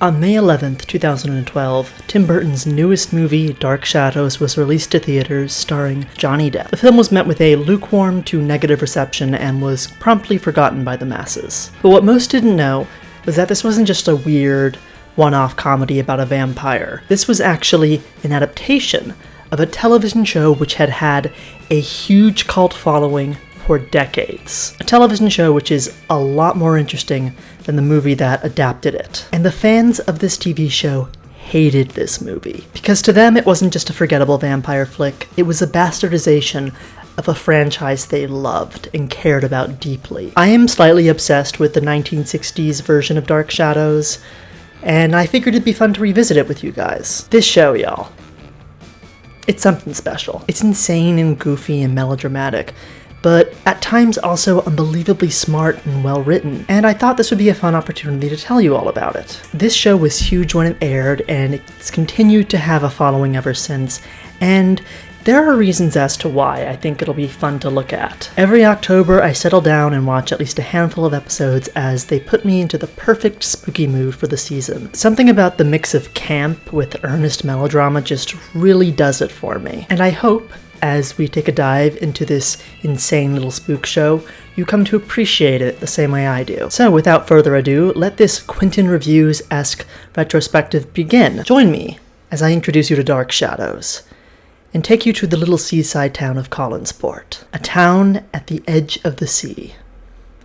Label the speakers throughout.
Speaker 1: On May 11th, 2012, Tim Burton's newest movie, Dark Shadows, was released to theaters starring Johnny Depp. The film was met with a lukewarm to negative reception and was promptly forgotten by the masses. But what most didn't know was that this wasn't just a weird, one-off comedy about a vampire. This was actually an adaptation of a television show which had had a huge cult following for decades. A television show which is a lot more interesting than the movie that adapted it. And the fans of this TV show hated this movie, because to them it wasn't just a forgettable vampire flick, it was a bastardization of a franchise they loved and cared about deeply. I am slightly obsessed with the 1960s version of Dark Shadows, and I figured it'd be fun to revisit it with you guys. This show, y'all, it's something special. It's insane and goofy and melodramatic, but at times also unbelievably smart and well written, and I thought this would be a fun opportunity to tell you all about it. This show was huge when it aired, and it's continued to have a following ever since, and there are reasons as to why I think it'll be fun to look at. Every October, I settle down and watch at least a handful of episodes as they put me into the perfect spooky mood for the season. Something about the mix of camp with earnest melodrama just really does it for me, and I hope as we take a dive into this insane little spook show, you come to appreciate it the same way I do. So without further ado, let this Quinton Reviews-esque retrospective begin. Join me as I introduce you to Dark Shadows and take you to the little seaside town of Collinsport, a town at the edge of the sea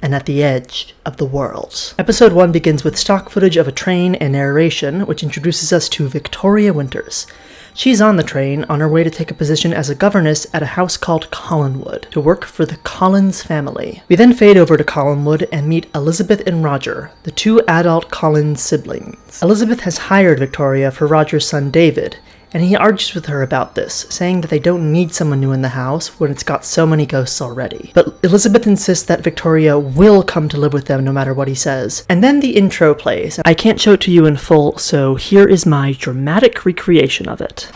Speaker 1: and at the edge of the world. Episode 1 begins with stock footage of a train and narration, which introduces us to Victoria Winters. She's on the train, on her way to take a position as a governess at a house called Collinwood, to work for the Collins family. We then fade over to Collinwood and meet Elizabeth and Roger, the two adult Collins siblings. Elizabeth has hired Victoria for Roger's son David, and he argues with her about this, saying that they don't need someone new in the house when it's got so many ghosts already. But Elizabeth insists that Victoria will come to live with them no matter what he says. And then the intro plays. I can't show it to you in full, so here is my dramatic recreation of it.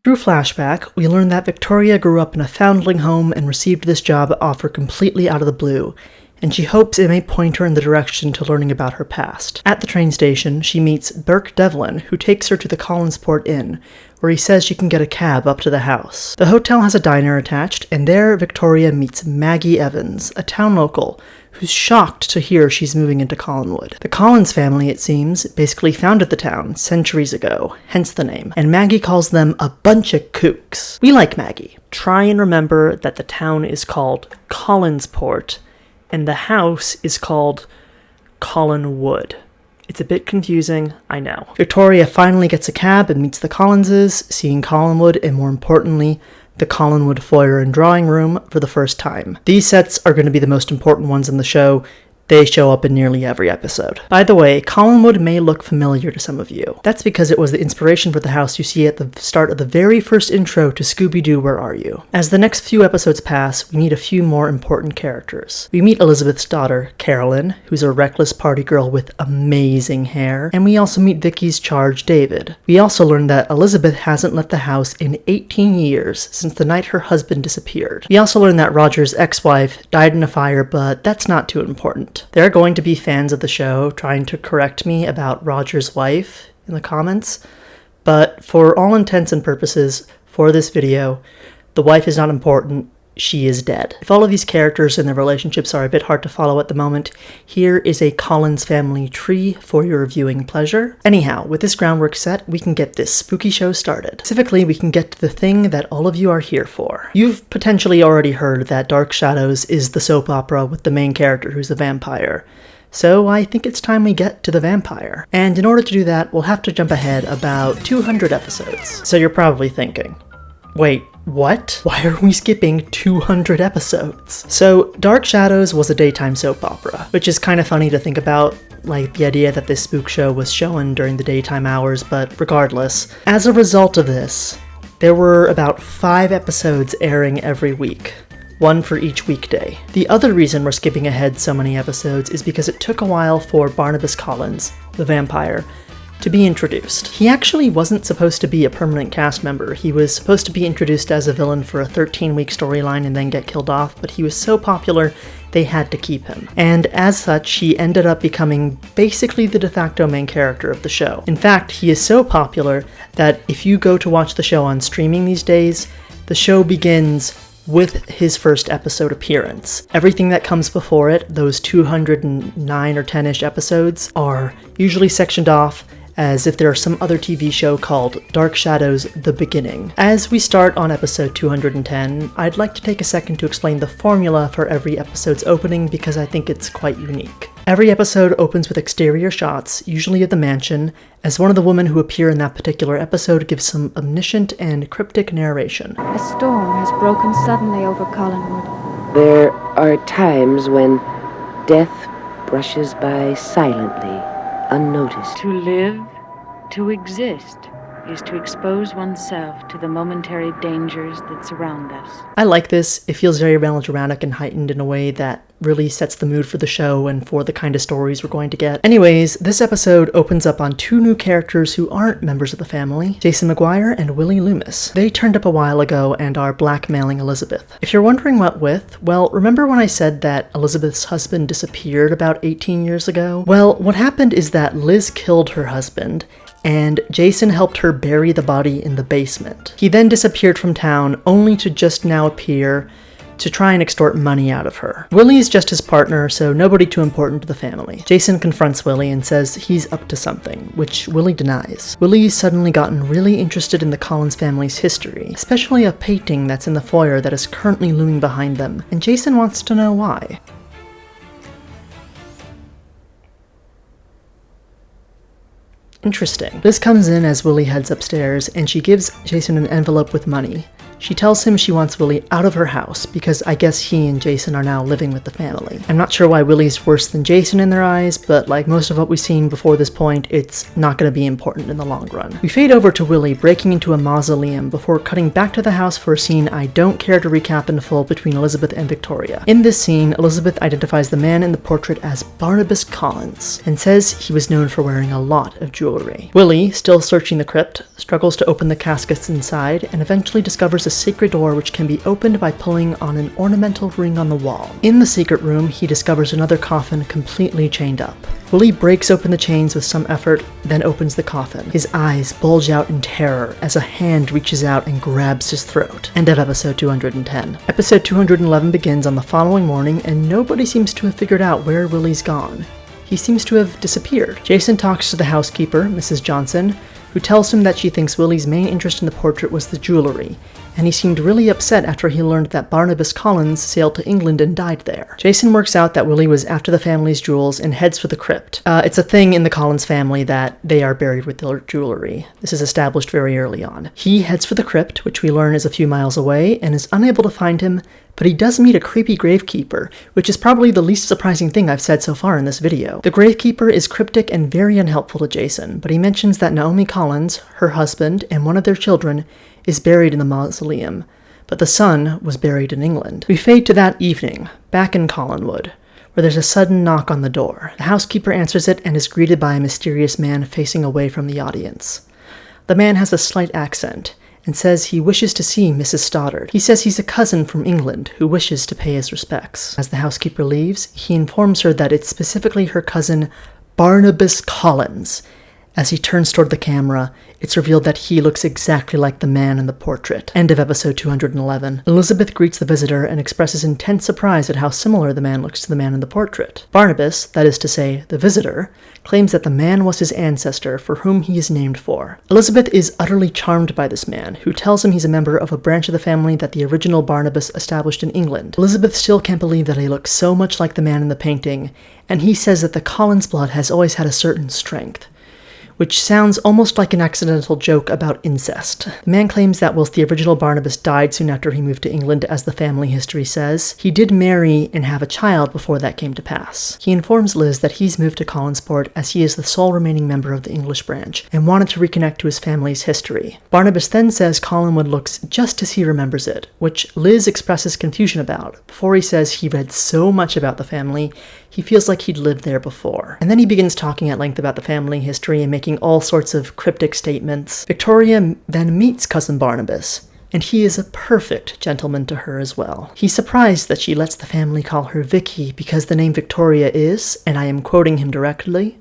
Speaker 1: Through flashback, we learn that Victoria grew up in a foundling home and received this job offer completely out of the blue, and she hopes it may point her in the direction to learning about her past. At the train station, she meets Burke Devlin, who takes her to the Collinsport Inn, where he says she can get a cab up to the house. The hotel has a diner attached, and there Victoria meets Maggie Evans, a town local, who's shocked to hear she's moving into Collinwood. The Collins family, it seems, basically founded the town centuries ago, hence the name, and Maggie calls them a bunch of kooks. We like Maggie. Try and remember that the town is called Collinsport, and the house is called Collinwood. It's a bit confusing, I know. Victoria finally gets a cab and meets the Collinses, seeing Collinwood, and more importantly, the Collinwood foyer and drawing room for the first time. These sets are going to be the most important ones in the show. They show up in nearly every episode. By the way, Collinwood may look familiar to some of you. That's because it was the inspiration for the house you see at the start of the very first intro to Scooby-Doo, Where Are You? As the next few episodes pass, we meet a few more important characters. We meet Elizabeth's daughter, Carolyn, who's a reckless party girl with amazing hair, and we also meet Vicky's charge, David. We also learn that Elizabeth hasn't left the house in 18 years since the night her husband disappeared. We also learn that Roger's ex-wife died in a fire, but that's not too important. There are going to be fans of the show trying to correct me about Roger's wife in the comments, but for all intents and purposes, for this video, the wife is not important, she is dead. If all of these characters and their relationships are a bit hard to follow at the moment, here is a Collins family tree for your viewing pleasure. Anyhow, with this groundwork set, we can get this spooky show started. Specifically, we can get to the thing that all of you are here for. You've potentially already heard that Dark Shadows is the soap opera with the main character who's a vampire. So I think it's time we get to the vampire. And in order to do that, we'll have to jump ahead about 200 episodes. So you're probably thinking, wait, what? Why are we skipping 200 episodes? So, Dark Shadows was a daytime soap opera, which is kind of funny to think about, like the idea that this spook show was shown during the daytime hours, but regardless. As a result of this, there were about 5 episodes airing every week, one for each weekday. The other reason we're skipping ahead so many episodes is because it took a while for Barnabas Collins, the vampire, to be introduced. He actually wasn't supposed to be a permanent cast member. He was supposed to be introduced as a villain for a 13-week storyline and then get killed off, but he was so popular they had to keep him. And as such, he ended up becoming basically the de facto main character of the show. In fact, he is so popular that if you go to watch the show on streaming these days, the show begins with his first episode appearance. Everything that comes before it, those 209 or 10-ish episodes, are usually sectioned off as if there are some other TV show called Dark Shadows: The Beginning. As we start on episode 210, I'd like to take a second to explain the formula for every episode's opening because I think it's quite unique. Every episode opens with exterior shots, usually of the mansion, as one of the women who appear in that particular episode gives some omniscient and cryptic narration.
Speaker 2: A storm has broken suddenly over Collinwood.
Speaker 3: There are times when death brushes by silently, unnoticed.
Speaker 4: To live, to exist, is to expose oneself to the momentary dangers that surround us.
Speaker 1: I like this. It feels very melodramatic and heightened in a way that really sets the mood for the show and for the kind of stories we're going to get. Anyways, this episode opens up on two new characters who aren't members of the family, Jason McGuire and Willie Loomis. They turned up a while ago and are blackmailing Elizabeth. If you're wondering what with, well, remember when I said that Elizabeth's husband disappeared about 18 years ago? Well, what happened is that Liz killed her husband, and Jason helped her bury the body in the basement. He then disappeared from town, only to just now appear to try and extort money out of her. Willie's just his partner, so nobody too important to the family. Jason confronts Willie and says he's up to something, which Willie denies. Willie's suddenly gotten really interested in the Collins family's history, especially a painting that's in the foyer that is currently looming behind them, and Jason wants to know why. Interesting. Liz comes in as Willie heads upstairs, and she gives Jason an envelope with money. She tells him she wants Willie out of her house because I guess he and Jason are now living with the family. I'm not sure why Willie's worse than Jason in their eyes, but like most of what we've seen before this point, it's not going to be important in the long run. We fade over to Willie breaking into a mausoleum before cutting back to the house for a scene I don't care to recap in full between Elizabeth and Victoria. In this scene, Elizabeth identifies the man in the portrait as Barnabas Collins and says he was known for wearing a lot of jewelry. Willie, still searching the crypt, struggles to open the caskets inside and eventually discovers a secret door which can be opened by pulling on an ornamental ring on the wall. In the secret room, he discovers another coffin completely chained up. Willie breaks open the chains with some effort, then opens the coffin. His eyes bulge out in terror as a hand reaches out and grabs his throat. End of episode 210. Episode 211 begins on the following morning, and nobody seems to have figured out where Willie's gone. He seems to have disappeared. Jason talks to the housekeeper, Mrs. Johnson, who tells him that she thinks Willie's main interest in the portrait was the jewelry, and he seemed really upset after he learned that Barnabas Collins sailed to England and died there. Jason works out that Willie was after the family's jewels and heads for the crypt. It's a thing in the Collins family that they are buried with their jewelry. This is established very early on. He heads for the crypt, which we learn is a few miles away, and is unable to find him, but he does meet a creepy gravekeeper, which is probably the least surprising thing I've said so far in this video. The gravekeeper is cryptic and very unhelpful to Jason, but he mentions that Naomi Collins, her husband, and one of their children is buried in the mausoleum, but the son was buried in England. We fade to that evening, back in Collinwood, where there's a sudden knock on the door. The housekeeper answers it and is greeted by a mysterious man facing away from the audience. The man has a slight accent, and says he wishes to see Mrs. Stoddard. He says he's a cousin from England who wishes to pay his respects. As the housekeeper leaves, he informs her that it's specifically her cousin Barnabas Collins. As he turns toward the camera, it's revealed that he looks exactly like the man in the portrait. End of episode 211. Elizabeth greets the visitor and expresses intense surprise at how similar the man looks to the man in the portrait. Barnabas, that is to say, the visitor, claims that the man was his ancestor for whom he is named for. Elizabeth is utterly charmed by this man, who tells him he's a member of a branch of the family that the original Barnabas established in England. Elizabeth still can't believe that he looks so much like the man in the painting, and he says that the Collins blood has always had a certain strength, which sounds almost like an accidental joke about incest. The man claims that whilst the original Barnabas died soon after he moved to England, as the family history says, he did marry and have a child before that came to pass. He informs Liz that he's moved to Collinsport as he is the sole remaining member of the English branch, and wanted to reconnect to his family's history. Barnabas then says Collinwood looks just as he remembers it, which Liz expresses confusion about, before he says he read so much about the family, he feels like he'd lived there before. And then he begins talking at length about the family history and making making all sorts of cryptic statements. Victoria then meets Cousin Barnabas, and he is a perfect gentleman to her as well. He's surprised that she lets the family call her Vicky because the name Victoria is, and I am quoting him directly,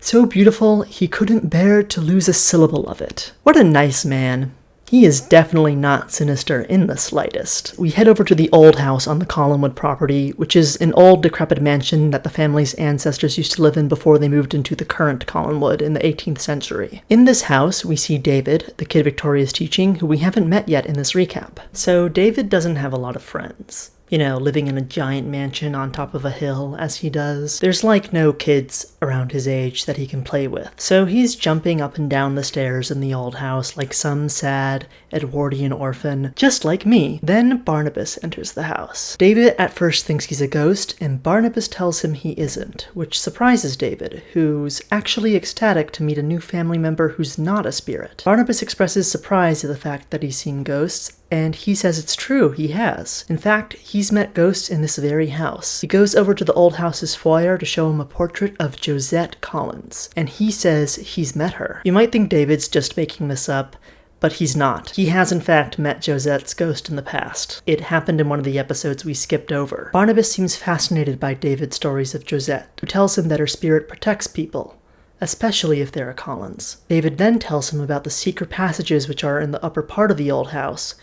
Speaker 1: so beautiful he couldn't bear to lose a syllable of it. What a nice man. He is definitely not sinister in the slightest. We head over to the old house on the Collinwood property, which is an old decrepit mansion that the family's ancestors used to live in before they moved into the current Collinwood in the 18th century. In this house, we see David, the kid Victoria is teaching, who we haven't met yet in this recap. So David doesn't have a lot of friends. You know, living in a giant mansion on top of a hill, as he does. There's like no kids around his age that he can play with. So he's jumping up and down the stairs in the old house like some sad Edwardian orphan, just like me. Then Barnabas enters the house. David at first thinks he's a ghost, and Barnabas tells him he isn't, which surprises David, who's actually ecstatic to meet a new family member who's not a spirit. Barnabas expresses surprise at the fact that he's seen ghosts, and he says it's true, he has. In fact, he's met ghosts in this very house. He goes over to the old house's foyer to show him a portrait of Josette Collins, and he says he's met her. You might think David's just making this up, but he's not. He has in fact met Josette's ghost in the past. It happened in one of the episodes we skipped over. Barnabas seems fascinated by David's stories of Josette, who tells him that her spirit protects people, especially if they're a Collins. David then tells him about the secret passages which are in the upper part of the old house,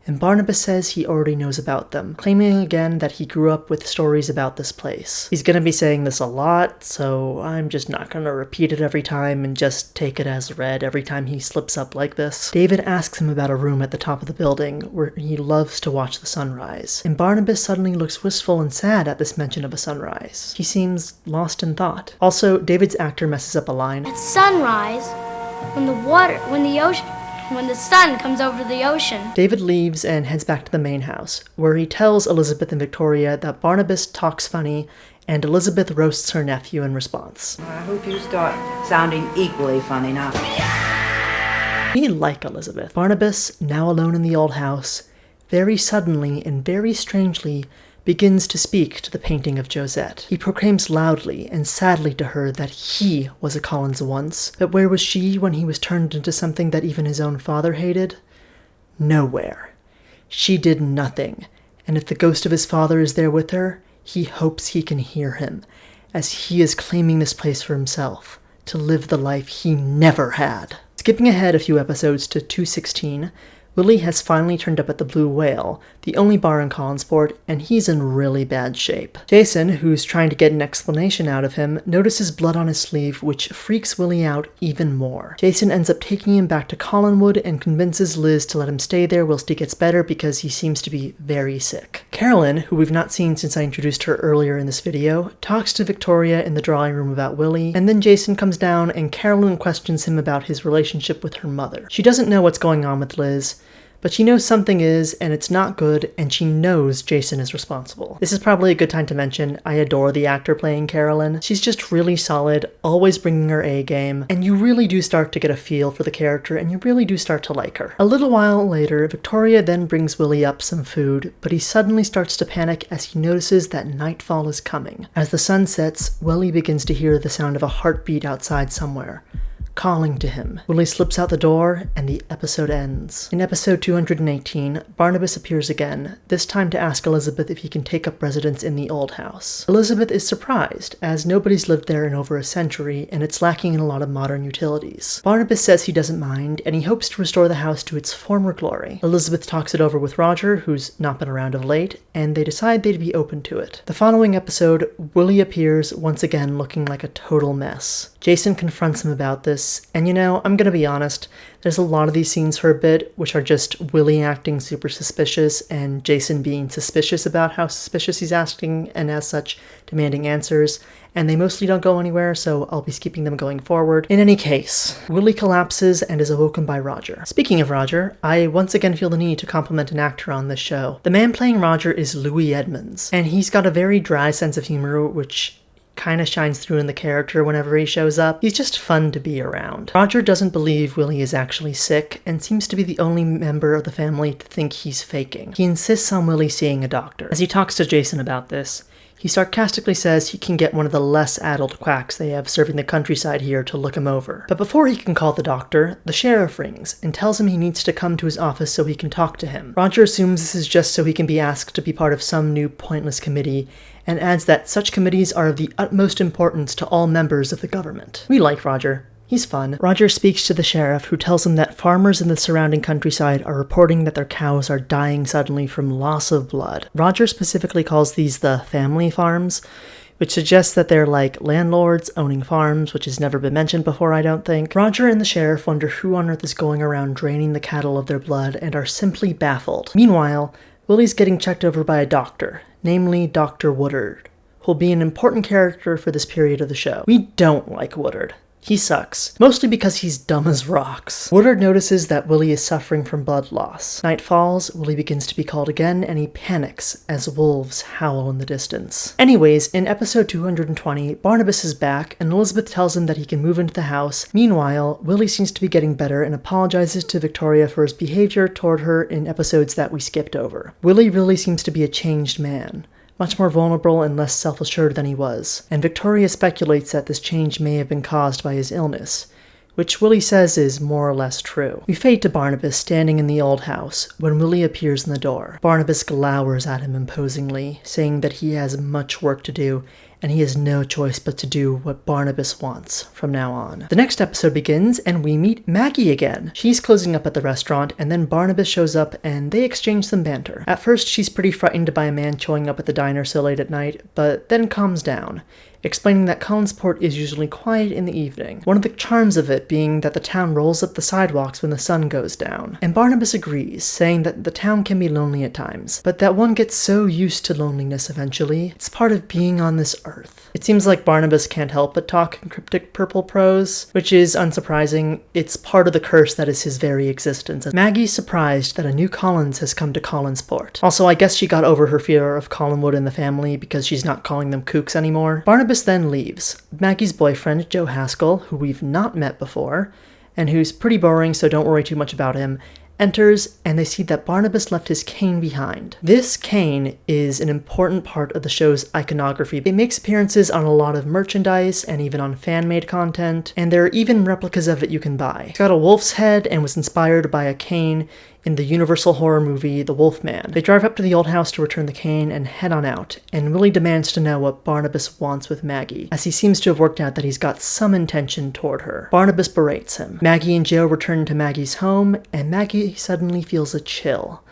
Speaker 1: and Barnabas says he already knows about them, claiming again that he grew up with stories about this place. He's gonna be saying this a lot, so I'm just not gonna repeat it every time and just take it as read every time he slips up like this. David asks him about a room at the top of the building where he loves to watch the sunrise, and Barnabas suddenly looks wistful and sad at this mention of a sunrise. He seems lost in thought. Also, David's actor messes up a line.
Speaker 5: At sunrise, when the sun comes over the ocean.
Speaker 1: David leaves and heads back to the main house, where he tells Elizabeth and Victoria that Barnabas talks funny, and Elizabeth roasts her nephew in response.
Speaker 6: I hope you start sounding equally funny now.
Speaker 1: We like Elizabeth. Barnabas, now alone in the old house, very suddenly and very strangely begins to speak to the painting of Josette. He proclaims loudly and sadly to her that he was a Collins once, but where was she when he was turned into something that even his own father hated? Nowhere. She did nothing, and if the ghost of his father is there with her, he hopes he can hear him, as he is claiming this place for himself, to live the life he never had. Skipping ahead a few episodes to 216, Willie has finally turned up at the Blue Whale, the only bar in Collinsport, and he's in really bad shape. Jason, who's trying to get an explanation out of him, notices blood on his sleeve, which freaks Willie out even more. Jason ends up taking him back to Collinwood and convinces Liz to let him stay there whilst he gets better because he seems to be very sick. Carolyn, who we've not seen since I introduced her earlier in this video, talks to Victoria in the drawing room about Willie, and then Jason comes down and Carolyn questions him about his relationship with her mother. She doesn't know what's going on with Liz, but she knows something is, and it's not good, and she knows Jason is responsible. This is probably a good time to mention, I adore the actor playing Carolyn. She's just really solid, always bringing her A game, and you really do start to get a feel for the character, and you really do start to like her. A little while later, Victoria then brings Willie up some food, but he suddenly starts to panic as he notices that nightfall is coming. As the sun sets, Willie begins to hear the sound of a heartbeat outside somewhere, calling to him. Willie slips out the door, and the episode ends. In episode 218, Barnabas appears again, this time to ask Elizabeth if he can take up residence in the old house. Elizabeth is surprised, as nobody's lived there in over a century, and it's lacking in a lot of modern utilities. Barnabas says he doesn't mind, and he hopes to restore the house to its former glory. Elizabeth talks it over with Roger, who's not been around of late, and they decide they'd be open to it. The following episode, Willie appears once again looking like a total mess. Jason confronts him about this, and you know, I'm gonna be honest, there's a lot of these scenes for a bit which are just Willie acting super suspicious and Jason being suspicious about how suspicious he's acting and as such demanding answers, and they mostly don't go anywhere, so I'll be skipping them going forward. In any case, Willie collapses and is awoken by Roger. Speaking of Roger, I once again feel the need to compliment an actor on this show. The man playing Roger is Louis Edmonds, and he's got a very dry sense of humor which kind of shines through in the character whenever he shows up. He's just fun to be around. Roger doesn't believe Willie is actually sick and seems to be the only member of the family to think he's faking. He insists on Willie seeing a doctor. As he talks to Jason about this, He sarcastically says he can get one of the less addled quacks they have serving the countryside here to look him over. But before he can call the doctor, the sheriff rings and tells him he needs to come to his office so he can talk to him. Roger assumes this is just so he can be asked to be part of some new pointless committee, and adds that such committees are of the utmost importance to all members of the government. We like Roger. He's fun. Roger speaks to the sheriff, who tells him that farmers in the surrounding countryside are reporting that their cows are dying suddenly from loss of blood. Roger specifically calls these the family farms, which suggests that they're like landlords owning farms, which has never been mentioned before, I don't think. Roger and the sheriff wonder who on earth is going around draining the cattle of their blood and are simply baffled. Meanwhile, Willie's getting checked over by a doctor, namely Dr. Woodard, who'll be an important character for this period of the show. We don't like Woodard. He sucks, mostly because he's dumb as rocks. Woodard notices that Willie is suffering from blood loss. Night falls, Willie begins to be called again, and he panics as wolves howl in the distance. Anyways, in episode 220, Barnabas is back, and Elizabeth tells him that he can move into the house. Meanwhile, Willie seems to be getting better and apologizes to Victoria for his behavior toward her in episodes that we skipped over. Willie really seems to be a changed man, much more vulnerable and less self-assured than he was, and Victoria speculates that this change may have been caused by his illness, which Willie says is more or less true. We fade to Barnabas standing in the old house when Willie appears in the door. Barnabas glowers at him imposingly, saying that he has much work to do, and he has no choice but to do what Barnabas wants from now on. The next episode begins, and we meet Maggie again. She's closing up at the restaurant, and then Barnabas shows up, and they exchange some banter. At first, she's pretty frightened by a man showing up at the diner so late at night, but then calms down, explaining that Collinsport is usually quiet in the evening, one of the charms of it being that the town rolls up the sidewalks when the sun goes down. And Barnabas agrees, saying that the town can be lonely at times, but that one gets so used to loneliness eventually. It's part of being on this earth. It seems like Barnabas can't help but talk in cryptic purple prose, which is unsurprising. It's part of the curse that is his very existence. Maggie's surprised that a new Collins has come to Collinsport. Also, I guess she got over her fear of Collinwood in the family because she's not calling them kooks anymore. Barnabas then leaves. Maggie's boyfriend, Joe Haskell, who we've not met before, and who's pretty boring, so don't worry too much about him, enters, and they see that Barnabas left his cane behind. This cane is an important part of the show's iconography. It makes appearances on a lot of merchandise and even on fan-made content, and there are even replicas of it you can buy. It's got a wolf's head and was inspired by a cane in the Universal horror movie The Wolfman. They drive up to the old house to return the cane and head on out, and Willie demands to know what Barnabas wants with Maggie, as he seems to have worked out that he's got some intention toward her. Barnabas berates him. Maggie and Joe return to Maggie's home, and Maggie suddenly feels a chill,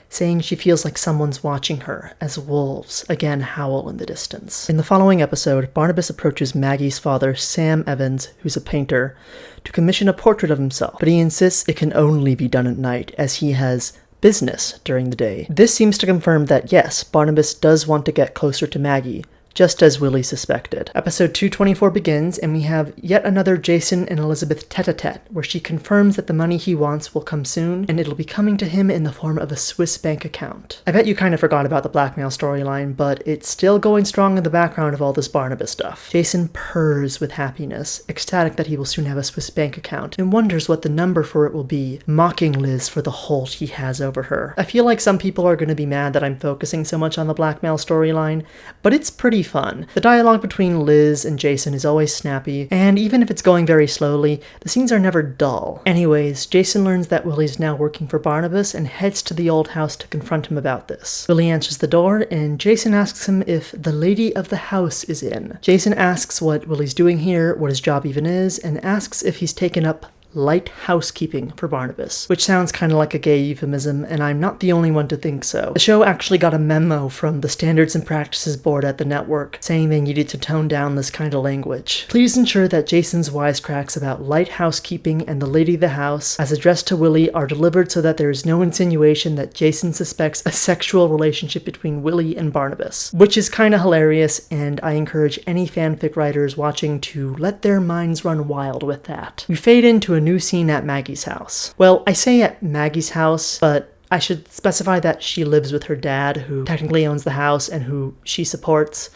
Speaker 1: saying she feels like someone's watching her as wolves again howl in the distance. In the following episode, Barnabas approaches Maggie's father, Sam Evans, who's a painter, to commission a portrait of himself, but he insists it can only be done at night as he has business during the day. This seems to confirm that yes, Barnabas does want to get closer to Maggie, just as Willie suspected. Episode 224 begins, and we have yet another Jason and Elizabeth tete-a-tete, where she confirms that the money he wants will come soon, and it'll be coming to him in the form of a Swiss bank account. I bet you kind of forgot about the blackmail storyline, but it's still going strong in the background of all this Barnabas stuff. Jason purrs with happiness, ecstatic that he will soon have a Swiss bank account, and wonders what the number for it will be, mocking Liz for the hold he has over her. I feel like some people are going to be mad that I'm focusing so much on the blackmail storyline, but it's pretty fun. The dialogue between Liz and Jason is always snappy, and even if it's going very slowly, the scenes are never dull. Anyways, Jason learns that Willie's now working for Barnabas and heads to the old house to confront him about this. Willie answers the door, and Jason asks him if the lady of the house is in. Jason asks what Willie's doing here, what his job even is, and asks if he's taken up light housekeeping for Barnabas, which sounds kind of like a gay euphemism, and I'm not the only one to think so. The show actually got a memo from the Standards and Practices Board at the network saying they needed to tone down this kind of language. Please ensure that Jason's wisecracks about light housekeeping and the lady of the house, as addressed to Willie, are delivered so that there is no insinuation that Jason suspects a sexual relationship between Willie and Barnabas, which is kind of hilarious, and I encourage any fanfic writers watching to let their minds run wild with that. We fade into a new scene at Maggie's house. Well, I say at Maggie's house, but I should specify that she lives with her dad, who technically owns the house and who she supports.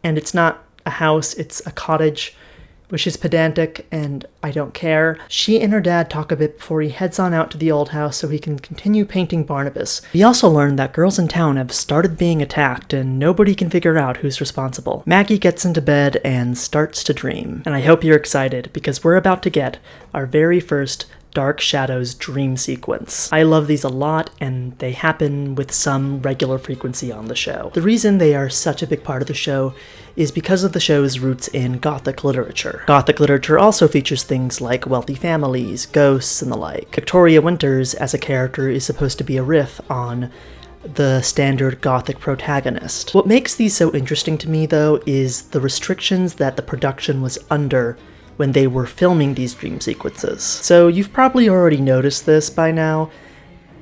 Speaker 1: And it's not a house, it's a cottage, which is pedantic and I don't care. She and her dad talk a bit before he heads on out to the old house so he can continue painting Barnabas. We also learn that girls in town have started being attacked and nobody can figure out who's responsible. Maggie gets into bed and starts to dream. And I hope you're excited because we're about to get our very first Dark Shadows dream sequence. I love these a lot, and they happen with some regular frequency on the show. The reason they are such a big part of the show is because of the show's roots in Gothic literature. Gothic literature also features things like wealthy families, ghosts, and the like. Victoria Winters, as a character, is supposed to be a riff on the standard Gothic protagonist. What makes these so interesting to me, though, is the restrictions that the production was under when they were filming these dream sequences. So you've probably already noticed this by now,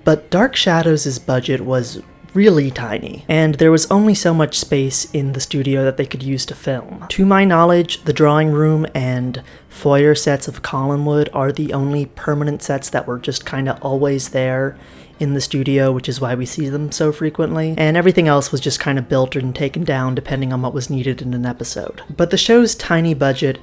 Speaker 1: but Dark Shadows' budget was really tiny, and there was only so much space in the studio that they could use to film. To my knowledge, the drawing room and foyer sets of Collinwood are the only permanent sets that were just kinda always there in the studio, which is why we see them so frequently, and everything else was just kinda built and taken down depending on what was needed in an episode. But the show's tiny budget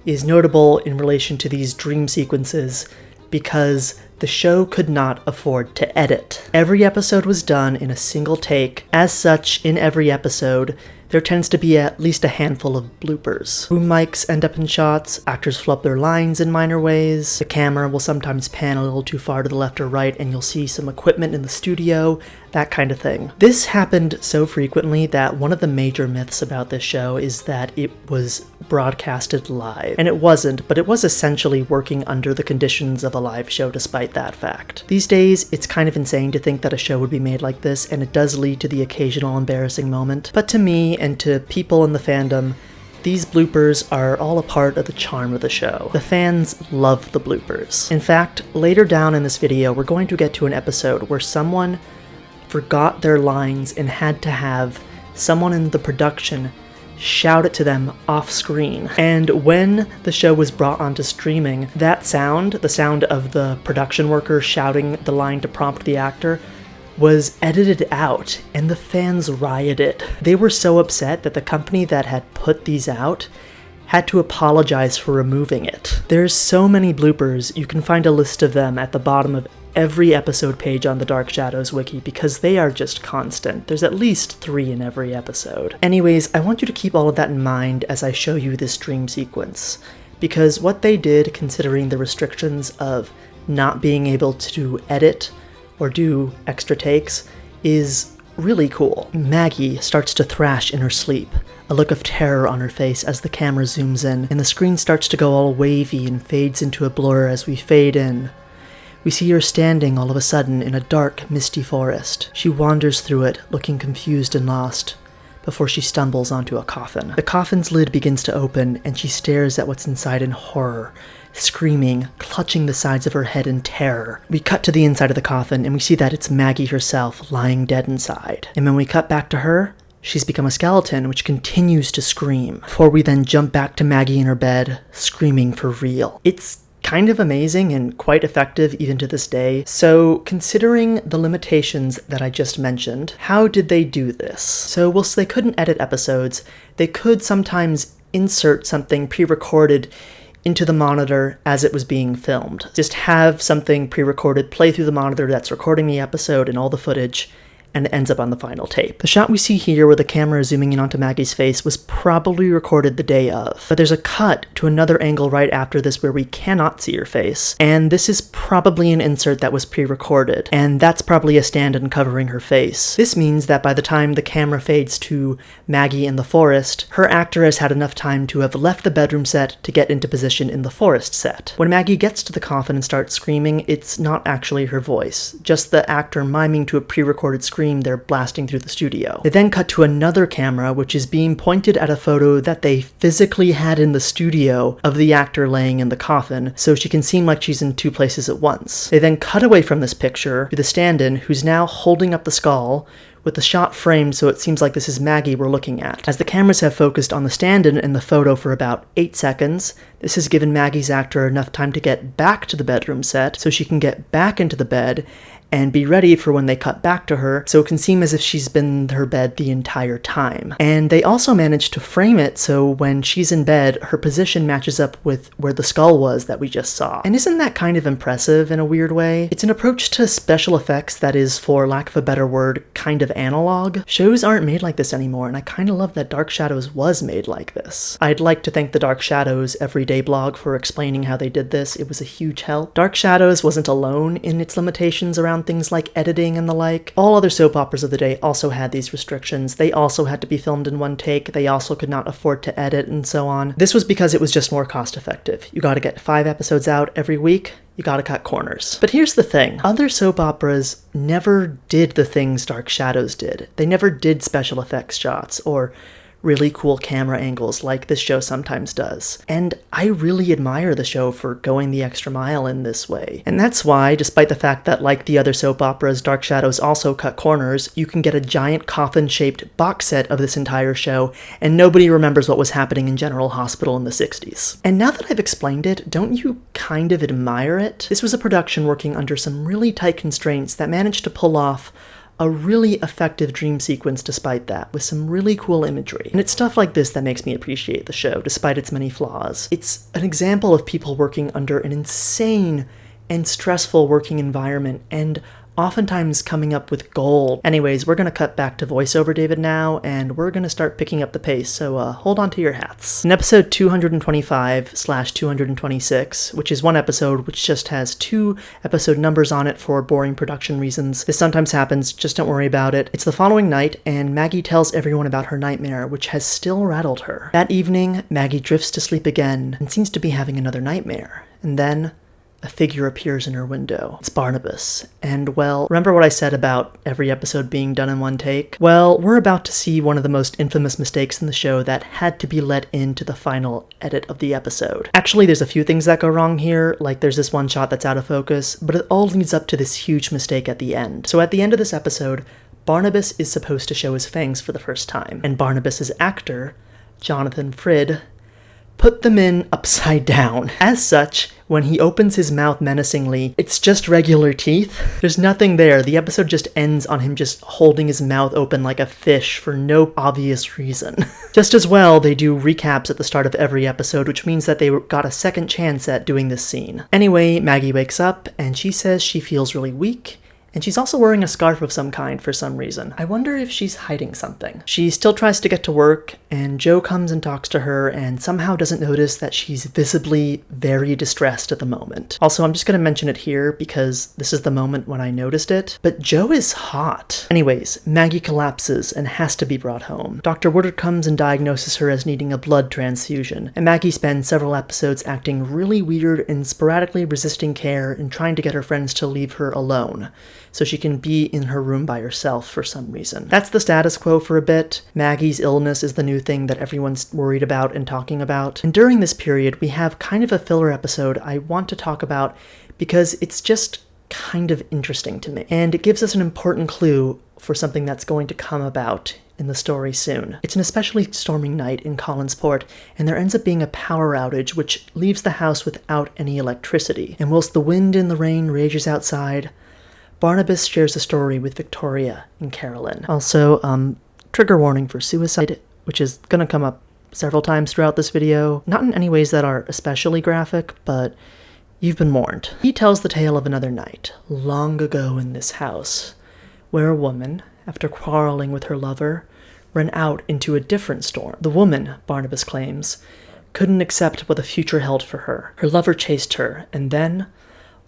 Speaker 1: is notable in relation to these dream sequences because the show could not afford to edit. Every episode was done in a single take. As such, in every episode, there tends to be at least a handful of bloopers. Boom mics end up in shots, actors flub their lines in minor ways, the camera will sometimes pan a little too far to the left or right and you'll see some equipment in the studio, that kind of thing. This happened so frequently that one of the major myths about this show is that it was broadcasted live. And it wasn't, but it was essentially working under the conditions of a live show despite that fact. These days, it's kind of insane to think that a show would be made like this, and it does lead to the occasional embarrassing moment. But to me, and to people in the fandom, these bloopers are all a part of the charm of the show. The fans love the bloopers. In fact, later down in this video, we're going to get to an episode where someone forgot their lines and had to have someone in the production shout it to them off screen. And when the show was brought onto streaming, that sound, the sound of the production worker shouting the line to prompt the actor, was edited out, and the fans rioted. They were so upset that the company that had put these out had to apologize for removing it. There's so many bloopers, you can find a list of them at the bottom of every episode page on the Dark Shadows wiki because they are just constant. There's at least 3 in every episode. Anyways, I want you to keep all of that in mind as I show you this dream sequence, because what they did, considering the restrictions of not being able to edit or do extra takes, is really cool. Maggie starts to thrash in her sleep, a look of terror on her face as the camera zooms in, and the screen starts to go all wavy and fades into a blur as we fade in. We see her standing all of a sudden in a dark, misty forest. She wanders through it, looking confused and lost, before she stumbles onto a coffin. The coffin's lid begins to open, and she stares at what's inside in horror, screaming, clutching the sides of her head in terror. We cut to the inside of the coffin, and we see that it's Maggie herself lying dead inside. And when we cut back to her, she's become a skeleton, which continues to scream, before we then jump back to Maggie in her bed, screaming for real. It's kind of amazing and quite effective even to this day. So considering the limitations that I just mentioned, how did they do this? So whilst they couldn't edit episodes, they could sometimes insert something pre-recorded into the monitor as it was being filmed. Just have something pre-recorded play through the monitor that's recording the episode and all the footage, and it ends up on the final tape. The shot we see here where the camera is zooming in onto Maggie's face was probably recorded the day of, but there's a cut to another angle right after this where we cannot see her face, and this is probably an insert that was pre-recorded, and that's probably a stand-in covering her face. This means that by the time the camera fades to Maggie in the forest, her actor has had enough time to have left the bedroom set to get into position in the forest set. When Maggie gets to the coffin and starts screaming, it's not actually her voice, just the actor miming to a pre-recorded scream they're blasting through the studio. They then cut to another camera, which is being pointed at a photo that they physically had in the studio of the actor laying in the coffin, so she can seem like she's in 2 places at once. They then cut away from this picture to the stand-in, who's now holding up the skull, with the shot framed so it seems like this is Maggie we're looking at. As the cameras have focused on the stand-in in the photo for about 8 seconds, this has given Maggie's actor enough time to get back to the bedroom set so she can get back into the bed and be ready for when they cut back to her, so it can seem as if she's been in her bed the entire time. And they also managed to frame it so when she's in bed, her position matches up with where the skull was that we just saw. And isn't that kind of impressive in a weird way? It's an approach to special effects that is, for lack of a better word, kind of analog. Shows aren't made like this anymore, and I kind of love that Dark Shadows was made like this. I'd like to thank the Dark Shadows Everyday blog for explaining how they did this. It was a huge help. Dark Shadows wasn't alone in its limitations around things like editing and the like. All other soap operas of the day also had these restrictions. They also had to be filmed in one take. They also could not afford to edit and so on. This was because it was just more cost effective. You gotta get 5 episodes out every week. You gotta cut corners. But here's the thing. Other soap operas never did the things Dark Shadows did. They never did special effects shots or really cool camera angles like this show sometimes does. And I really admire the show for going the extra mile in this way. And that's why, despite the fact that like the other soap operas, Dark Shadows also cut corners, you can get a giant coffin-shaped box set of this entire show, and nobody remembers what was happening in General Hospital in the 60s. And now that I've explained it, don't you kind of admire it? This was a production working under some really tight constraints that managed to pull off a really effective dream sequence despite that, with some really cool imagery. And it's stuff like this that makes me appreciate the show, despite its many flaws. It's an example of people working under an insane and stressful working environment, and oftentimes coming up with gold. Anyways, we're gonna cut back to voiceover David now, and we're gonna start picking up the pace, so hold on to your hats. In episode 225/226, which is one episode which just has 2 episode numbers on it for boring production reasons. This sometimes happens, just don't worry about it. It's the following night, and Maggie tells everyone about her nightmare, which has still rattled her. That evening, Maggie drifts to sleep again, and seems to be having another nightmare. And then a figure appears in her window. It's Barnabas. And, well, remember what I said about every episode being done in one take? Well, we're about to see one of the most infamous mistakes in the show that had to be let into the final edit of the episode. Actually, there's a few things that go wrong here, like there's this one shot that's out of focus, but it all leads up to this huge mistake at the end. So at the end of this episode, Barnabas is supposed to show his fangs for the first time, and Barnabas's actor, Johnathan Frid, put them in upside down. As such, when he opens his mouth menacingly, it's just regular teeth. There's nothing there. The episode just ends on him just holding his mouth open like a fish for no obvious reason. Just as well, they do recaps at the start of every episode, which means that they got a second chance at doing this scene. Anyway, Maggie wakes up, and she says she feels really weak, and she's also wearing a scarf of some kind for some reason. I wonder if she's hiding something. She still tries to get to work, and Joe comes and talks to her and somehow doesn't notice that she's visibly very distressed at the moment. Also, I'm just gonna mention it here because this is the moment when I noticed it, but Joe is hot. Anyways, Maggie collapses and has to be brought home. Dr. Woodard comes and diagnoses her as needing a blood transfusion, and Maggie spends several episodes acting really weird and sporadically resisting care and trying to get her friends to leave her alone, so she can be in her room by herself for some reason. That's the status quo for a bit. Maggie's illness is the new thing that everyone's worried about and talking about. And during this period, we have kind of a filler episode I want to talk about because it's just kind of interesting to me. And it gives us an important clue for something that's going to come about in the story soon. It's an especially stormy night in Collinsport, and there ends up being a power outage which leaves the house without any electricity. And whilst the wind and the rain rages outside, Barnabas shares a story with Victoria and Carolyn. Also, trigger warning for suicide, which is gonna come up several times throughout this video. Not in any ways that are especially graphic, but you've been warned. He tells the tale of another night, long ago in this house, where a woman, after quarreling with her lover, ran out into a different storm. The woman, Barnabas claims, couldn't accept what the future held for her. Her lover chased her, and then,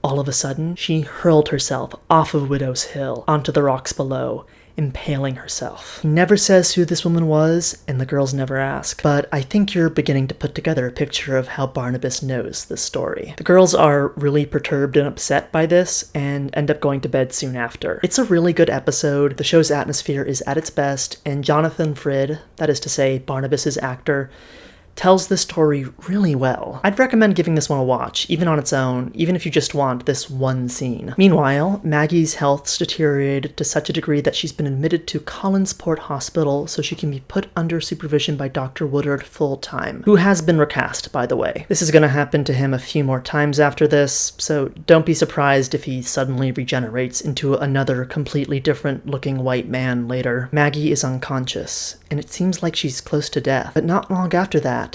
Speaker 1: all of a sudden, she hurled herself off of Widow's Hill onto the rocks below, impaling herself. He never says who this woman was, and the girls never ask, but I think you're beginning to put together a picture of how Barnabas knows this story. The girls are really perturbed and upset by this, and end up going to bed soon after. It's a really good episode, the show's atmosphere is at its best, and Johnathan Frid, that is to say, Barnabas's actor, tells this story really well. I'd recommend giving this one a watch, even on its own, even if you just want this one scene. Meanwhile, Maggie's health's deteriorated to such a degree that she's been admitted to Collinsport Hospital so she can be put under supervision by Dr. Woodard full-time, who has been recast, by the way. This is going to happen to him a few more times after this, so don't be surprised if he suddenly regenerates into another completely different-looking white man later. Maggie is unconscious, and it seems like she's close to death, but not long after that,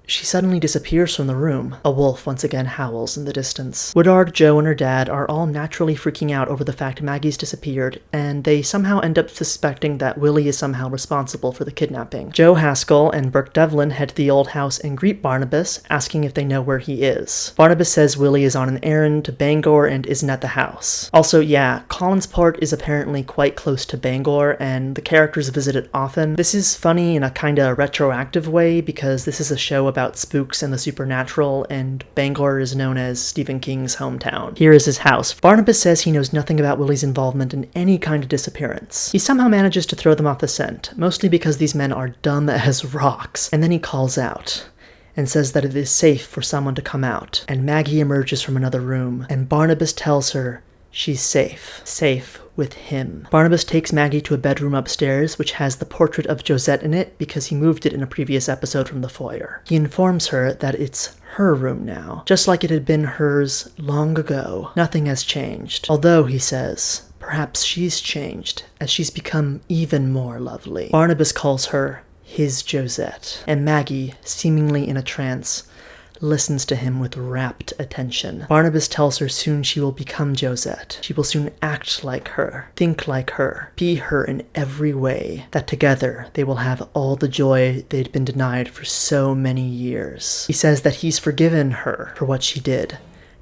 Speaker 1: she suddenly disappears from the room. A wolf once again howls in the distance. Woodard, Joe, and her dad are all naturally freaking out over the fact Maggie's disappeared, and they somehow end up suspecting that Willie is somehow responsible for the kidnapping. Joe Haskell and Burke Devlin head to the old house and greet Barnabas, asking if they know where he is. Barnabas says Willie is on an errand to Bangor and isn't at the house. Also, yeah, Collinsport is apparently quite close to Bangor, and the characters visit it often. This is funny in a kinda retroactive way, because this is a show about spooks and the supernatural, and Bangor is known as Stephen King's hometown. Here is his house. Barnabas says he knows nothing about Willie's involvement in any kind of disappearance. He somehow manages to throw them off the scent, mostly because these men are dumb as rocks, and then he calls out and says that it is safe for someone to come out, and Maggie emerges from another room, and Barnabas tells her she's safe. Safe with him. Barnabas takes Maggie to a bedroom upstairs, which has the portrait of Josette in it because he moved it in a previous episode from the foyer. He informs her that it's her room now, just like it had been hers long ago. Nothing has changed. Although, he says, perhaps she's changed, as she's become even more lovely. Barnabas calls her his Josette, and Maggie, seemingly in a trance, listens to him with rapt attention. Barnabas tells her soon she will become Josette. She will soon act like her, think like her, be her in every way, that together they will have all the joy they'd been denied for so many years. He says that he's forgiven her for what she did,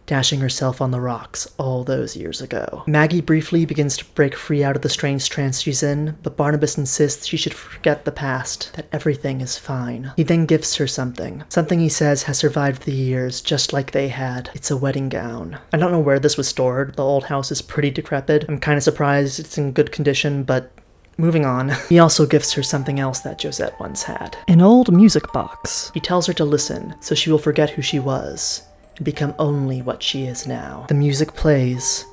Speaker 1: dashing herself on the rocks all those years ago. Maggie briefly begins to break free out of the strange trance she's in, but Barnabas insists she should forget the past, that everything is fine. He then gifts her something he says has survived the years, just like they had. It's a wedding gown. I don't know where this was stored. The old house is pretty decrepit. I'm kind of surprised it's in good condition, but moving on. He also gifts her something else that Josette once had. An old music box. He tells her to listen, so she will forget who she was and become only what she is now. The music plays,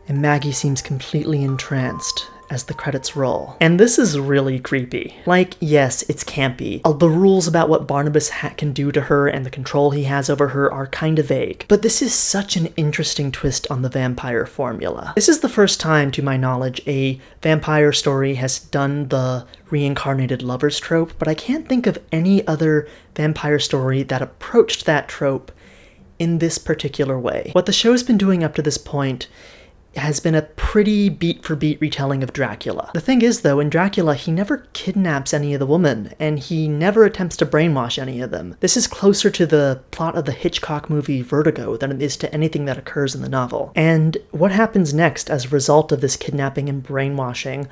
Speaker 1: and Maggie seems completely entranced as the credits roll. And this is really creepy. Like, yes, it's campy. The rules about what Barnabas can do to her and the control he has over her are kind of vague, but this is such an interesting twist on the vampire formula. This is the first time, to my knowledge, a vampire story has done the reincarnated lovers trope, but I can't think of any other vampire story that approached that trope in this particular way. What the show's been doing up to this point has been a pretty beat-for-beat retelling of Dracula. The thing is, though, in Dracula, he never kidnaps any of the women, and he never attempts to brainwash any of them. This is closer to the plot of the Hitchcock movie Vertigo than it is to anything that occurs in the novel. And what happens next as a result of this kidnapping and brainwashing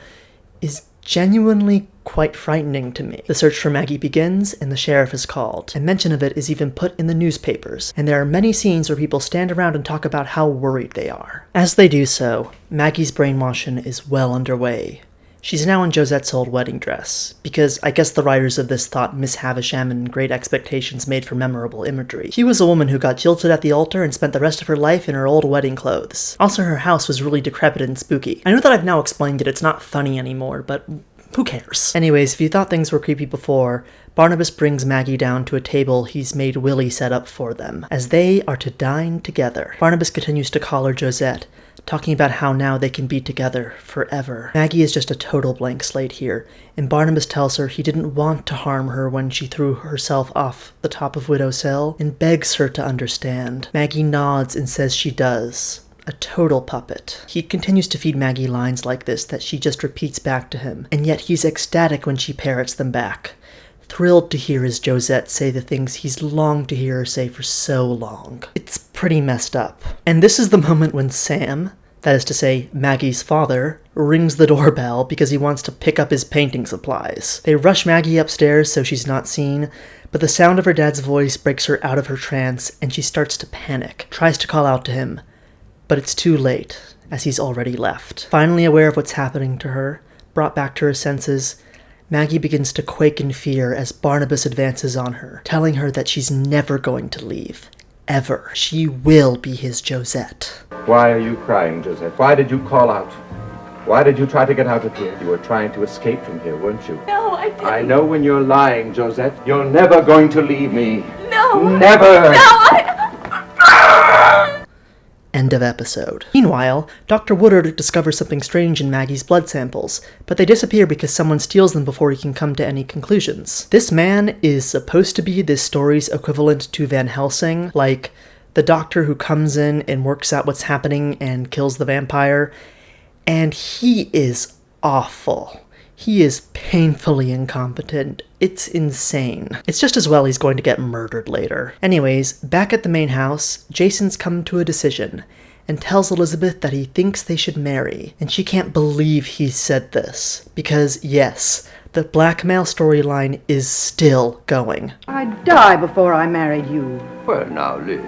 Speaker 1: is genuinely quite frightening to me. The search for Maggie begins, and the sheriff is called. A mention of it is even put in the newspapers, and there are many scenes where people stand around and talk about how worried they are. As they do so, Maggie's brainwashing is well underway. She's now in Josette's old wedding dress, because I guess the writers of this thought Miss Havisham and Great Expectations made for memorable imagery. She was a woman who got jilted at the altar and spent the rest of her life in her old wedding clothes. Also, her house was really decrepit and spooky. I know that I've now explained it, it's not funny anymore, but who cares? Anyways, if you thought things were creepy before, Barnabas brings Maggie down to a table he's made Willie set up for them, as they are to dine together. Barnabas continues to call her Josette, talking about how now they can be together forever. Maggie is just a total blank slate here, and Barnabas tells her he didn't want to harm her when she threw herself off the top of Widow's Hill, and begs her to understand. Maggie nods and says she does. A total puppet. He continues to feed Maggie lines like this that she just repeats back to him, and yet he's ecstatic when she parrots them back. Thrilled to hear his Josette say the things he's longed to hear her say for so long. It's pretty messed up. And this is the moment when Sam, that is to say, Maggie's father, rings the doorbell because he wants to pick up his painting supplies. They rush Maggie upstairs so she's not seen, but the sound of her dad's voice breaks her out of her trance, and she starts to panic, tries to call out to him, but it's too late, as he's already left. Finally aware of what's happening to her, brought back to her senses, Maggie begins to quake in fear as Barnabas advances on her, telling her that she's never going to leave. Ever. She will be his Josette.
Speaker 7: Why are you crying, Josette? Why did you call out? Why did you try to get out of here? You were trying to escape from here, weren't you?
Speaker 8: No, I didn't.
Speaker 7: I know when you're lying, Josette. You're never going to leave me.
Speaker 8: No.
Speaker 7: Never.
Speaker 1: End of episode. Meanwhile, Dr. Woodard discovers something strange in Maggie's blood samples, but they disappear because someone steals them before he can come to any conclusions. This man is supposed to be this story's equivalent to Van Helsing, like the doctor who comes in and works out what's happening and kills the vampire, and he is awful. He is painfully incompetent. It's insane. It's just as well he's going to get murdered later. Anyways, back at the main house, Jason's come to a decision and tells Elizabeth that he thinks they should marry, and she can't believe he said this, because yes, the blackmail storyline is still going.
Speaker 6: I'd die before I married you.
Speaker 9: Well, now, Liz,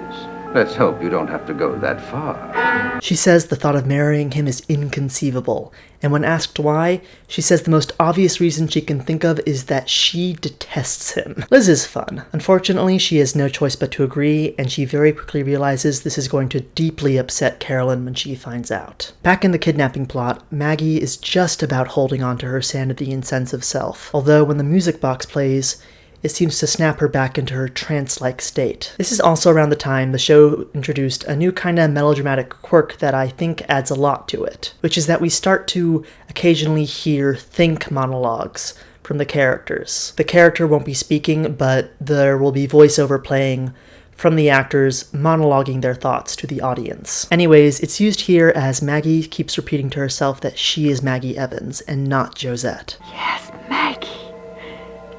Speaker 9: let's hope you don't have to go that far.
Speaker 1: She says the thought of marrying him is inconceivable, and when asked why, she says the most obvious reason she can think of is that she detests him. Liz is fun. Unfortunately, she has no choice but to agree, and she very quickly realizes this is going to deeply upset Carolyn when she finds out. Back in the kidnapping plot, Maggie is just about holding on to her sanity and sense of self, although when the music box plays, it seems to snap her back into her trance-like state. This is also around the time the show introduced a new kind of melodramatic quirk that I think adds a lot to it, which is that we start to occasionally hear think monologues from the characters. The character won't be speaking, but there will be voiceover playing from the actors monologuing their thoughts to the audience. Anyways, it's used here as Maggie keeps repeating to herself that she is Maggie Evans and not Josette.
Speaker 8: Yes, Maggie.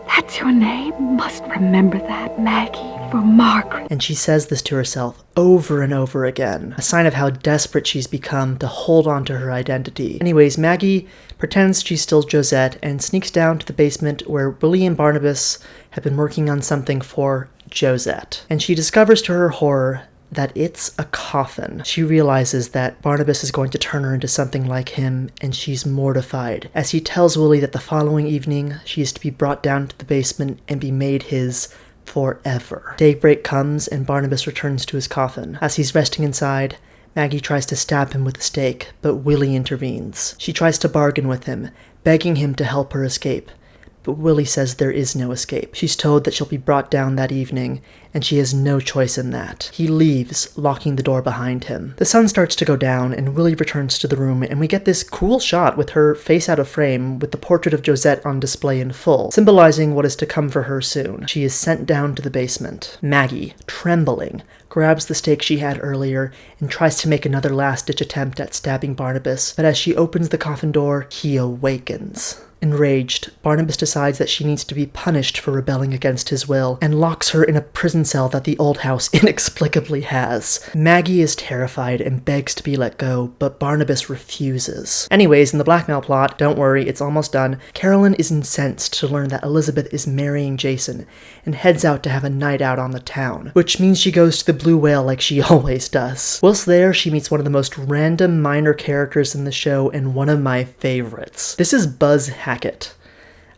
Speaker 8: That's your name. Must remember that, Maggie, for Margaret.
Speaker 1: And she says this to herself over and over again, a sign of how desperate she's become to hold on to her identity. Anyways, Maggie pretends she's still Josette and sneaks down to the basement where Willie and Barnabas have been working on something for Josette. And she discovers to her horror that it's a coffin. She realizes that Barnabas is going to turn her into something like him, and she's mortified, as he tells Willie that the following evening she is to be brought down to the basement and be made his forever. Daybreak comes and Barnabas returns to his coffin. As he's resting inside, Maggie tries to stab him with a stake, but Willie intervenes. She tries to bargain with him, begging him to help her escape, but Willie says there is no escape. She's told that she'll be brought down that evening, and she has no choice in that. He leaves, locking the door behind him. The sun starts to go down, and Willie returns to the room, and we get this cool shot with her face out of frame, with the portrait of Josette on display in full, symbolizing what is to come for her soon. She is sent down to the basement. Maggie, trembling, grabs the stake she had earlier and tries to make another last-ditch attempt at stabbing Barnabas, but as she opens the coffin door, he awakens. Enraged, Barnabas decides that she needs to be punished for rebelling against his will, and locks her in a prison cell that the old house inexplicably has. Maggie is terrified and begs to be let go, but Barnabas refuses. Anyways, in the blackmail plot, don't worry, it's almost done, Carolyn is incensed to learn that Elizabeth is marrying Jason, and heads out to have a night out on the town, which means she goes to the Blue Whale like she always does. Whilst there, she meets one of the most random minor characters in the show, and one of my favorites. This is Buzz Hackett.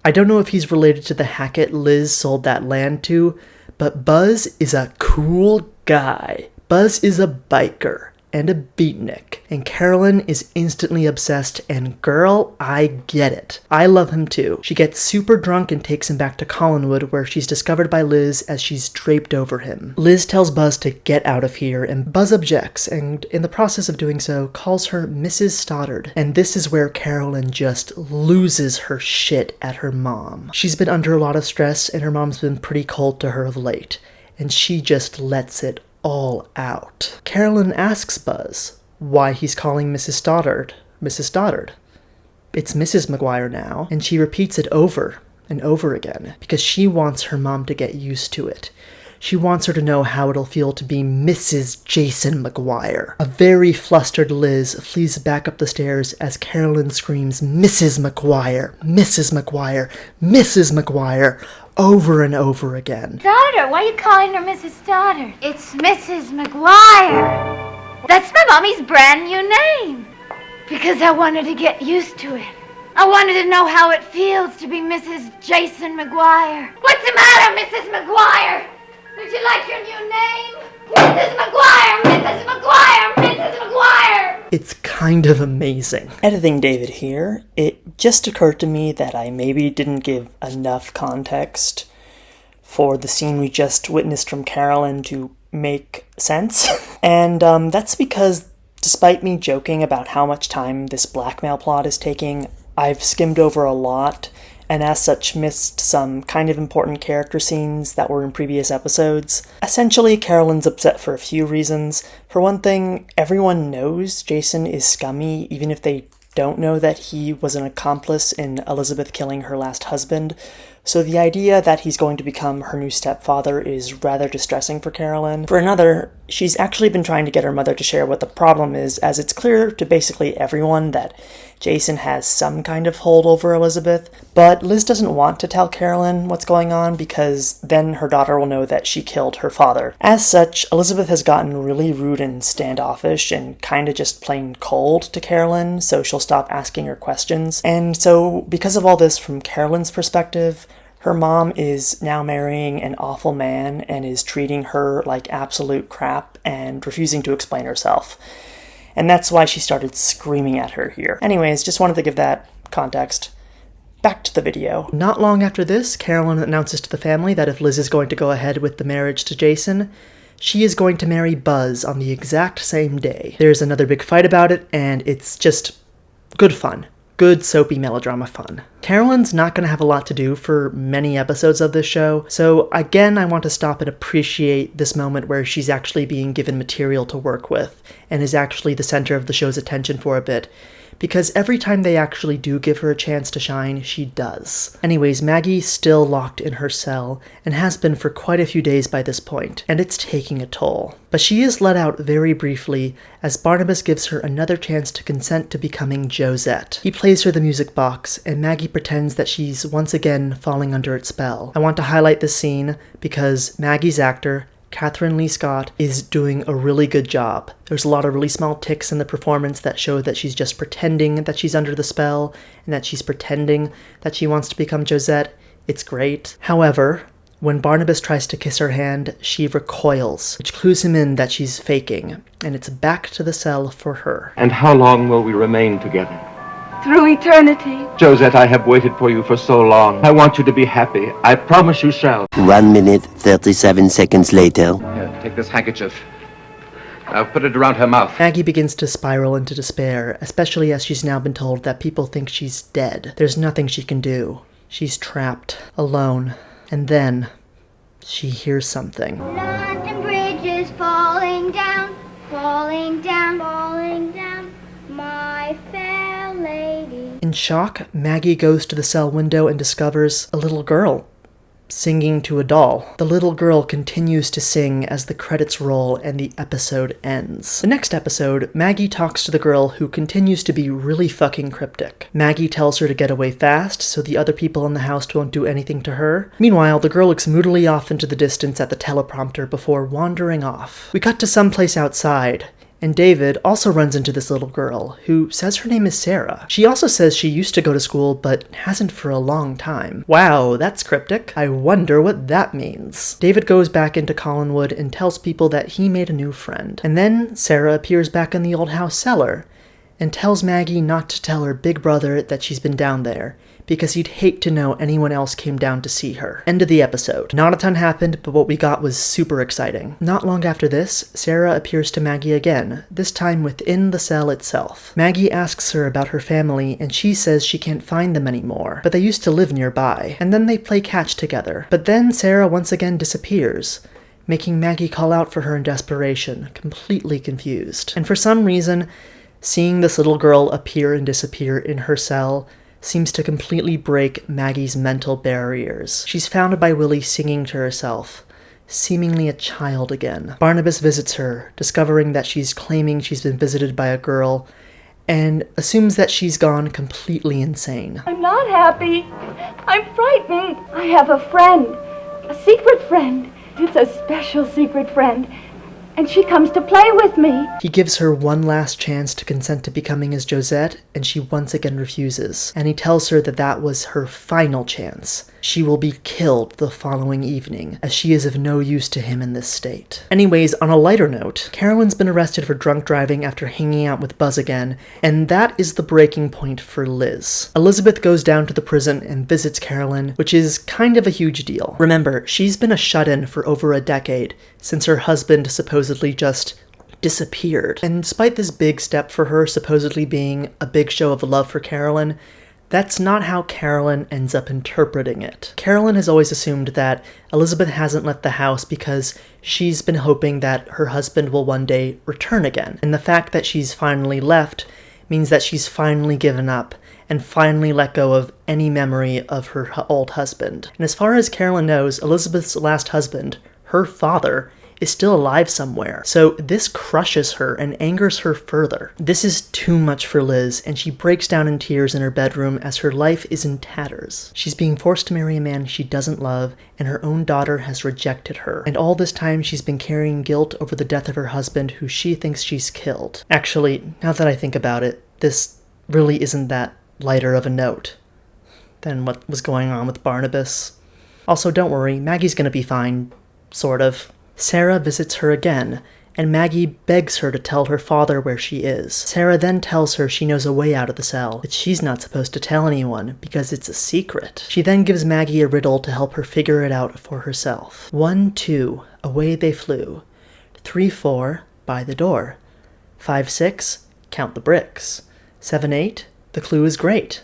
Speaker 1: I don't know if he's related to the Hackett Liz sold that land to, but Buzz is a cool guy. Buzz is a biker and a beatnik, and Carolyn is instantly obsessed, and girl, I get it. I love him too. She gets super drunk and takes him back to Collinwood, where she's discovered by Liz as she's draped over him. Liz tells Buzz to get out of here, and Buzz objects, and in the process of doing so, calls her Mrs. Stoddard, and this is where Carolyn just loses her shit at her mom. She's been under a lot of stress, and her mom's been pretty cold to her of late, and she just lets it all out. Carolyn asks Buzz why he's calling Mrs. Stoddard Mrs. Stoddard. It's Mrs. McGuire now, and she repeats it over and over again because she wants her mom to get used to it. She wants her to know how it'll feel to be Mrs. Jason McGuire. A very flustered Liz flees back up the stairs as Carolyn screams, "Mrs. McGuire, Mrs. McGuire, Mrs. McGuire," over and over again.
Speaker 5: Stoddard? Why are you calling her Mrs. Stoddard? It's Mrs. McGuire. That's my mommy's brand new name. Because I wanted to get used to it. I wanted to know how it feels to be Mrs. Jason McGuire. What's the matter, Mrs. McGuire? Don't you like your new name? Mrs. McGuire! Mrs. McGuire! Mrs. McGuire!
Speaker 1: It's kind of amazing. Editing David here, it just occurred to me that I maybe didn't give enough context for the scene we just witnessed from Carolyn to make sense. And that's because despite me joking about how much time this blackmail plot is taking, I've skimmed over a lot, and as such missed some kind of important character scenes that were in previous episodes. Essentially, Carolyn's upset for a few reasons. For one thing, everyone knows Jason is scummy, even if they don't know that he was an accomplice in Elizabeth killing her last husband. So the idea that he's going to become her new stepfather is rather distressing for Carolyn. For another, she's actually been trying to get her mother to share what the problem is, as it's clear to basically everyone that Jason has some kind of hold over Elizabeth. But Liz doesn't want to tell Carolyn what's going on because then her daughter will know that she killed her father. As such, Elizabeth has gotten really rude and standoffish and kinda just plain cold to Carolyn, so she'll stop asking her questions. And so, because of all this from Carolyn's perspective, her mom is now marrying an awful man and is treating her like absolute crap and refusing to explain herself. And that's why she started screaming at her here. Anyways, just wanted to give that context. Back to the video. Not long after this, Carolyn announces to the family that if Liz is going to go ahead with the marriage to Jason, she is going to marry Buzz on the exact same day. There's another big fight about it, and it's just good fun. Good soapy melodrama fun. Carolyn's not going to have a lot to do for many episodes of this show, so again I want to stop and appreciate this moment where she's actually being given material to work with, and is actually the center of the show's attention for a bit, because every time they actually do give her a chance to shine, she does. Anyways, Maggie's still locked in her cell, and has been for quite a few days by this point, and it's taking a toll. But she is let out very briefly, as Barnabas gives her another chance to consent to becoming Josette. He plays her the music box, and Maggie pretends that she's once again falling under its spell. I want to highlight this scene because Maggie's actor, Catherine Lee Scott, is doing a really good job. There's a lot of really small ticks in the performance that show that she's just pretending that she's under the spell, and that she's pretending that she wants to become Josette. It's great. However, when Barnabas tries to kiss her hand, she recoils, which clues him in that she's faking, and it's back to the cell for her.
Speaker 7: And how long will we remain together?
Speaker 8: Through eternity.
Speaker 7: Josette, I have waited for you for so long. I want you to be happy. I promise you shall.
Speaker 10: 1 minute, 37 seconds later.
Speaker 9: Here, take this handkerchief. I'll put it around her mouth.
Speaker 1: Maggie begins to spiral into despair, especially as she's now been told that people think she's dead. There's nothing she can do. She's trapped, alone. And then, she hears something.
Speaker 5: London Bridge is falling down, falling down, falling down, my fair lady.
Speaker 1: In shock, Maggie goes to the cell window and discovers a little girl singing to a doll. The little girl continues to sing as the credits roll and the episode ends. The next episode, Maggie talks to the girl, who continues to be really fucking cryptic. Maggie tells her to get away fast so the other people in the house won't do anything to her. Meanwhile, the girl looks moodily off into the distance at the teleprompter before wandering off. We cut to someplace outside, and David also runs into this little girl, who says her name is Sarah. She also says she used to go to school, but hasn't for a long time. Wow, that's cryptic. I wonder what that means. David goes back into Collinwood and tells people that he made a new friend. And then Sarah appears back in the old house cellar, and tells Maggie not to tell her big brother that she's been down there, because he'd hate to know anyone else came down to see her. End of the episode. Not a ton happened, but what we got was super exciting. Not long after this, Sarah appears to Maggie again, this time within the cell itself. Maggie asks her about her family, and she says she can't find them anymore, but they used to live nearby, and then they play catch together. But then Sarah once again disappears, making Maggie call out for her in desperation, completely confused. And for some reason, seeing this little girl appear and disappear in her cell seems to completely break Maggie's mental barriers. She's found by Willie singing to herself, seemingly a child again. Barnabas visits her, discovering that she's claiming she's been visited by a girl, and assumes that she's gone completely insane.
Speaker 8: I'm not happy. I'm frightened. I have a friend. A secret friend. It's a special secret friend. and she comes to play with me.
Speaker 1: He gives her one last chance to consent to becoming his Josette, and she once again refuses. And he tells her that that was her final chance. She will be killed the following evening, as she is of no use to him in this state. Anyways, on a lighter note, Carolyn's been arrested for drunk driving after hanging out with Buzz again, and that is the breaking point for Liz. Elizabeth goes down to the prison and visits Carolyn, which is kind of a huge deal. Remember, she's been a shut-in for over a decade, since her husband supposedly just disappeared. And despite this big step for her supposedly being a big show of love for Carolyn, that's not how Carolyn ends up interpreting it. Carolyn has always assumed that Elizabeth hasn't left the house because she's been hoping that her husband will one day return again. And the fact that she's finally left means that she's finally given up and finally let go of any memory of her old husband. And as far as Carolyn knows, Elizabeth's last husband, her father, is still alive somewhere. So this crushes her and angers her further. This is too much for Liz, and she breaks down in tears in her bedroom as her life is in tatters. She's being forced to marry a man she doesn't love, and her own daughter has rejected her. And all this time she's been carrying guilt over the death of her husband, who she thinks she's killed. Actually, now that I think about it, this really isn't that lighter of a note than what was going on with Barnabas. Also, don't worry, Maggie's gonna be fine, sort of. Sarah visits her again, and Maggie begs her to tell her father where she is. Sarah then tells her she knows a way out of the cell, but she's not supposed to tell anyone because it's a secret. She then gives Maggie a riddle to help her figure it out for herself. 1, 2, away they flew. 3, 4, by the door. 5, 6, count the bricks. 7, 8, the clue is great.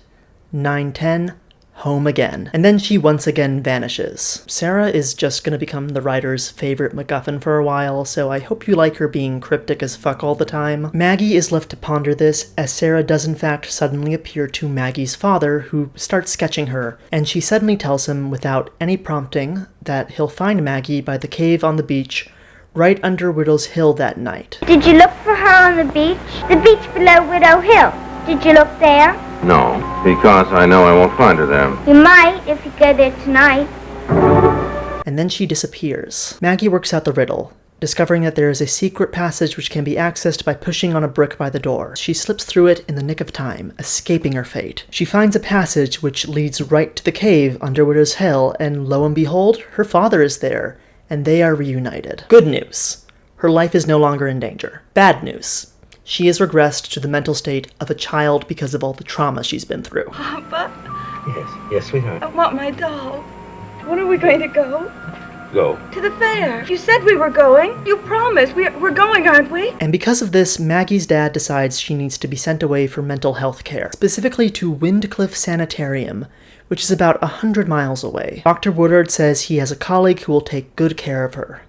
Speaker 1: 9, 10, home again. And then she once again vanishes. Sarah is just gonna become the writer's favorite MacGuffin for a while, so I hope you like her being cryptic as fuck all the time. Maggie is left to ponder this, as Sarah does in fact suddenly appear to Maggie's father, who starts sketching her, and she suddenly tells him, without any prompting, that he'll find Maggie by the cave on the beach, right under Widow's Hill that night.
Speaker 5: Did you look for her on the beach? The beach below Widow Hill. Did you look there?
Speaker 7: No, because I know I won't find her there.
Speaker 5: You might if you go there tonight.
Speaker 1: And then she disappears. Maggie works out the riddle, discovering that there is a secret passage which can be accessed by pushing on a brick by the door. She slips through it in the nick of time, escaping her fate. She finds a passage which leads right to the cave under Widow's Hill, and lo and behold, her father is there, and they are reunited. Good news. Her life is no longer in danger. Bad news. She has regressed to the mental state of a child because of all the trauma she's been through.
Speaker 11: Papa?
Speaker 7: Yes, sweetheart.
Speaker 11: I want my doll. When are we going to go?
Speaker 7: Go.
Speaker 11: To the fair. You said we were going. You promised. We're going, aren't we?
Speaker 1: And because of this, Maggie's dad decides she needs to be sent away for mental health care, specifically to Windcliff Sanitarium, which is about 100 miles away. Dr. Woodard says he has a colleague who will take good care of her.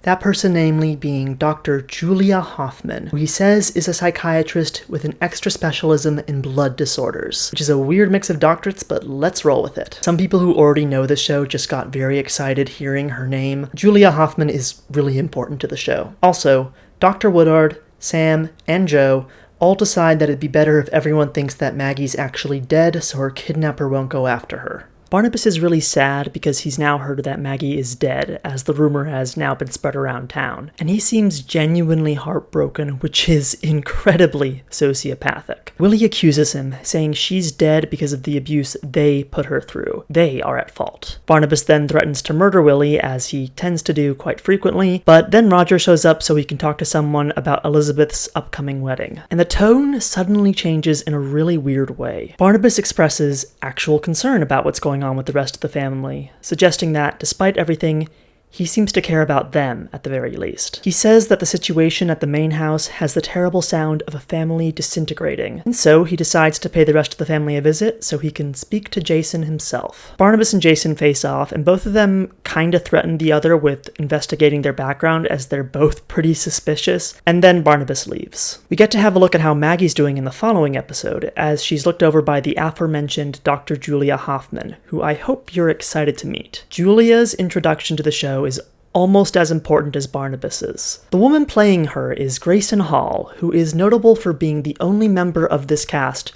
Speaker 1: That person namely being Dr. Julia Hoffman, who he says is a psychiatrist with an extra specialism in blood disorders, which is a weird mix of doctorates, but let's roll with it. Some people who already know the show just got very excited hearing her name. Julia Hoffman is really important to the show. Also, Dr. Woodard, Sam, and Joe all decide that it'd be better if everyone thinks that Maggie's actually dead so her kidnapper won't go after her. Barnabas is really sad because he's now heard that Maggie is dead, as the rumor has now been spread around town, and he seems genuinely heartbroken, which is incredibly sociopathic. Willie accuses him, saying she's dead because of the abuse they put her through. They are at fault. Barnabas then threatens to murder Willie, as he tends to do quite frequently, but then Roger shows up so he can talk to someone about Elizabeth's upcoming wedding. And the tone suddenly changes in a really weird way. Barnabas expresses actual concern about what's going on with the rest of the family, suggesting that, despite everything, he seems to care about them at the very least. He says that the situation at the main house has the terrible sound of a family disintegrating, and so he decides to pay the rest of the family a visit so he can speak to Jason himself. Barnabas and Jason face off, and both of them kinda threaten the other with investigating their background as they're both pretty suspicious, and then Barnabas leaves. We get to have a look at how Maggie's doing in the following episode, as she's looked over by the aforementioned Dr. Julia Hoffman, who I hope you're excited to meet. Julia's introduction to the show is almost as important as Barnabas's. The woman playing her is Grayson Hall, who is notable for being the only member of this cast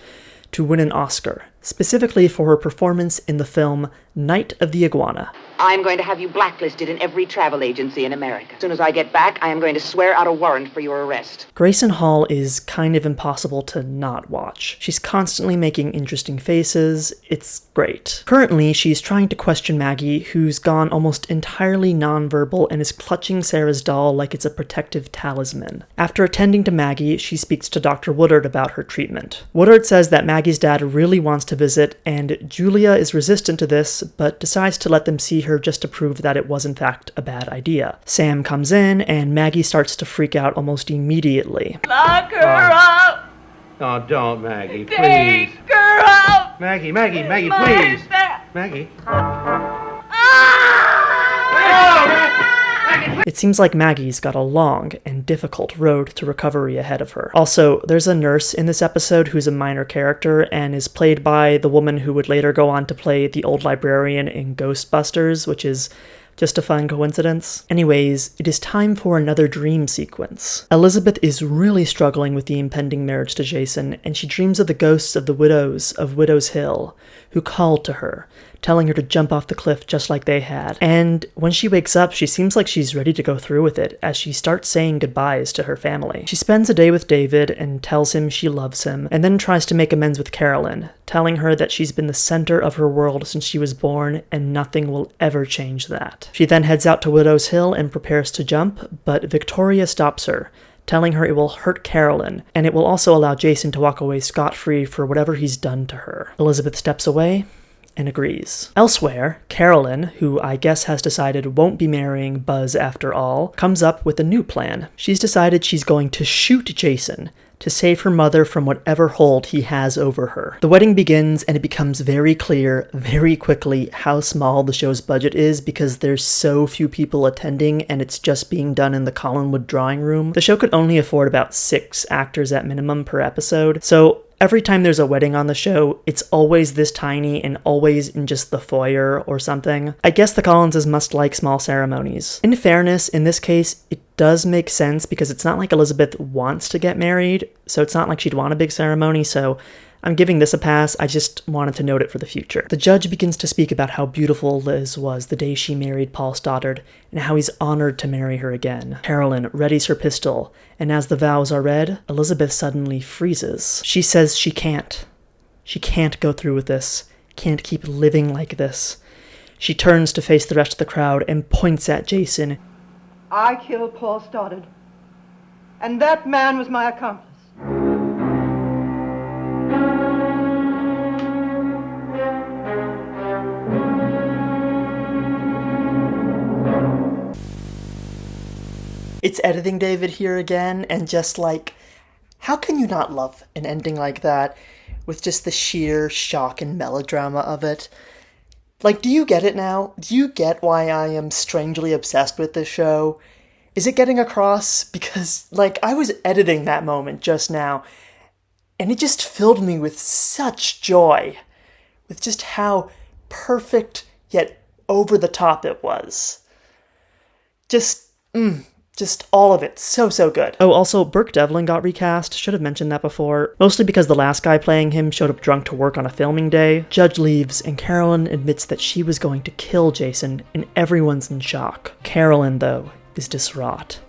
Speaker 1: to win an Oscar. specifically for her performance in the film Night of the Iguana.
Speaker 12: I'm going to have you blacklisted in every travel agency in America. As soon as I get back, I am going to swear out a warrant for your arrest.
Speaker 1: Grayson Hall is kind of impossible to not watch. She's constantly making interesting faces. It's great. Currently, she's trying to question Maggie, who's gone almost entirely nonverbal and is clutching Sarah's doll like it's a protective talisman. After attending to Maggie, she speaks to Dr. Woodard about her treatment. Woodard says that Maggie's dad really wants to visit, and Julia is resistant to this, but decides to let them see her just to prove that it was in fact a bad idea. Sam comes in, and Maggie starts to freak out almost immediately.
Speaker 11: Lock her up!
Speaker 13: Oh, don't, Maggie, please.
Speaker 11: Take her out!
Speaker 13: Maggie, please. Maggie.
Speaker 1: It seems like Maggie's got a long and difficult road to recovery ahead of her. Also, there's a nurse in this episode who's a minor character and is played by the woman who would later go on to play the old librarian in Ghostbusters, which is just a fun coincidence. Anyways, it is time for another dream sequence. Elizabeth is really struggling with the impending marriage to Jason, and she dreams of the ghosts of the widows of Widow's Hill, who called to her, telling her to jump off the cliff just like they had. And when she wakes up, she seems like she's ready to go through with it, as she starts saying goodbyes to her family. She spends a day with David and tells him she loves him, and then tries to make amends with Carolyn, telling her that she's been the center of her world since she was born, and nothing will ever change that. She then heads out to Widow's Hill and prepares to jump, but Victoria stops her, telling her it will hurt Carolyn, and it will also allow Jason to walk away scot-free for whatever he's done to her. Elizabeth steps away and agrees. Elsewhere, Carolyn, who I guess has decided won't be marrying Buzz after all, comes up with a new plan. She's decided she's going to shoot Jason to save her mother from whatever hold he has over her. The wedding begins, and it becomes very clear very quickly how small the show's budget is because there's so few people attending and it's just being done in the Collinwood drawing room. The show could only afford about 6 actors at minimum per episode, so every time there's a wedding on the show, it's always this tiny and always in just the foyer or something. I guess the Collinses must like small ceremonies. In fairness, in this case, it does make sense because it's not like Elizabeth wants to get married, so it's not like she'd want a big ceremony, so I'm giving this a pass. I just wanted to note it for the future. The judge begins to speak about how beautiful Liz was the day she married Paul Stoddard, and how he's honored to marry her again. Carolyn readies her pistol, and as the vows are read, Elizabeth suddenly freezes. She says she can't. She can't go through with this, can't keep living like this. She turns to face the rest of the crowd and points at Jason.
Speaker 6: I killed Paul Stoddard, and that man was my accomplice.
Speaker 1: It's editing David here again, and just like, how can you not love an ending like that with just the sheer shock and melodrama of it? Like, do you get it now? Do you get why I am strangely obsessed with this show? Is it getting across? Because, like, I was editing that moment just now, and it just filled me with such joy, with just how perfect yet over the top it was. Just all of it. So good. Oh, also, Burke Devlin got recast. Should have mentioned that before. Mostly because the last guy playing him showed up drunk to work on a filming day. Judge leaves, and Carolyn admits that she was going to kill Jason, and everyone's in shock. Carolyn, though, is distraught,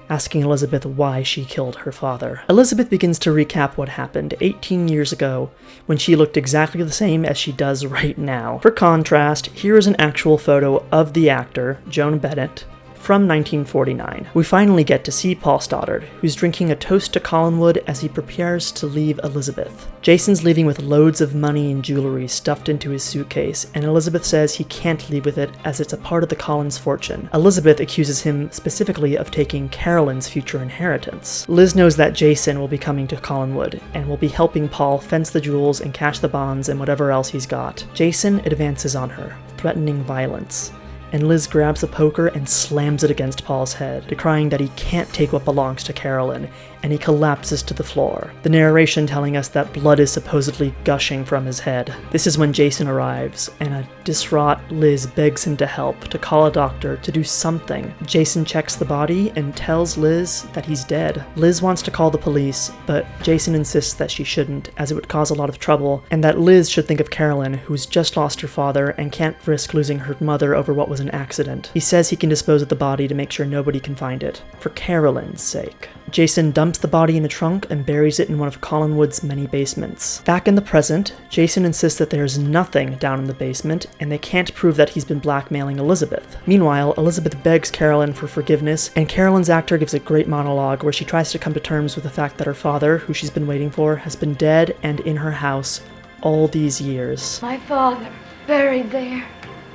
Speaker 1: asking Elizabeth why she killed her father. Elizabeth begins to recap what happened 18 years ago, when she looked exactly the same as she does right now. For contrast, here is an actual photo of the actor, Joan Bennett, from 1949. We finally get to see Paul Stoddard, who's drinking a toast to Collinwood as he prepares to leave Elizabeth. Jason's leaving with loads of money and jewelry stuffed into his suitcase, and Elizabeth says he can't leave with it as it's a part of the Collins fortune. Elizabeth accuses him specifically of taking Carolyn's future inheritance. Liz knows that Jason will be coming to Collinwood, and will be helping Paul fence the jewels and cash the bonds and whatever else he's got. Jason advances on her, threatening violence, and Liz grabs a poker and slams it against Paul's head, decrying that he can't take what belongs to Carolyn, and he collapses to the floor, the narration telling us that blood is supposedly gushing from his head. This is when Jason arrives, and a distraught Liz begs him to help, to call a doctor, to do something. Jason checks the body and tells Liz that he's dead. Liz wants to call the police, but Jason insists that she shouldn't, as it would cause a lot of trouble, and that Liz should think of Carolyn, who's just lost her father and can't risk losing her mother over what was an accident. He says he can dispose of the body to make sure nobody can find it, for Carolyn's sake. Jason dumps the body in a trunk and buries it in one of Collinwood's many basements. Back in the present, Jason insists that there's nothing down in the basement, and they can't prove that he's been blackmailing Elizabeth. Meanwhile, Elizabeth begs Carolyn for forgiveness, and Carolyn's actor gives a great monologue where she tries to come to terms with the fact that her father, who she's been waiting for, has been dead and in her house all these years.
Speaker 5: My father, buried there.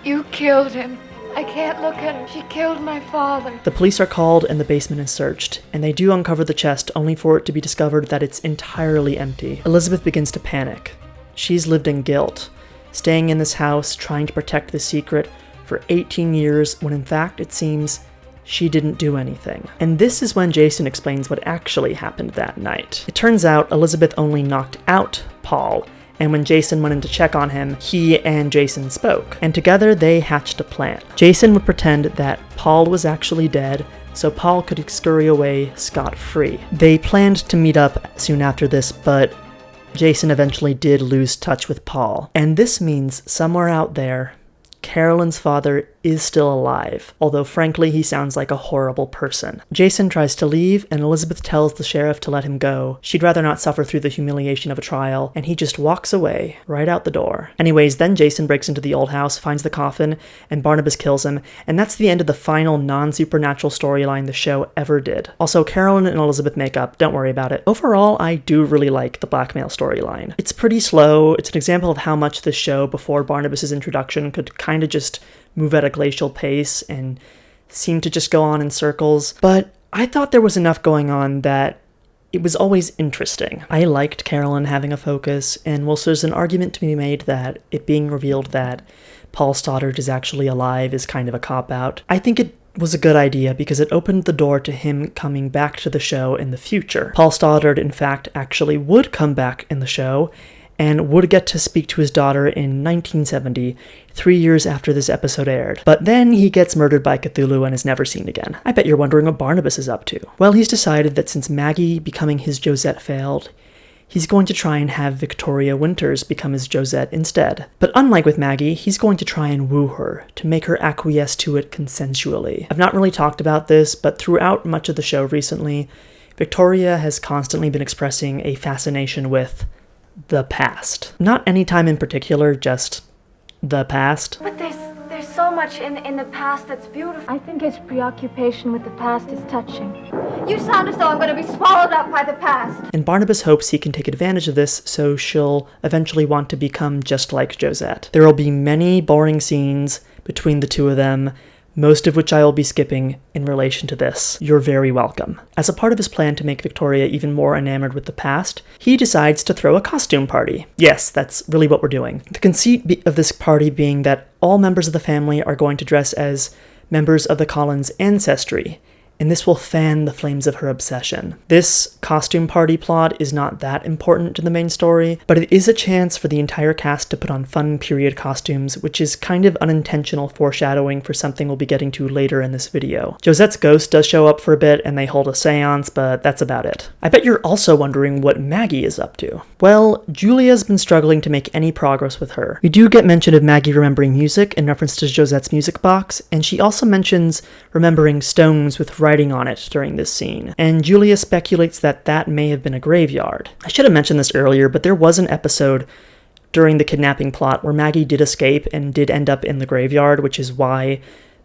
Speaker 5: You killed him. I can't look at her. She killed my father.
Speaker 1: The police are called and the basement is searched, and they do uncover the chest only for it to be discovered that it's entirely empty. Elizabeth begins to panic. She's lived in guilt, staying in this house, trying to protect the secret for 18 years, when in fact it seems she didn't do anything. And this is when Jason explains what actually happened that night. It turns out Elizabeth only knocked out Paul, and when Jason went in to check on him, he and Jason spoke, and together they hatched a plan. Jason would pretend that Paul was actually dead, so Paul could scurry away scot-free. They planned to meet up soon after this, but Jason eventually did lose touch with Paul. And this means somewhere out there, Carolyn's father is still alive, although frankly he sounds like a horrible person. Jason tries to leave, and Elizabeth tells the sheriff to let him go. She'd rather not suffer through the humiliation of a trial, and he just walks away, right out the door. Anyways, then Jason breaks into the old house, finds the coffin, and Barnabas kills him, and that's the end of the final non-supernatural storyline the show ever did. Also, Carolyn and Elizabeth make up, don't worry about it. Overall, I do really like the blackmail storyline. It's pretty slow, it's an example of how much this show, before Barnabas's introduction, could kind of just move at a glacial pace and seem to just go on in circles, but I thought there was enough going on that it was always interesting. I liked Carolyn having a focus, and whilst there's an argument to be made that it being revealed that Paul Stoddard is actually alive is kind of a cop-out, I think it was a good idea because it opened the door to him coming back to the show in the future. Paul Stoddard, in fact, actually would come back in the show, and would get to speak to his daughter in 1970, 3 years after this episode aired. But then he gets murdered by Cthulhu and is never seen again. I bet you're wondering what Barnabas is up to. Well, he's decided that since Maggie becoming his Josette failed, he's going to try and have Victoria Winters become his Josette instead. But unlike with Maggie, he's going to try and woo her, to make her acquiesce to it consensually. I've not really talked about this, but throughout much of the show recently, Victoria has constantly been expressing a fascination with the past. Not any time in particular, just the past.
Speaker 2: But there's so much in the past that's beautiful. I think his preoccupation with the past is touching.
Speaker 5: You sound as though I'm going to be swallowed up by the past.
Speaker 1: And Barnabas hopes he can take advantage of this so she'll eventually want to become just like Josette. There will be many boring scenes between the two of them, most of which I will be skipping in relation to this. You're very welcome. As a part of his plan to make Victoria even more enamored with the past, he decides to throw a costume party. Yes, that's really what we're doing. The conceit of this party being that all members of the family are going to dress as members of the Collins ancestry, and this will fan the flames of her obsession. This costume party plot is not that important to the main story, but it is a chance for the entire cast to put on fun period costumes, which is kind of unintentional foreshadowing for something we'll be getting to later in this video. Josette's ghost does show up for a bit, and they hold a seance, but that's about it. I bet you're also wondering what Maggie is up to. Well, Julia's been struggling to make any progress with her. We do get mention of Maggie remembering music in reference to Josette's music box, and she also mentions remembering stones with writing on it during this scene, and Julia speculates that that may have been a graveyard. I should have mentioned this earlier, but there was an episode during the kidnapping plot where Maggie did escape and did end up in the graveyard, which is why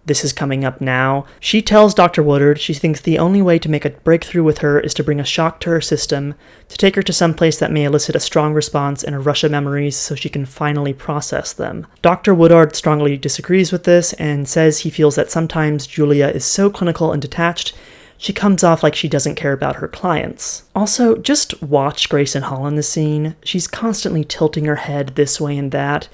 Speaker 1: this is coming up now. She tells Dr. Woodard she thinks the only way to make a breakthrough with her is to bring a shock to her system, to take her to some place that may elicit a strong response and a rush of memories so she can finally process them. Dr. Woodard strongly disagrees with this and says he feels that sometimes Julia is so clinical and detached, she comes off like she doesn't care about her clients. Also, just watch Grayson Hall in the scene. She's constantly tilting her head this way and that,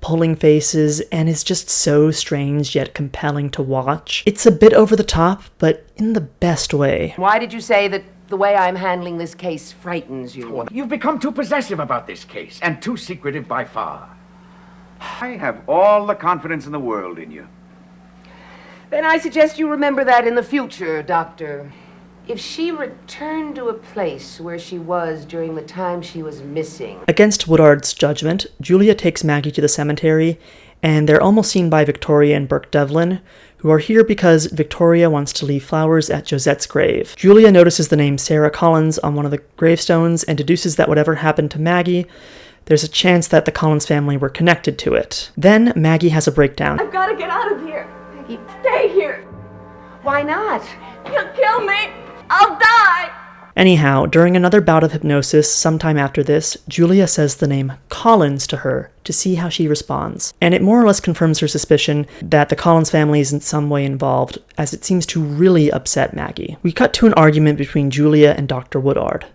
Speaker 1: pulling faces, and is just so strange yet compelling to watch. It's a bit over the top, but in the best way.
Speaker 12: Why did you say that
Speaker 3: the way I'm handling this case frightens you.
Speaker 14: You've become too possessive about this case, and too secretive by far. I have all the confidence in the world in you.
Speaker 3: Then I suggest you remember that in the future, Doctor. If she returned to a place where she was during the time she was missing...
Speaker 1: Against Woodard's judgment, Julia takes Maggie to the cemetery, and they're almost seen by Victoria and Burke Devlin, who are here because Victoria wants to leave flowers at Josette's grave. Julia notices the name Sarah Collins on one of the gravestones and deduces that whatever happened to Maggie, there's a chance that the Collins family were connected to it. Then Maggie has a breakdown.
Speaker 11: I've got to get out of here. Maggie, stay here.
Speaker 3: Why not?
Speaker 11: He'll kill me. I'll die!
Speaker 1: Anyhow, during another bout of hypnosis sometime after this, Julia says the name Collins to her to see how she responds. And it more or less confirms her suspicion that the Collins family is in some way involved, as it seems to really upset Maggie. We cut to an argument between Julia and Dr. Woodard.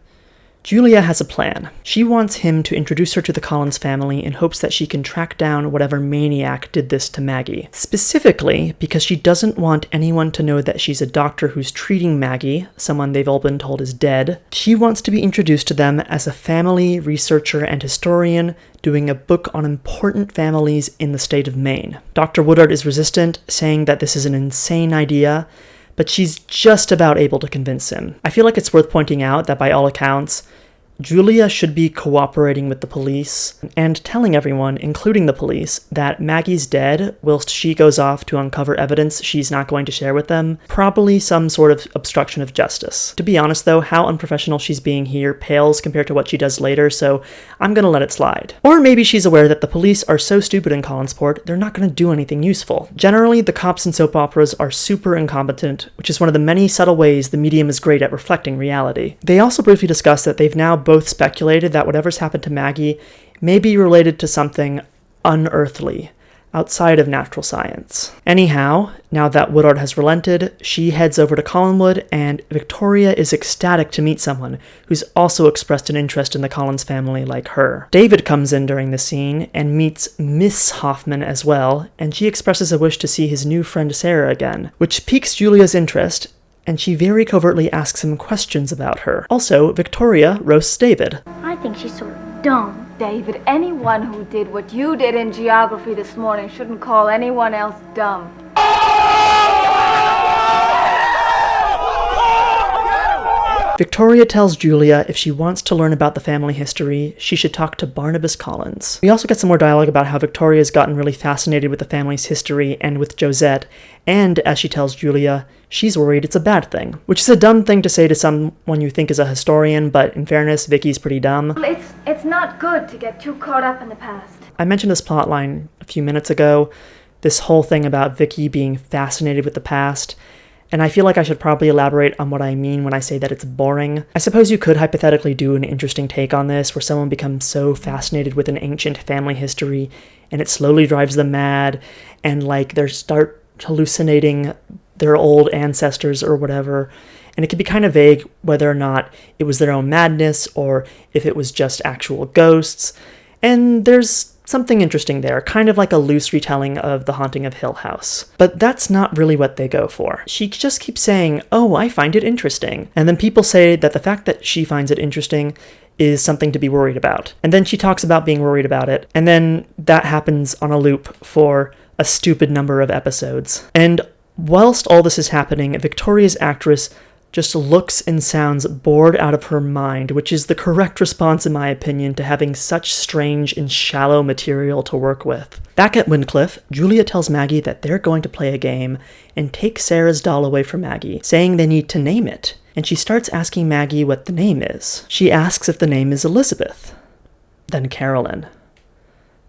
Speaker 1: Julia has a plan. She wants him to introduce her to the Collins family in hopes that she can track down whatever maniac did this to Maggie. Specifically, because she doesn't want anyone to know that she's a doctor who's treating Maggie, someone they've all been told is dead. She wants to be introduced to them as a family researcher and historian doing a book on important families in the state of Maine. Dr. Woodard is resistant, saying that this is an insane idea, but she's just about able to convince him. I feel like it's worth pointing out that by all accounts, Julia should be cooperating with the police and telling everyone, including the police, that Maggie's dead whilst she goes off to uncover evidence she's not going to share with them. Probably some sort of obstruction of justice. To be honest though, how unprofessional she's being here pales compared to what she does later, so I'm gonna let it slide. Or maybe she's aware that the police are so stupid in Collinsport, they're not gonna do anything useful. Generally, the cops in soap operas are super incompetent, which is one of the many subtle ways the medium is great at reflecting reality. They also briefly discuss that they've now both speculated that whatever's happened to Maggie may be related to something unearthly, outside of natural science. Anyhow, now that Woodard has relented, she heads over to Collinwood, and Victoria is ecstatic to meet someone who's also expressed an interest in the Collins family like her. David comes in during the scene and meets Miss Hoffman as well, and she expresses a wish to see his new friend Sarah again, which piques Julia's interest, and she very covertly asks him questions about her. Also, Victoria roasts David.
Speaker 2: I think she's sort of dumb. David, anyone who did what you did in geography this morning shouldn't call anyone else dumb.
Speaker 1: Victoria tells Julia if she wants to learn about the family history, she should talk to Barnabas Collins. We also get some more dialogue about how Victoria's gotten really fascinated with the family's history and with Josette, and as she tells Julia, she's worried it's a bad thing. Which is a dumb thing to say to someone you think is a historian, but in fairness, Vicky's pretty dumb.
Speaker 2: It's not good to get too caught up in the past.
Speaker 1: I mentioned this plotline a few minutes ago, this whole thing about Vicky being fascinated with the past, and I feel like I should probably elaborate on what I mean when I say that it's boring. I suppose you could hypothetically do an interesting take on this, where someone becomes so fascinated with an ancient family history, and it slowly drives them mad, and like they start hallucinating their old ancestors or whatever, and it could be kind of vague whether or not it was their own madness or if it was just actual ghosts, and there's something interesting there, kind of like a loose retelling of The Haunting of Hill House. But that's not really what they go for. She just keeps saying, oh, I find it interesting. And then people say that the fact that she finds it interesting is something to be worried about. And then she talks about being worried about it. And then that happens on a loop for a stupid number of episodes. And whilst all this is happening, Victoria's actress just looks and sounds bored out of her mind, which is the correct response, in my opinion, to having such strange and shallow material to work with. Back at Wyncliffe, Julia tells Maggie that they're going to play a game and take Sarah's doll away from Maggie, saying they need to name it. And she starts asking Maggie what the name is. She asks if the name is Elizabeth, then Carolyn,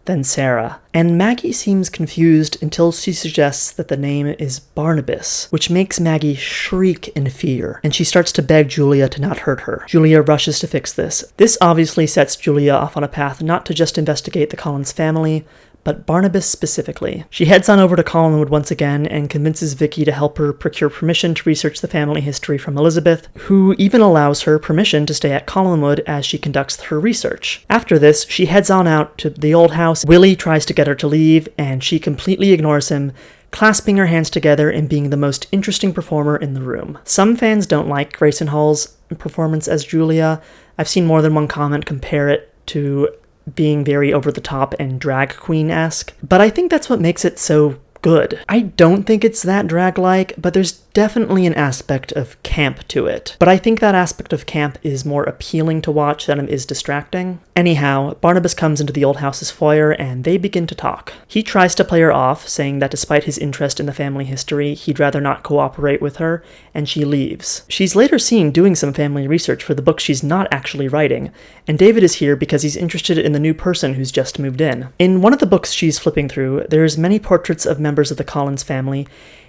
Speaker 1: then Sarah. And Maggie seems confused until she suggests that the name is Barnabas, which makes Maggie shriek in fear, and she starts to beg Julia to not hurt her. Julia rushes to fix this. This obviously sets Julia off on a path not to just investigate the Collins family, but Barnabas specifically. She heads on over to Collinwood once again and convinces Vicky to help her procure permission to research the family history from Elizabeth, who even allows her permission to stay at Collinwood as she conducts her research. After this, she heads on out to the old house. Willie tries to get her to leave, and she completely ignores him, clasping her hands together and being the most interesting performer in the room. Some fans don't like Grayson Hall's performance as Julia. I've seen more than one comment compare it to being very over-the-top and drag queen-esque, but I think that's what makes it so good. I don't think it's that drag-like, but there's definitely an aspect of camp to it. But I think that aspect of camp is more appealing to watch than it is distracting. Anyhow, Barnabas comes into the old house's foyer and they begin to talk. He tries to play her off, saying that despite his interest in the family history, he'd rather not cooperate with her, and she leaves. She's later seen doing some family research for the book she's not actually writing, and David is here because he's interested in the new person who's just moved in. In one of the books she's flipping through, there's many portraits of members of the Collins family,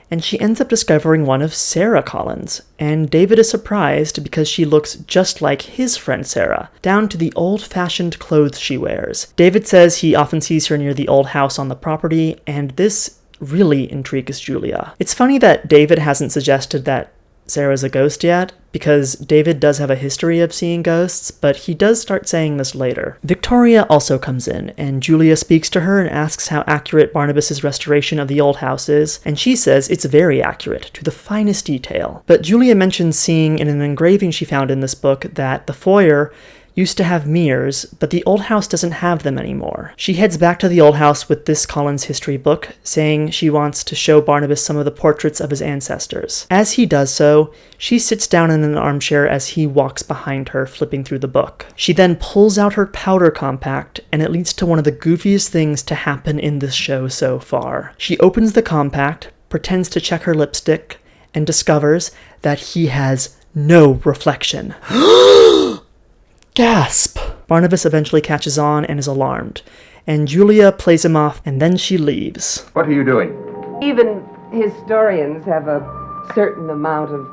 Speaker 1: and she ends up discovering one of Sarah Collins, and David is surprised because she looks just like his friend Sarah, down to the old-fashioned clothes she wears. David says he often sees her near the old house on the property, and this really intrigues Julia. It's funny that David hasn't suggested that Sarah's a ghost yet, because David does have a history of seeing ghosts, but he does start saying this later. Victoria also comes in, and Julia speaks to her and asks how accurate Barnabas's restoration of the old house is, and she says it's very accurate, to the finest detail. But Julia mentions seeing in an engraving she found in this book that the foyer used to have mirrors, but the old house doesn't have them anymore. She heads back to the old house with this Collins history book, saying she wants to show Barnabas some of the portraits of his ancestors. As he does so, she sits down in an armchair as he walks behind her, flipping through the book. She then pulls out her powder compact, and it leads to one of the goofiest things to happen in this show so far. She opens the compact, pretends to check her lipstick, and discovers that he has no reflection. Gasp! Barnabas eventually catches on and is alarmed, and Julia plays him off, and then she leaves.
Speaker 9: What are you doing?
Speaker 3: Even historians have a certain amount of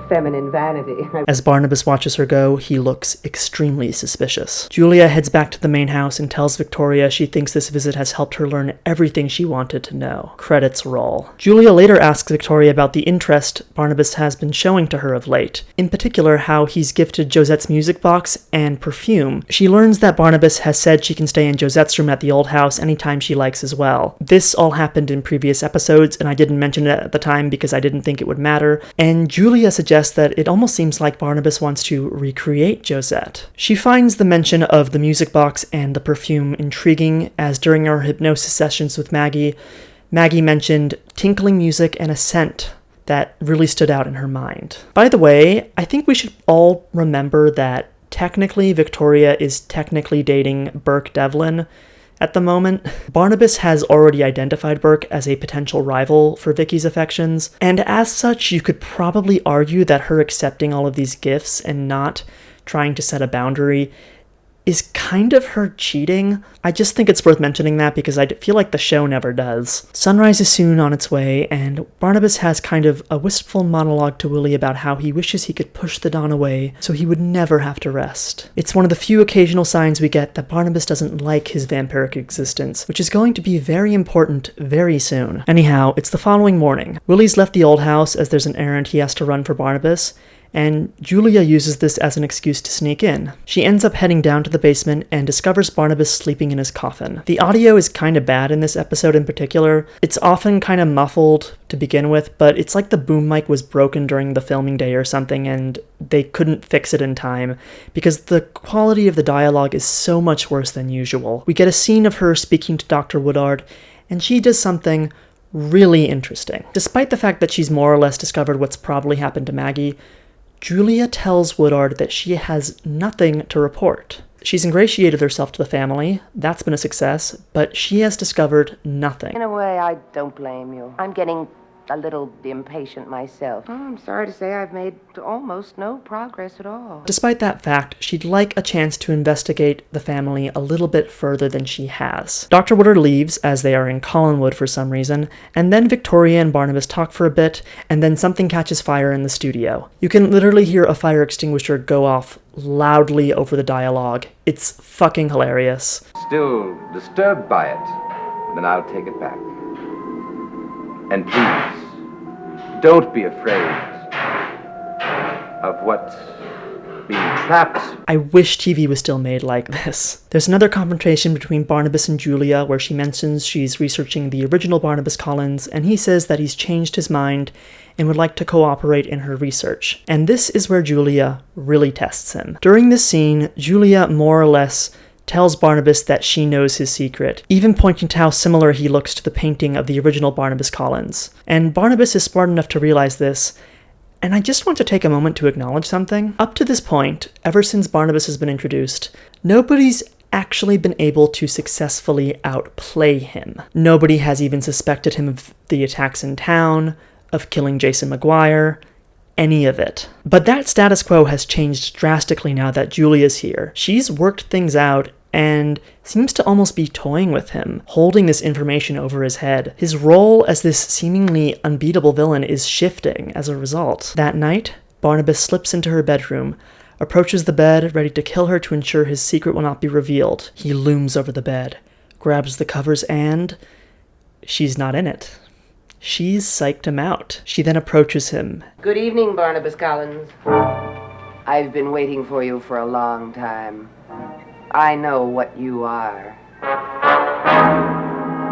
Speaker 3: feminine vanity.
Speaker 1: As Barnabas watches her go, he looks extremely suspicious. Julia heads back to the main house and tells Victoria she thinks this visit has helped her learn everything she wanted to know. Credits roll. Julia later asks Victoria about the interest Barnabas has been showing to her of late, in particular how he's gifted Josette's music box and perfume. She learns that Barnabas has said she can stay in Josette's room at the old house anytime she likes as well. This all happened in previous episodes, and I didn't mention it at the time because I didn't think it would matter, and Julia suggests that it almost seems like Barnabas wants to recreate Josette. She finds the mention of the music box and the perfume intriguing, as during our hypnosis sessions with Maggie mentioned tinkling music and a scent that really stood out in her mind. By the way, I think we should all remember that technically Victoria is technically dating Burke Devlin at the moment. Barnabas has already identified Burke as a potential rival for Vicky's affections, and as such, you could probably argue that her accepting all of these gifts and not trying to set a boundary is kind of her cheating. I just think it's worth mentioning that because I feel like the show never does. Sunrise is soon on its way, and Barnabas has kind of a wistful monologue to Willie about how he wishes he could push the dawn away so he would never have to rest. It's one of the few occasional signs we get that Barnabas doesn't like his vampiric existence, which is going to be very important very soon. Anyhow, it's the following morning. Willie's left the old house as there's an errand he has to run for Barnabas, and Julia uses this as an excuse to sneak in. She ends up heading down to the basement and discovers Barnabas sleeping in his coffin. The audio is kind of bad in this episode in particular. It's often kind of muffled to begin with, but it's like the boom mic was broken during the filming day or something and they couldn't fix it in time because the quality of the dialogue is so much worse than usual. We get a scene of her speaking to Dr. Woodard, and she does something really interesting. Despite the fact that she's more or less discovered what's probably happened to Maggie, Julia tells Woodard that she has nothing to report. She's ingratiated herself to the family, that's been a success, but she has discovered nothing.
Speaker 3: In a way, I don't blame you. I'm getting a little impatient myself. I'm sorry to say I've made almost no progress at all.
Speaker 1: Despite that fact, she'd like a chance to investigate the family a little bit further than she has. Dr. Woodard leaves, as they are in Collinwood for some reason, and then Victoria and Barnabas talk for a bit, and then something catches fire in the studio. You can literally hear a fire extinguisher go off loudly over the dialogue. It's fucking hilarious.
Speaker 9: Still disturbed by it? Then I'll take it back. And please, don't be afraid of what being trapped.
Speaker 1: I wish TV was still made like this. There's another confrontation between Barnabas and Julia where she mentions she's researching the original Barnabas Collins, and he says that he's changed his mind and would like to cooperate in her research. And this is where Julia really tests him. During this scene, Julia more or less tells Barnabas that she knows his secret, even pointing to how similar he looks to the painting of the original Barnabas Collins. And Barnabas is smart enough to realize this, and I just want to take a moment to acknowledge something. Up to this point, ever since Barnabas has been introduced, nobody's actually been able to successfully outplay him. Nobody has even suspected him of the attacks in town, of killing Jason Maguire, any of it. But that status quo has changed drastically now that Julia's here. She's worked things out and seems to almost be toying with him, holding this information over his head. His role as this seemingly unbeatable villain is shifting as a result. That night, Barnabas slips into her bedroom, approaches the bed, ready to kill her to ensure his secret will not be revealed. He looms over the bed, grabs the covers, and she's not in it. She's psyched him out. She then approaches him.
Speaker 3: Good evening, Barnabas Collins. I've been waiting for you for a long time. I know what you are.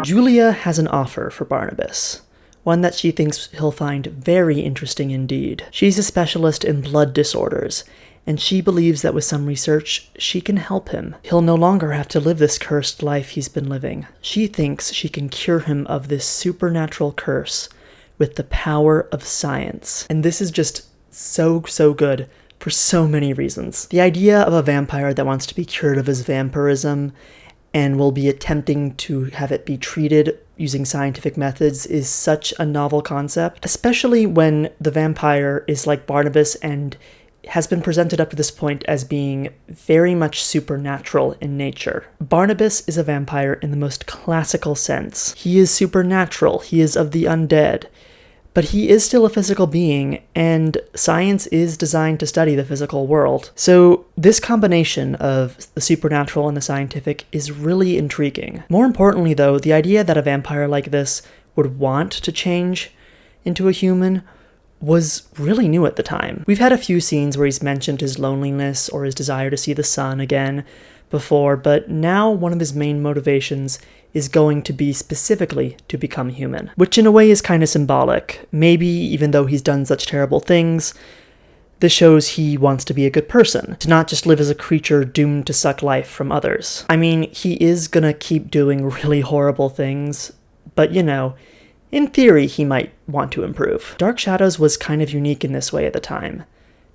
Speaker 1: Julia has an offer for Barnabas, one that she thinks he'll find very interesting indeed. She's a specialist in blood disorders, and she believes that with some research, she can help him. He'll no longer have to live this cursed life he's been living. She thinks she can cure him of this supernatural curse with the power of science. And this is just so good for so many reasons. The idea of a vampire that wants to be cured of his vampirism and will be attempting to have it be treated using scientific methods is such a novel concept, especially when the vampire is like Barnabas and has been presented up to this point as being very much supernatural in nature. Barnabas is a vampire in the most classical sense. He is supernatural, he is of the undead, but he is still a physical being, and science is designed to study the physical world. So this combination of the supernatural and the scientific is really intriguing. More importantly though, the idea that a vampire like this would want to change into a human was really new at the time. We've had a few scenes where he's mentioned his loneliness or his desire to see the sun again before, but now one of his main motivations is going to be specifically to become human, which in a way is kind of symbolic. Maybe even though he's done such terrible things, this shows he wants to be a good person, to not just live as a creature doomed to suck life from others. I mean, he is gonna keep doing really horrible things, but you know, in theory, he might want to improve. Dark Shadows was kind of unique in this way at the time.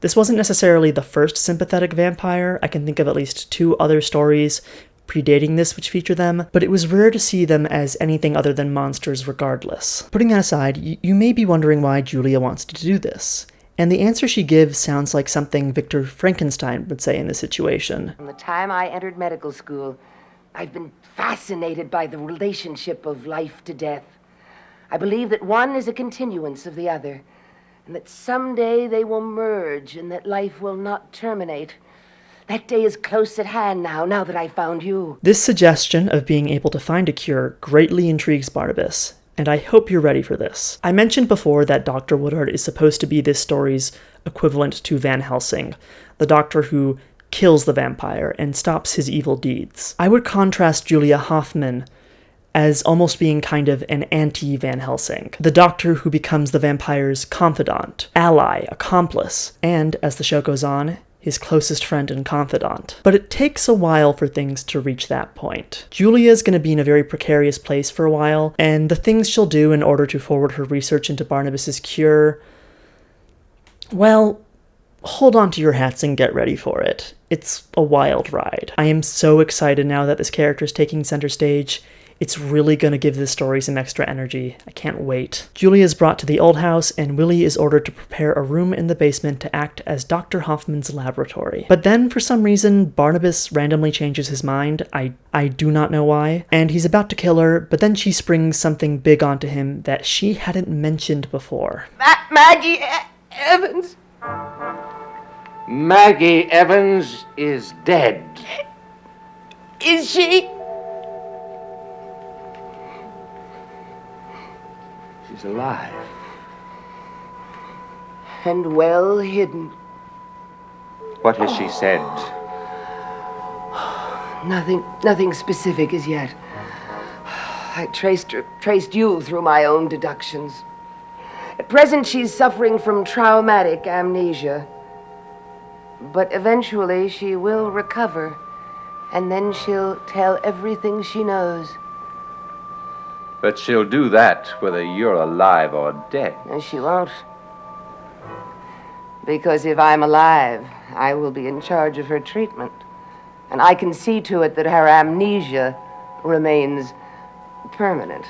Speaker 1: This wasn't necessarily the first sympathetic vampire. I can think of at least 2 other stories predating this which feature them, but it was rare to see them as anything other than monsters regardless. Putting that aside, you may be wondering why Julia wants to do this. And the answer she gives sounds like something Victor Frankenstein would say in this situation.
Speaker 3: From the time I entered medical school, I've been fascinated by the relationship of life to death. I believe that one is a continuance of the other, and that someday they will merge and that life will not terminate. That day is close at hand now that I found you.
Speaker 1: This suggestion of being able to find a cure greatly intrigues Barnabas, and I hope you're ready for this. I mentioned before that Dr. Woodard is supposed to be this story's equivalent to Van Helsing, the doctor who kills the vampire and stops his evil deeds. I would contrast Julia Hoffman as almost being kind of an anti-Van Helsing, the doctor who becomes the vampire's confidant, ally, accomplice, and, as the show goes on, his closest friend and confidant. But it takes a while for things to reach that point. Julia's going to be in a very precarious place for a while, and the things she'll do in order to forward her research into Barnabas's cure, well, hold on to your hats and get ready for it. It's a wild ride. I am so excited now that this character is taking center stage. It's really going to give this story some extra energy. I can't wait. Julia is brought to the old house, and Willie is ordered to prepare a room in the basement to act as Dr. Hoffman's laboratory. But then, for some reason, Barnabas randomly changes his mind. I do not know why. And he's about to kill her, but then she springs something big onto him that she hadn't mentioned before.
Speaker 3: Maggie Evans!
Speaker 13: Maggie Evans is dead.
Speaker 3: Is she?
Speaker 13: She's alive.
Speaker 3: And well hidden.
Speaker 13: What has she said?
Speaker 3: Nothing specific as yet. I traced you through my own deductions. At present, she's suffering from traumatic amnesia. But eventually, she will recover, and then she'll tell everything she knows.
Speaker 9: But she'll do that whether you're alive or dead.
Speaker 3: No, she won't. Because if I'm alive, I will be in charge of her treatment. And I can see to it that her amnesia remains permanent.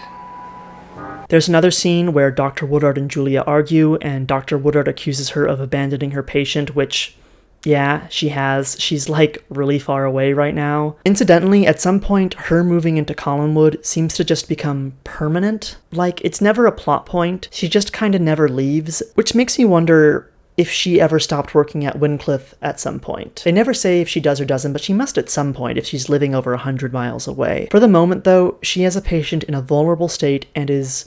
Speaker 1: There's another scene where Dr. Woodard and Julia argue, and Dr. Woodard accuses her of abandoning her patient, which, yeah, she has. She's, like, really far away right now. Incidentally, at some point, her moving into Collinwood seems to just become permanent. Like, it's never a plot point. She just kind of never leaves, which makes me wonder if she ever stopped working at Wyncliffe at some point. They never say if she does or doesn't, but she must at some point if she's living over 100 miles away. For the moment, though, she has a patient in a vulnerable state and is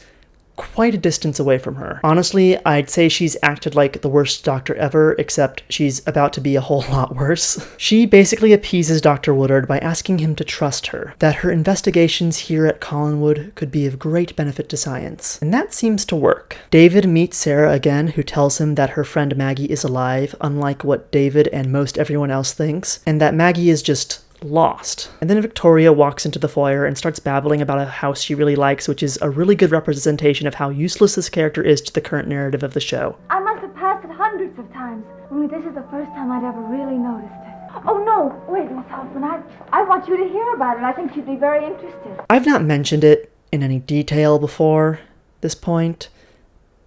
Speaker 1: quite a distance away from her. Honestly, I'd say she's acted like the worst doctor ever, except she's about to be a whole lot worse. She basically appeases Dr. Woodard by asking him to trust her, that her investigations here at Collinwood could be of great benefit to science. And that seems to work. David meets Sarah again, who tells him that her friend Maggie is alive, unlike what David and most everyone else thinks, and that Maggie is just lost. And then Victoria walks into the foyer and starts babbling about a house she really likes, which is a really good representation of how useless this character is to the current narrative of the show.
Speaker 2: I must have passed it hundreds of times, only this is the first time I'd ever really noticed it. Oh, no, wait, Miss Hoffman, I want you to hear about it. I think you'd be very interested.
Speaker 1: I've not mentioned it in any detail before this point,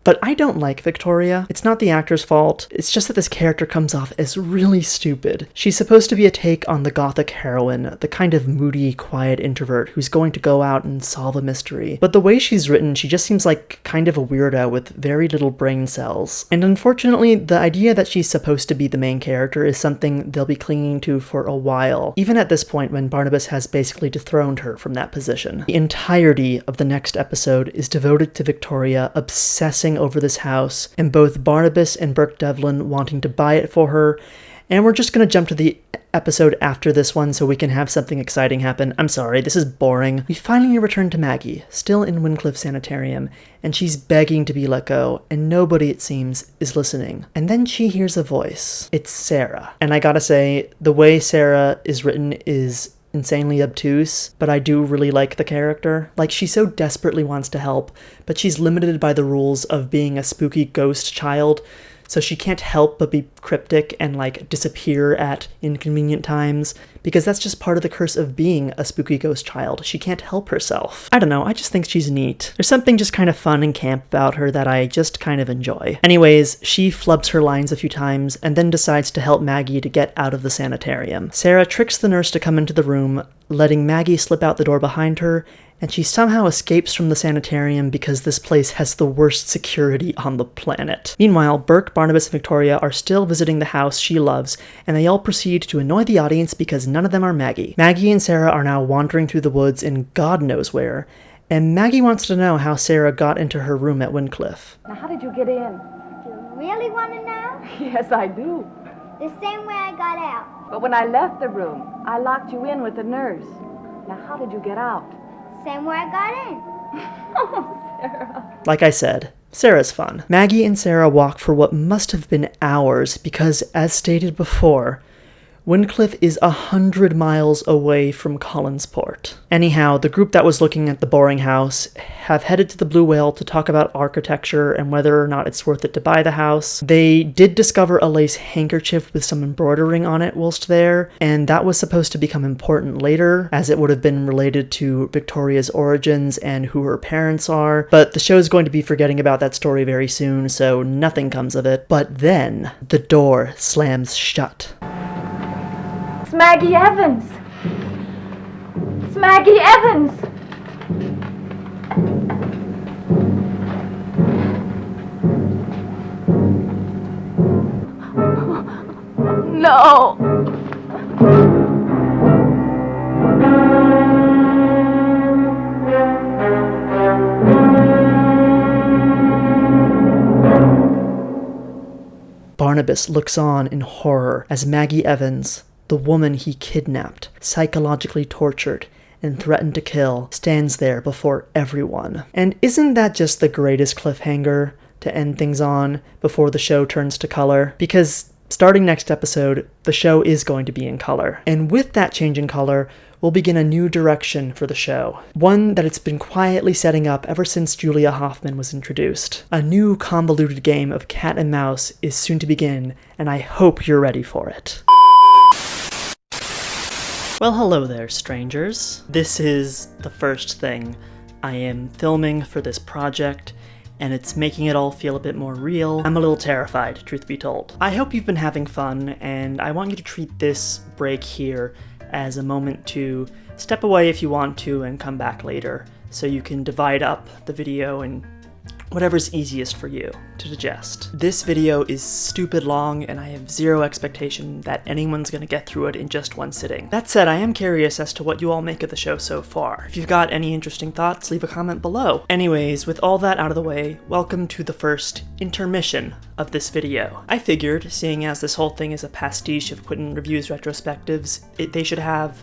Speaker 1: but I don't like Victoria. It's not the actor's fault. It's just that this character comes off as really stupid. She's supposed to be a take on the Gothic heroine, the kind of moody, quiet introvert who's going to go out and solve a mystery. But the way she's written, she just seems like kind of a weirdo with very little brain cells. And unfortunately, the idea that she's supposed to be the main character is something they'll be clinging to for a while, even at this point when Barnabas has basically dethroned her from that position. The entirety of the next episode is devoted to Victoria obsessing over this house, and both Barnabas and Burke Devlin wanting to buy it for her, and we're just gonna jump to the episode after this one so we can have something exciting happen. I'm sorry, this is boring. We finally return to Maggie, still in Wyncliffe Sanitarium, and she's begging to be let go, and nobody, it seems, is listening. And then she hears a voice. It's Sarah. And I gotta say, the way Sarah is written is insanely obtuse, but I do really like the character. Like, she so desperately wants to help, but she's limited by the rules of being a spooky ghost child, so she can't help but be cryptic and, like, disappear at inconvenient times, because that's just part of the curse of being a spooky ghost child. She can't help herself. I don't know, I just think she's neat. There's something just kind of fun and camp about her that I just kind of enjoy. Anyways, she flubs her lines a few times, and then decides to help Maggie to get out of the sanitarium. Sarah tricks the nurse to come into the room, letting Maggie slip out the door behind her, and she somehow escapes from the sanitarium because this place has the worst security on the planet. Meanwhile, Burke, Barnabas, and Victoria are still visiting the house she loves, and they all proceed to annoy the audience because none of them are Maggie. Maggie and Sarah are now wandering through the woods in God knows where, and Maggie wants to know how Sarah got into her room at Wyncliffe.
Speaker 11: Now, how did you get in?
Speaker 5: Do you really want to know?
Speaker 11: Yes, I do.
Speaker 5: The same way I got out.
Speaker 11: But when I left the room, I locked you in with the nurse. Now, how did you get out?
Speaker 5: Same way I got in.
Speaker 11: Oh, Sarah.
Speaker 1: Like I said, Sarah's fun. Maggie and Sarah walk for what must have been hours because, as stated before, Wyncliffe is 100 miles away from Collinsport. Anyhow, the group that was looking at the boring house have headed to the Blue Whale to talk about architecture and whether or not it's worth it to buy the house. They did discover a lace handkerchief with some embroidering on it whilst there, and that was supposed to become important later, as it would have been related to Victoria's origins and who her parents are, but the show's going to be forgetting about that story very soon, so nothing comes of it. But then, the door slams shut.
Speaker 2: It's Maggie Evans. It's Maggie Evans. No.
Speaker 1: Barnabas looks on in horror as Maggie Evans, the woman he kidnapped, psychologically tortured, and threatened to kill, stands there before everyone. And isn't that just the greatest cliffhanger to end things on before the show turns to color? Because starting next episode, the show is going to be in color. And with that change in color, we'll begin a new direction for the show. One that it's been quietly setting up ever since Julia Hoffman was introduced. A new convoluted game of cat and mouse is soon to begin, and I hope you're ready for it. Well, hello there, strangers. This is the first thing I am filming for this project, and it's making it all feel a bit more real. I'm a little terrified, truth be told. I hope you've been having fun, and I want you to treat this break here as a moment to step away if you want to and come back later, so you can divide up the video and whatever's easiest for you to digest. This video is stupid long, and I have zero expectation that anyone's gonna get through it in just one sitting. That said, I am curious as to what you all make of the show so far. If you've got any interesting thoughts, leave a comment below. Anyways, with all that out of the way, welcome to the first intermission of this video. I figured, seeing as this whole thing is a pastiche of Quinton Reviews retrospectives, they should have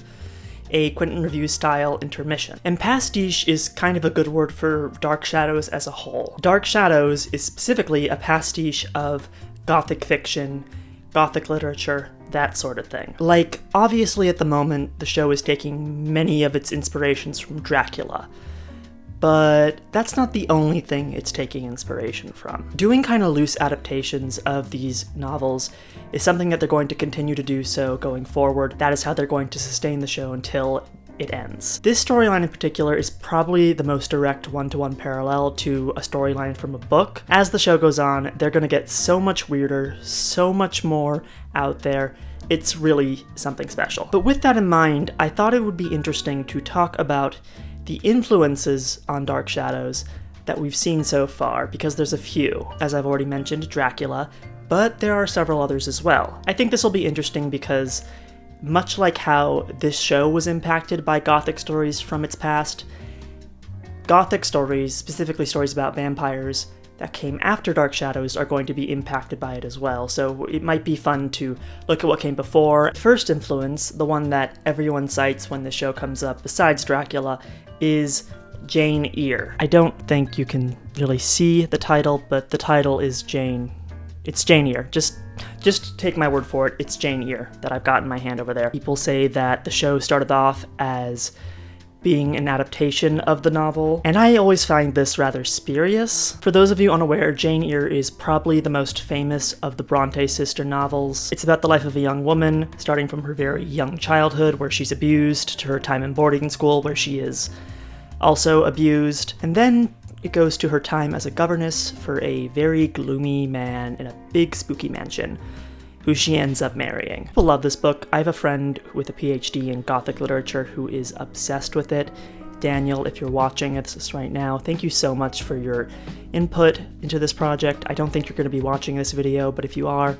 Speaker 1: a Quinton Reviews style intermission. And pastiche is kind of a good word for Dark Shadows as a whole. Dark Shadows is specifically a pastiche of Gothic fiction, Gothic literature, that sort of thing. Like, obviously at the moment, the show is taking many of its inspirations from Dracula, but that's not the only thing it's taking inspiration from. Doing kind of loose adaptations of these novels is something that they're going to continue to do so going forward. That is how they're going to sustain the show until it ends. This storyline in particular is probably the most direct one-to-one parallel to a storyline from a book. As the show goes on, they're gonna get so much weirder, so much more out there. It's really something special. But with that in mind, I thought it would be interesting to talk about the influences on Dark Shadows that we've seen so far, because there's a few. As I've already mentioned, Dracula, but there are several others as well. I think this will be interesting because, much like how this show was impacted by Gothic stories from its past, Gothic stories, specifically stories about vampires that came after Dark Shadows, are going to be impacted by it as well, so it might be fun to look at what came before. First influence, the one that everyone cites when the show comes up, besides Dracula, is Jane Eyre. I don't think you can really see the title, but the title is Jane. It's Jane Eyre. Just take my word for it, it's Jane Eyre that I've got in my hand over there. People say that the show started off as being an adaptation of the novel, and I always find this rather spurious. For those of you unaware, Jane Eyre is probably the most famous of the Bronte sister novels. It's about the life of a young woman, starting from her very young childhood, where she's abused, to her time in boarding school, where she is also abused, and then it goes to her time as a governess for a very gloomy man in a big spooky mansion, who she ends up marrying. People love this book. I have a friend with a PhD in Gothic literature who is obsessed with it. Daniel, if you're watching this right now, thank you so much for your input into this project. I don't think you're going to be watching this video, but if you are,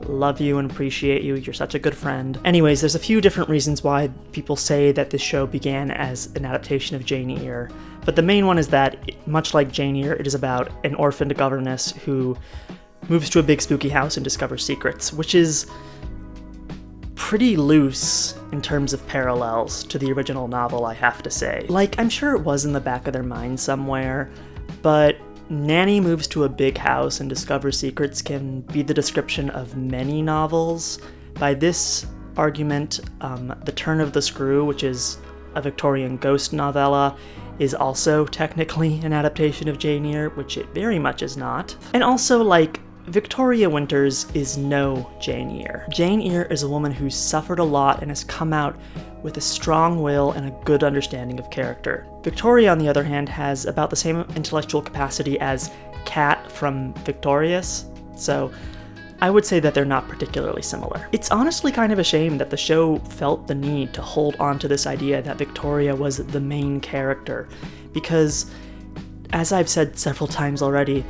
Speaker 1: love you and appreciate you. You're such a good friend. Anyways, there's a few different reasons why people say that this show began as an adaptation of Jane Eyre, but the main one is that, much like Jane Eyre, it is about an orphaned governess who moves to a big spooky house and discovers secrets, which is pretty loose in terms of parallels to the original novel, I have to say. Like, I'm sure it was in the back of their mind somewhere, but Nanny moves to a big house and discovers secrets can be the description of many novels. By this argument, The Turn of the Screw, which is a Victorian ghost novella, is also technically an adaptation of Jane Eyre, which it very much is not. And also, like, Victoria Winters is no Jane Eyre. Jane Eyre is a woman who's suffered a lot and has come out with a strong will and a good understanding of character. Victoria, on the other hand, has about the same intellectual capacity as Cat from Victorious, so I would say that they're not particularly similar. It's honestly kind of a shame that the show felt the need to hold on to this idea that Victoria was the main character, because, as I've said several times already,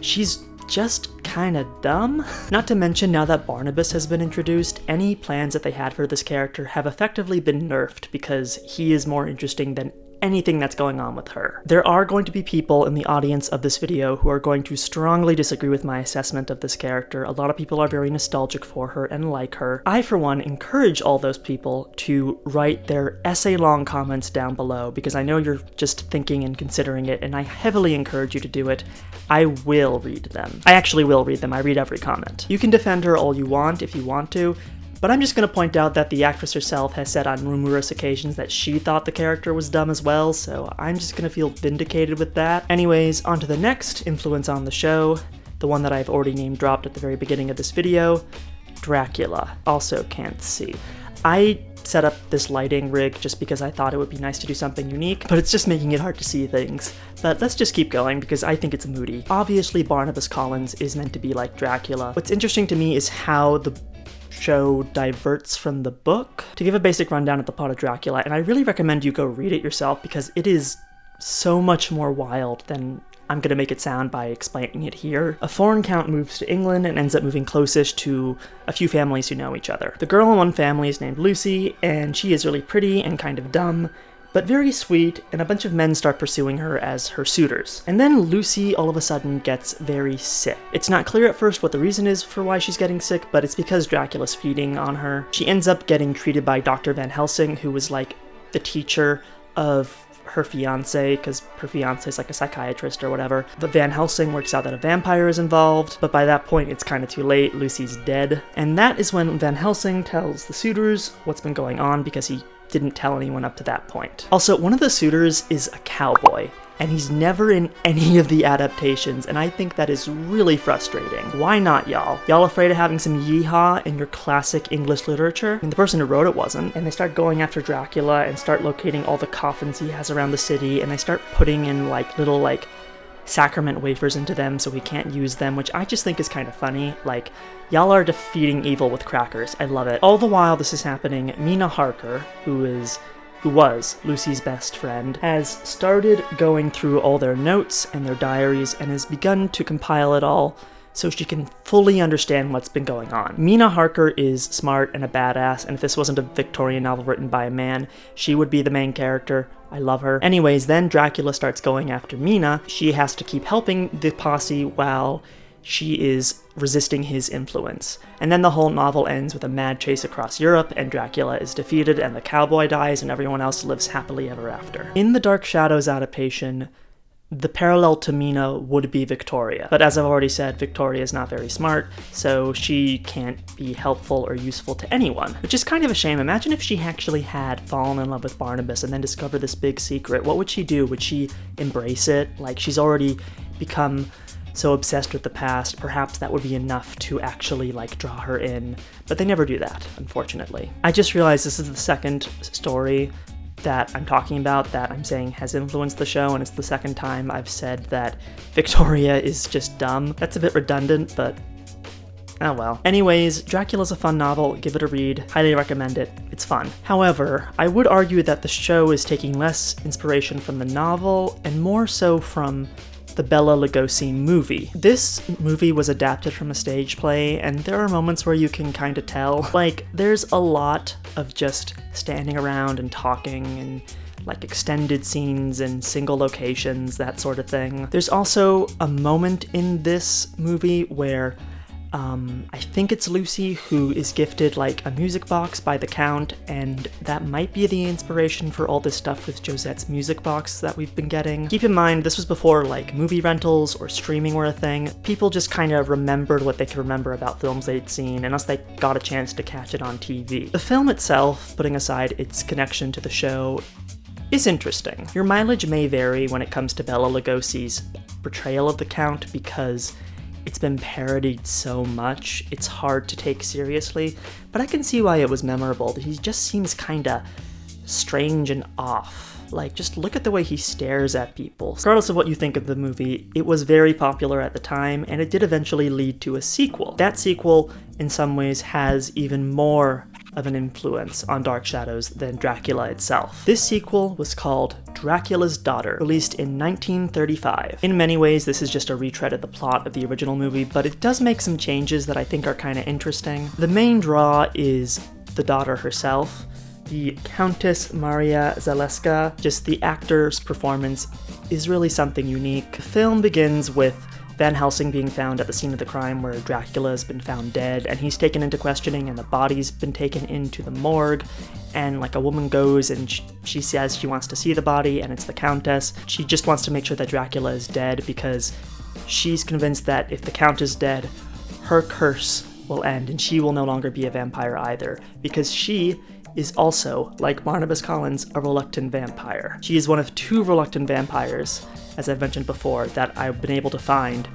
Speaker 1: she's just kinda dumb. Not to mention, now that Barnabas has been introduced, any plans that they had for this character have effectively been nerfed because he is more interesting than anything that's going on with her. There are going to be people in the audience of this video who are going to strongly disagree with my assessment of this character. A lot of people are very nostalgic for her and like her. I, for one, encourage all those people to write their essay-long comments down below, because I know you're just thinking and considering it, and I heavily encourage you to do it. I will read them. I actually will read them. I read every comment. You can defend her all you want if you want to, but I'm just going to point out that the actress herself has said on numerous occasions that she thought the character was dumb as well, so I'm just going to feel vindicated with that. Anyways, on to the next influence on the show, the one that I've already name-dropped at the very beginning of this video, Dracula. Also can't see. I set up this lighting rig just because I thought it would be nice to do something unique, but it's just making it hard to see things. But let's just keep going because I think it's moody. Obviously, Barnabas Collins is meant to be like Dracula. What's interesting to me is how the show diverts from the book. To give a basic rundown of the plot of Dracula, and I really recommend you go read it yourself because it is so much more wild than I'm gonna make it sound by explaining it here. A foreign count moves to England and ends up moving closest to a few families who know each other. The girl in one family is named Lucy, and she is really pretty and kind of dumb, but very sweet, and a bunch of men start pursuing her as her suitors. And then Lucy all of a sudden gets very sick. It's not clear at first what the reason is for why she's getting sick, but it's because Dracula's feeding on her. She ends up getting treated by Dr. Van Helsing, who was like the teacher of her fiance, because her fiance is like a psychiatrist or whatever. But Van Helsing works out that a vampire is involved, but by that point it's kind of too late. Lucy's dead. And that is when Van Helsing tells the suitors what's been going on, because he didn't tell anyone up to that point. Also, one of the suitors is a cowboy, and he's never in any of the adaptations, and I think that is really frustrating. Why not, y'all? Y'all afraid of having some yeehaw in your classic English literature? I mean, the person who wrote it wasn't. And they start going after Dracula and start locating all the coffins he has around the city, and they start putting in like little like sacrament wafers into them so he can't use them, which I just think is kind of funny. Like, y'all are defeating evil with crackers. I love it. All the while this is happening, Mina Harker, who was Lucy's best friend, has started going through all their notes and their diaries and has begun to compile it all so she can fully understand what's been going on. Mina Harker is smart and a badass, and if this wasn't a Victorian novel written by a man, she would be the main character. I love her. Anyways, then Dracula starts going after Mina. She has to keep helping the posse while she is resisting his influence. And then the whole novel ends with a mad chase across Europe, and Dracula is defeated, and the cowboy dies, and everyone else lives happily ever after. In the Dark Shadows adaptation, the parallel to Mina would be Victoria. But as I've already said, Victoria is not very smart, so she can't be helpful or useful to anyone, which is kind of a shame. Imagine if she actually had fallen in love with Barnabas and then discovered this big secret. What would she do? Would she embrace it? Like, she's already become so obsessed with the past, perhaps that would be enough to actually like draw her in, but they never do that, unfortunately. I just realized this is the second story that I'm talking about that I'm saying has influenced the show, and it's the second time I've said that Victoria is just dumb. That's a bit redundant, but oh well. Anyways, Dracula's a fun novel, give it a read, highly recommend it, it's fun. However, I would argue that the show is taking less inspiration from the novel and more so from the Bela Lugosi movie. This movie was adapted from a stage play, and there are moments where you can kind of tell. Like, there's a lot of just standing around and talking and like extended scenes and single locations, that sort of thing. There's also a moment in this movie where I think it's Lucy who is gifted like a music box by the Count, and that might be the inspiration for all this stuff with Josette's music box that we've been getting. Keep in mind, this was before like movie rentals or streaming were a thing. People just kind of remembered what they could remember about films they'd seen, unless they got a chance to catch it on TV. The film itself, putting aside its connection to the show, is interesting. Your mileage may vary when it comes to Bela Lugosi's portrayal of the Count, because it's been parodied so much, it's hard to take seriously, but I can see why it was memorable. He just seems kinda strange and off. Like, just look at the way he stares at people. Regardless of what you think of the movie, it was very popular at the time, and it did eventually lead to a sequel. That sequel, in some ways, has even more of an influence on Dark Shadows than Dracula itself. This sequel was called Dracula's Daughter, released in 1935. In many ways, this is just a retread of the plot of the original movie, but it does make some changes that I think are kind of interesting. The main draw is the daughter herself. the Countess Maria Zaleska. Just the actor's performance is really something unique. The film begins with Van Helsing being found at the scene of the crime where Dracula has been found dead, and he's taken into questioning, and the body's been taken into the morgue, and like a woman goes and she says she wants to see the body, and it's the Countess. She just wants to make sure that Dracula is dead because she's convinced that if the Count is dead, her curse will end, and she will no longer be a vampire either, because she is also, like Barnabas Collins, a reluctant vampire. She is one of 2 reluctant vampires, as I've mentioned before, that I've been able to find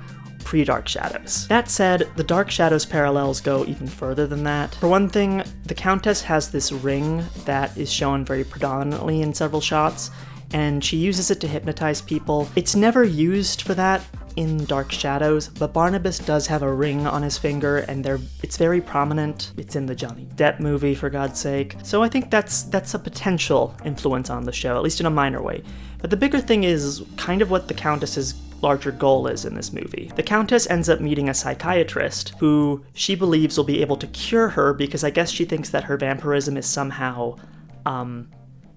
Speaker 1: pre-Dark Shadows. That said, the Dark Shadows parallels go even further than that. For one thing, the Countess has this ring that is shown very predominantly in several shots, and she uses it to hypnotize people. It's never used for that in Dark Shadows, but Barnabas does have a ring on his finger, and it's very prominent. It's in the Johnny Depp movie, for God's sake. So I think that's a potential influence on the show, at least in a minor way. But the bigger thing is kind of what the Countess's larger goal is in this movie. The Countess ends up meeting a psychiatrist who she believes will be able to cure her, because I guess she thinks that her vampirism is somehow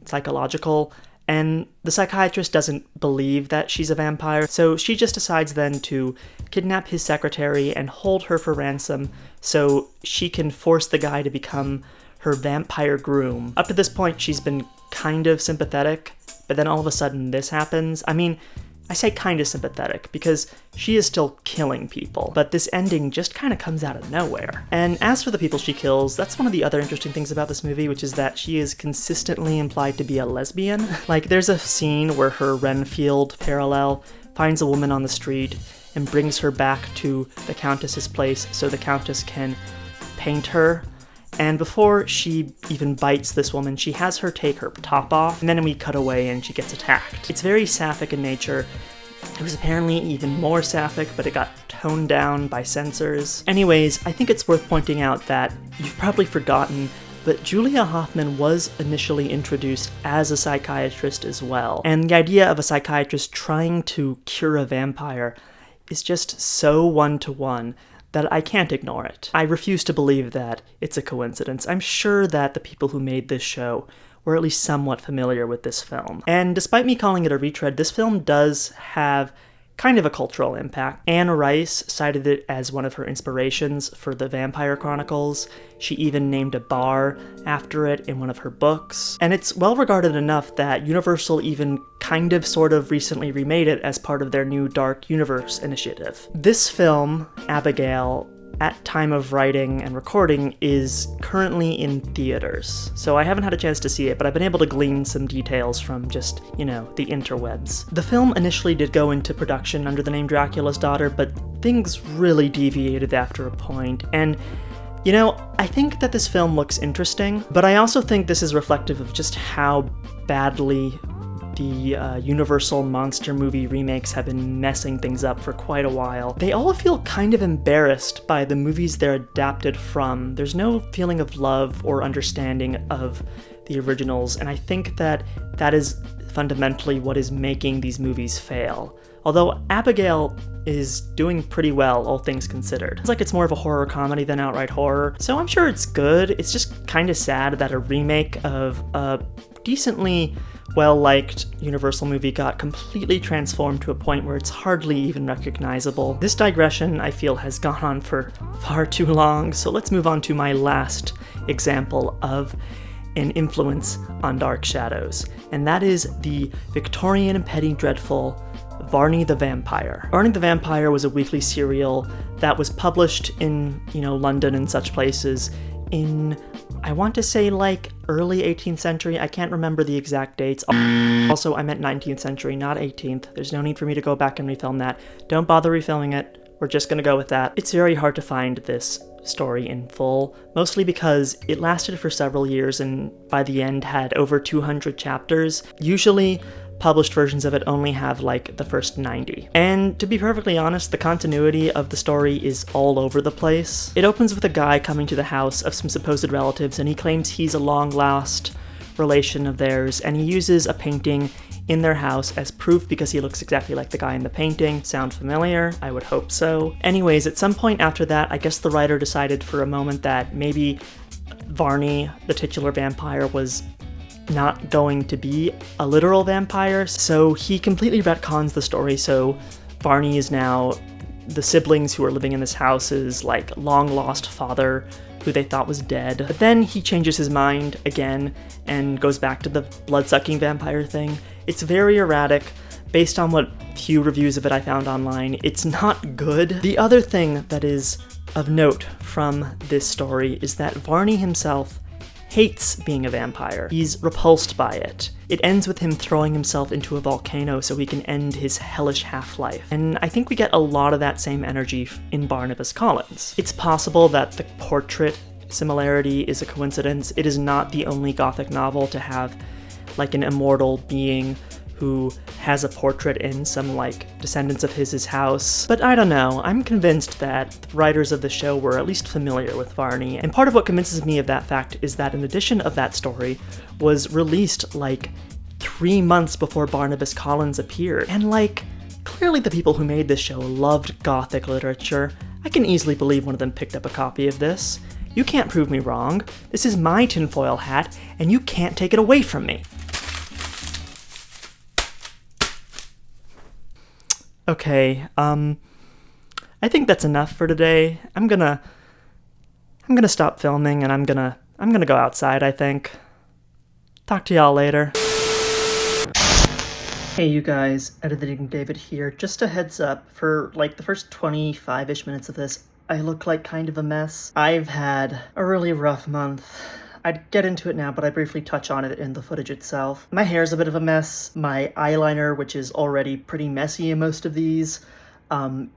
Speaker 1: psychological. And the psychiatrist doesn't believe that she's a vampire, so she just decides then to kidnap his secretary and hold her for ransom so she can force the guy to become her vampire groom. Up to this point, she's been kind of sympathetic, but then all of a sudden this happens. I mean, I say kind of sympathetic because she is still killing people, but this ending just kind of comes out of nowhere. And as for the people she kills, that's one of the other interesting things about this movie, which is that she is consistently implied to be a lesbian. Like, there's a scene where her Renfield parallel finds a woman on the street and brings her back to the Countess's place so the Countess can paint her. And before she even bites this woman, she has her take her top off, and then we cut away and she gets attacked. It's very sapphic in nature. It was apparently even more sapphic, but it got toned down by censors. Anyways, I think it's worth pointing out that you've probably forgotten, but Julia Hoffman was initially introduced as a psychiatrist as well. And the idea of a psychiatrist trying to cure a vampire is just so one-to-one that I can't ignore it. I refuse to believe that it's a coincidence. I'm sure that the people who made this show were at least somewhat familiar with this film. And despite me calling it a retread, this film does have kind of a cultural impact. Anne Rice cited it as one of her inspirations for the Vampire Chronicles. She even named a bar after it in one of her books. And it's well regarded enough that Universal even kind of sort of recently remade it as part of their new Dark Universe initiative. This film, Abigail, at time of writing and recording, is currently in theaters. So I haven't had a chance to see it, but I've been able to glean some details from just, the interwebs. The film initially did go into production under the name Dracula's Daughter, but things really deviated after a point. And, I think that this film looks interesting, but I also think this is reflective of just how badly the Universal monster movie remakes have been messing things up for quite a while. They all feel kind of embarrassed by the movies they're adapted from. There's no feeling of love or understanding of the originals, and I think that is fundamentally what is making these movies fail. Although Abigail is doing pretty well, all things considered. It's like it's more of a horror comedy than outright horror, so I'm sure it's good. It's just kind of sad that a remake of a decently well-liked Universal movie got completely transformed to a point where it's hardly even recognizable. This digression, I feel, has gone on for far too long, so let's move on to my last example of an influence on Dark Shadows, and that is the Victorian and petty dreadful Varney the Vampire. Varney the Vampire was a weekly serial that was published in, London and such places in, I want to say, early 18th century. I can't remember the exact dates. Also, I meant 19th century, not 18th. There's no need for me to go back and refilm that. Don't bother refilming it. We're just gonna go with that. It's very hard to find this story in full, mostly because it lasted for several years and by the end had over 200 chapters. Usually, published versions of it only have the first 90. And to be perfectly honest, the continuity of the story is all over the place. It opens with a guy coming to the house of some supposed relatives, and he claims he's a long-lost relation of theirs, and he uses a painting in their house as proof because he looks exactly like the guy in the painting. Sound familiar? I would hope so. Anyways, at some point after that, I guess the writer decided for a moment that maybe Varney, the titular vampire, was not going to be a literal vampire, so he completely retcons the story. So Varney is now the siblings who are living in this house's like long-lost father who they thought was dead. But then he changes his mind again and goes back to the blood-sucking vampire thing. It's very erratic. Based on what few reviews of it I found online, it's not good. The other thing that is of note from this story is that Varney himself hates being a vampire. He's repulsed by it. It ends with him throwing himself into a volcano so he can end his hellish half-life. And I think we get a lot of that same energy in Barnabas Collins. It's possible that the portrait similarity is a coincidence. It is not the only Gothic novel to have like an immortal being who has a portrait in some like descendants of his house. But I don't know, I'm convinced that the writers of the show were at least familiar with Varney, and part of what convinces me of that fact is that an edition of that story was released like 3 months before Barnabas Collins appeared. And like, clearly the people who made this show loved Gothic literature. I can easily believe one of them picked up a copy of this. You can't prove me wrong. This is my tinfoil hat, and you can't take it away from me. Okay, I think that's enough for today. I'm gonna stop filming and I'm gonna go outside, I think. Talk to y'all later. Hey you guys, Editing David here. Just a heads up, for like the first 25-ish minutes of this, I look like kind of a mess. I've had a really rough month. I'd get into it now, but I briefly touch on it in the footage itself. My hair's a bit of a mess. My eyeliner, which is already pretty messy in most of these,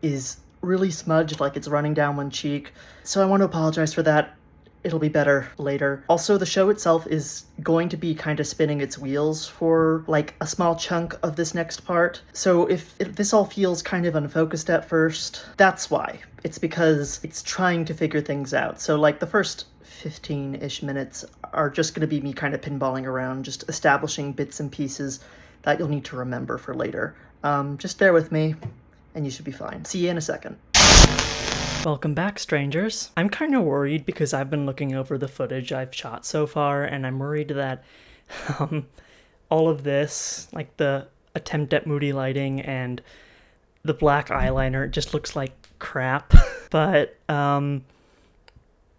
Speaker 1: is really smudged, like it's running down one cheek. So I want to apologize for that. It'll be better later. Also, the show itself is going to be kind of spinning its wheels for like a small chunk of this next part. So if this all feels kind of unfocused at first, that's why. It's because it's trying to figure things out. So like the first 15-ish minutes are just going to be me kind of pinballing around, just establishing bits and pieces that you'll need to remember for later. Just bear with me, and you should be fine. See you in a second. Welcome back, strangers. I'm kind of worried because I've been looking over the footage I've shot so far, and I'm worried that all of this, like the attempt at moody lighting and the black eyeliner, just looks like crap. But,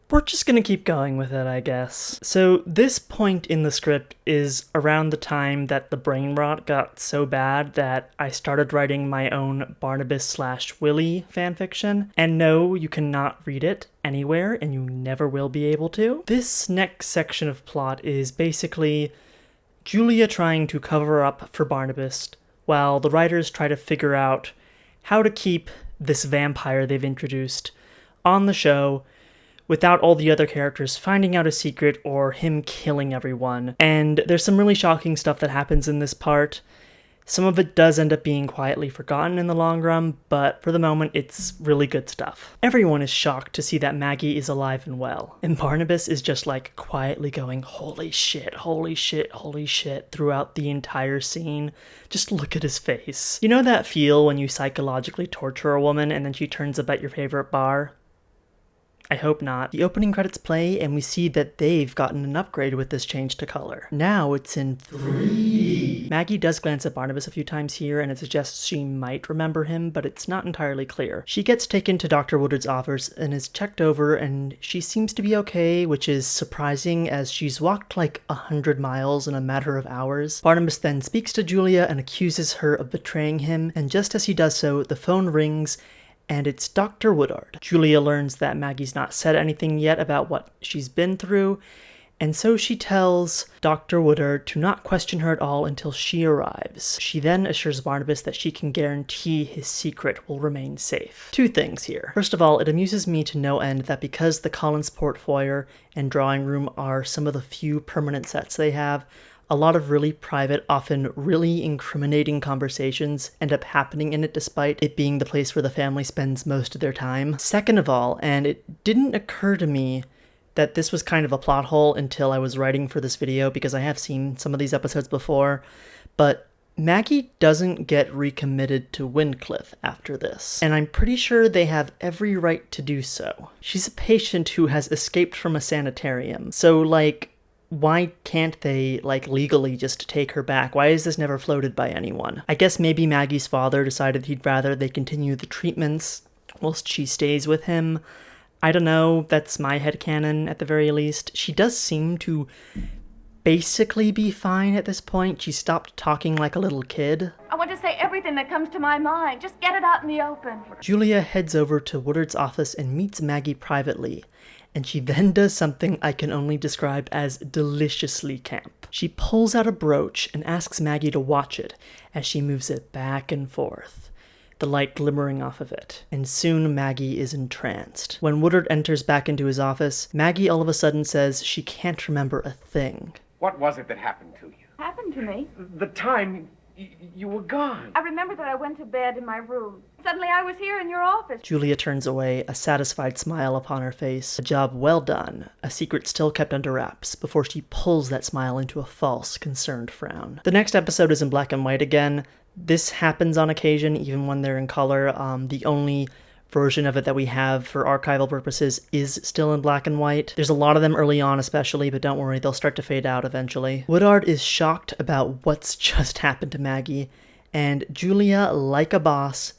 Speaker 1: we're just gonna keep going with it, I guess. So this point in the script is around the time that the brain rot got so bad that I started writing my own Barnabas/Willie fanfiction. And no, you cannot read it anywhere, and you never will be able to. This next section of plot is basically Julia trying to cover up for Barnabas while the writers try to figure out how to keep this vampire they've introduced on the show without all the other characters finding out a secret or him killing everyone. And there's some really shocking stuff that happens in this part. Some of it does end up being quietly forgotten in the long run, but for the moment, it's really good stuff. Everyone is shocked to see that Maggie is alive and well, and Barnabas is just like quietly going, holy shit, holy shit, holy shit, throughout the entire scene. Just look at his face. You know that feel when you psychologically torture a woman and then she turns up at your favorite bar? I hope not. The opening credits play, and we see that they've gotten an upgrade with this change to color. Now it's in 3D. Maggie does glance at Barnabas a few times here, and it suggests she might remember him, but it's not entirely clear. She gets taken to Dr. Woodard's office and is checked over, and she seems to be okay, which is surprising as she's walked like 100 miles in a matter of hours. Barnabas then speaks to Julia and accuses her of betraying him, and just as he does so, the phone rings, and it's Dr. Woodard. Julia learns that Maggie's not said anything yet about what she's been through, and so she tells Dr. Woodard to not question her at all until she arrives. She then assures Barnabas that she can guarantee his secret will remain safe. Two things here. First of all, it amuses me to no end that because the Collinsport foyer and drawing room are some of the few permanent sets they have, a lot of really private, often really incriminating conversations end up happening in it despite it being the place where the family spends most of their time. Second of all, and it didn't occur to me that this was kind of a plot hole until I was writing for this video because I have seen some of these episodes before, but Maggie doesn't get recommitted to Wyncliffe after this, and I'm pretty sure they have every right to do so. She's a patient who has escaped from a sanitarium, so, like, why can't they, like, legally just take her back? Why is this never floated by anyone? I guess maybe Maggie's father decided he'd rather they continue the treatments whilst she stays with him. I don't know, that's my headcanon at the very least. She does seem to basically be fine at this point. She stopped talking like a little kid.
Speaker 11: I want to say everything that comes to my mind. Just get it out in the open.
Speaker 1: Julia heads over to Woodard's office and meets Maggie privately, and she then does something I can only describe as deliciously camp. She pulls out a brooch and asks Maggie to watch it as she moves it back and forth, the light glimmering off of it, and soon Maggie is entranced. When Woodard enters back into his office, Maggie all of a sudden says she can't remember a thing.
Speaker 14: What was it that happened to you?
Speaker 11: Happened to me.
Speaker 13: The time you were gone.
Speaker 11: I remember that I went to bed in my room. Suddenly I was here in your office.
Speaker 1: Julia turns away, a satisfied smile upon her face. A job well done, a secret still kept under wraps, before she pulls that smile into a false, concerned frown. The next episode is in black and white again. This happens on occasion, even when they're in color. The only version of it that we have for archival purposes is still in black and white. There's a lot of them early on especially, but don't worry, they'll start to fade out eventually. Woodard is shocked about what's just happened to Maggie, and Julia, like a boss,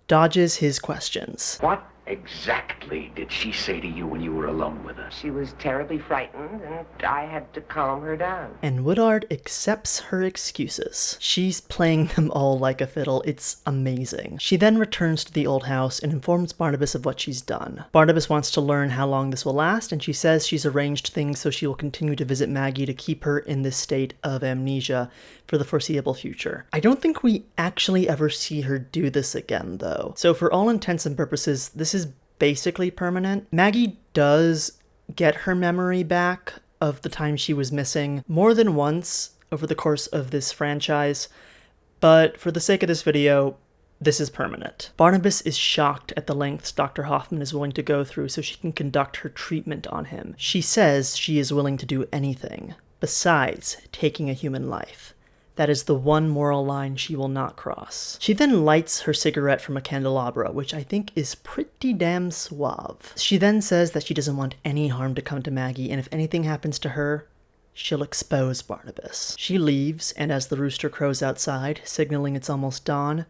Speaker 1: dodges his questions.
Speaker 13: What exactly did she say to you when you were alone with her?
Speaker 3: She was terribly frightened, and I had to calm her down.
Speaker 1: And Woodard accepts her excuses. She's playing them all like a fiddle. It's amazing. She then returns to the old house and informs Barnabas of what she's done. Barnabas wants to learn how long this will last, and she says she's arranged things so she will continue to visit Maggie to keep her in this state of amnesia for the foreseeable future. I don't think we actually ever see her do this again, though. So for all intents and purposes, this is basically permanent. Maggie does get her memory back of the time she was missing more than once over the course of this franchise, but for the sake of this video, this is permanent. Barnabas is shocked at the lengths Dr. Hoffman is willing to go through so she can conduct her treatment on him. She says she is willing to do anything besides taking a human life. That is the one moral line she will not cross. She then lights her cigarette from a candelabra, which I think is pretty damn suave. She then says that she doesn't want any harm to come to Maggie, and if anything happens to her, she'll expose Barnabas. She leaves, and as the rooster crows outside, signaling it's almost dawn,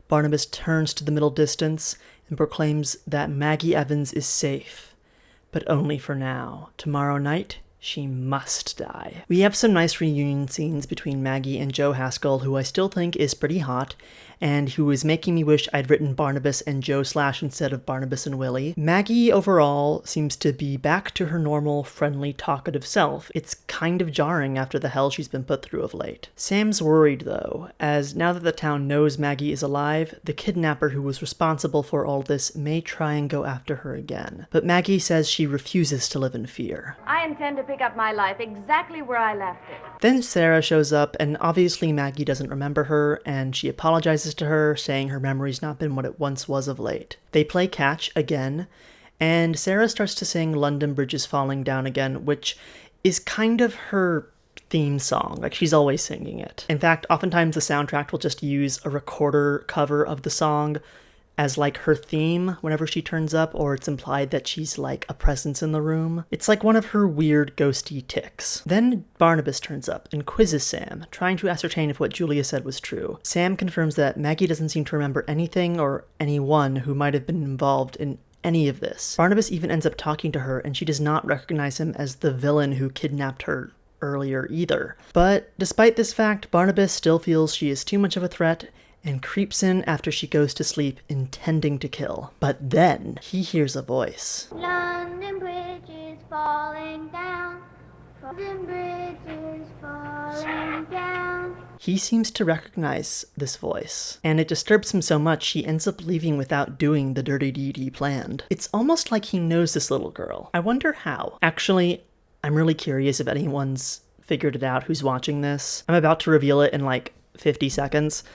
Speaker 1: Barnabas turns to the middle distance and proclaims that Maggie Evans is safe, but only for now. Tomorrow night, she must die. We have some nice reunion scenes between Maggie and Joe Haskell, who I still think is pretty hot, and who is making me wish I'd written Barnabas and Joe Slash instead of Barnabas and Willie. Maggie, overall, seems to be back to her normal, friendly, talkative self. It's kind of jarring after the hell she's been put through of late. Sam's worried, though, as now that the town knows Maggie is alive, the kidnapper who was responsible for all this may try and go after her again. But Maggie says she refuses to live in fear.
Speaker 11: I intend to pick up my life exactly where I left it.
Speaker 1: Then Sarah shows up, and obviously Maggie doesn't remember her, and she apologizes to her, saying her memory's not been what it once was of late. They play catch again, and Sarah starts to sing London Bridge is Falling Down again, which is kind of her theme song. Like, she's always singing it. In fact, oftentimes the soundtrack will just use a recorder cover of the song as like her theme whenever she turns up, or it's implied that she's like a presence in the room. It's like one of her weird ghosty tics. Then Barnabas turns up and quizzes Sam, trying to ascertain if what Julia said was true. Sam confirms that Maggie doesn't seem to remember anything or anyone who might have been involved in any of this. Barnabas even ends up talking to her, and she does not recognize him as the villain who kidnapped her earlier either. But despite this fact, Barnabas still feels she is too much of a threat and creeps in after she goes to sleep, intending to kill. But then he hears a voice.
Speaker 5: London Bridge is falling down. London Bridge is falling down.
Speaker 1: He seems to recognize this voice, and it disturbs him so much he ends up leaving without doing the dirty deed he planned. It's almost like he knows this little girl. I wonder how. Actually, I'm really curious if anyone's figured it out who's watching this. I'm about to reveal it in like 50 seconds.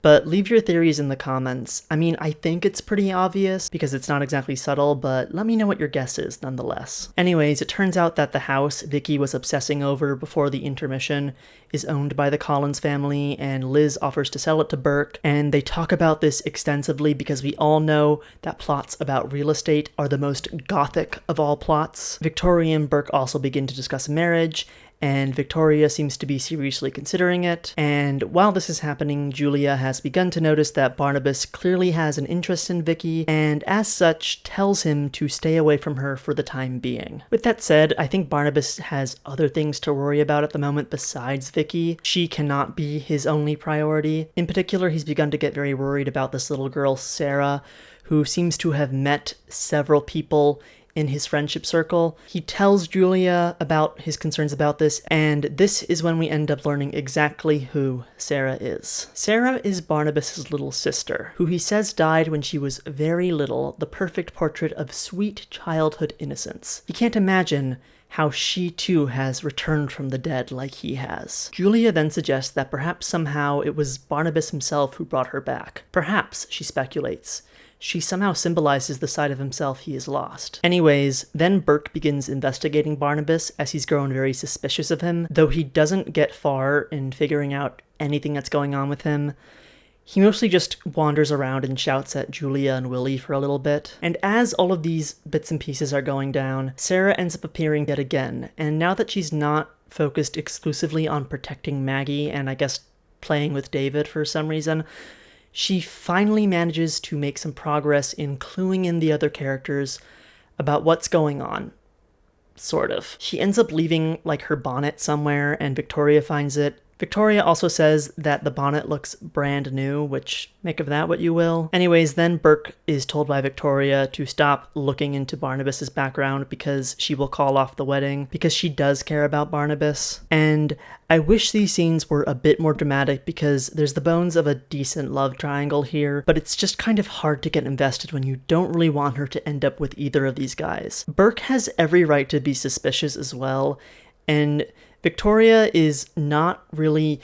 Speaker 1: But leave your theories in the comments. I mean, I think it's pretty obvious because it's not exactly subtle, but let me know what your guess is nonetheless. Anyways, it turns out that the house Vicky was obsessing over before the intermission is owned by the Collins family, and Liz offers to sell it to Burke, and they talk about this extensively because we all know that plots about real estate are the most Gothic of all plots. Victoria and Burke also begin to discuss marriage, and Victoria seems to be seriously considering it. And while this is happening, Julia has begun to notice that Barnabas clearly has an interest in Vicky, and as such tells him to stay away from her for the time being. With that said, I think Barnabas has other things to worry about at the moment besides Vicky. She cannot be his only priority. In particular, he's begun to get very worried about this little girl, Sarah, who seems to have met several people in his friendship circle. He tells Julia about his concerns about this, and this is when we end up learning exactly who Sarah is. Sarah is Barnabas's little sister, who he says died when she was very little, the perfect portrait of sweet childhood innocence. He can't imagine how she too has returned from the dead like he has. Julia then suggests that perhaps somehow it was Barnabas himself who brought her back. Perhaps, she speculates, she somehow symbolizes the side of himself he has lost. Anyways, then Burke begins investigating Barnabas as he's grown very suspicious of him, though he doesn't get far in figuring out anything that's going on with him. He mostly just wanders around and shouts at Julia and Willie for a little bit. And as all of these bits and pieces are going down, Sarah ends up appearing yet again, and now that she's not focused exclusively on protecting Maggie and I guess playing with David for some reason, she finally manages to make some progress in cluing in the other characters about what's going on. Sort of. She ends up leaving, like, her bonnet somewhere, and Victoria finds it. Victoria also says that the bonnet looks brand new, which, make of that what you will. Anyways, then Burke is told by Victoria to stop looking into Barnabas's background because she will call off the wedding, because she does care about Barnabas. And I wish these scenes were a bit more dramatic because there's the bones of a decent love triangle here, but it's just kind of hard to get invested when you don't really want her to end up with either of these guys. Burke has every right to be suspicious as well, and Victoria is not really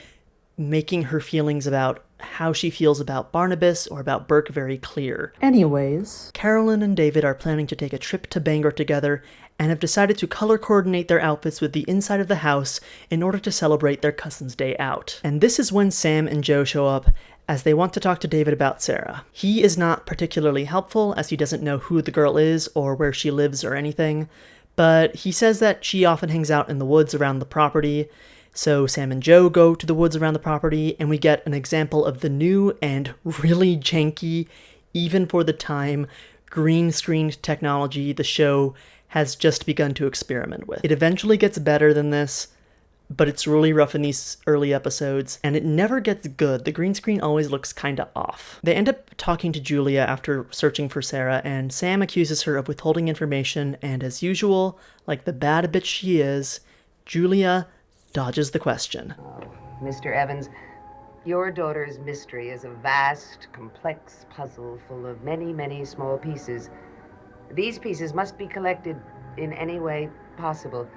Speaker 1: making her feelings about how she feels about Barnabas or about Burke very clear. Anyways, Carolyn and David are planning to take a trip to Bangor together and have decided to color coordinate their outfits with the inside of the house in order to celebrate their cousin's day out. And this is when Sam and Joe show up as they want to talk to David about Sarah. He is not particularly helpful as he doesn't know who the girl is or where she lives or anything, but he says that she often hangs out in the woods around the property, so Sam and Joe go to the woods around the property, and we get an example of the new and really janky, even for the time, green screened technology the show has just begun to experiment with. It eventually gets better than this, but it's really rough in these early episodes, and it never gets good. The green screen always looks kinda off. They end up talking to Julia after searching for Sarah, and Sam accuses her of withholding information, and as usual, like the bad bitch she is, Julia dodges the question.
Speaker 3: Mr. Evans, your daughter's mystery is a vast, complex puzzle full of many, many small pieces. These pieces must be collected in any way possible,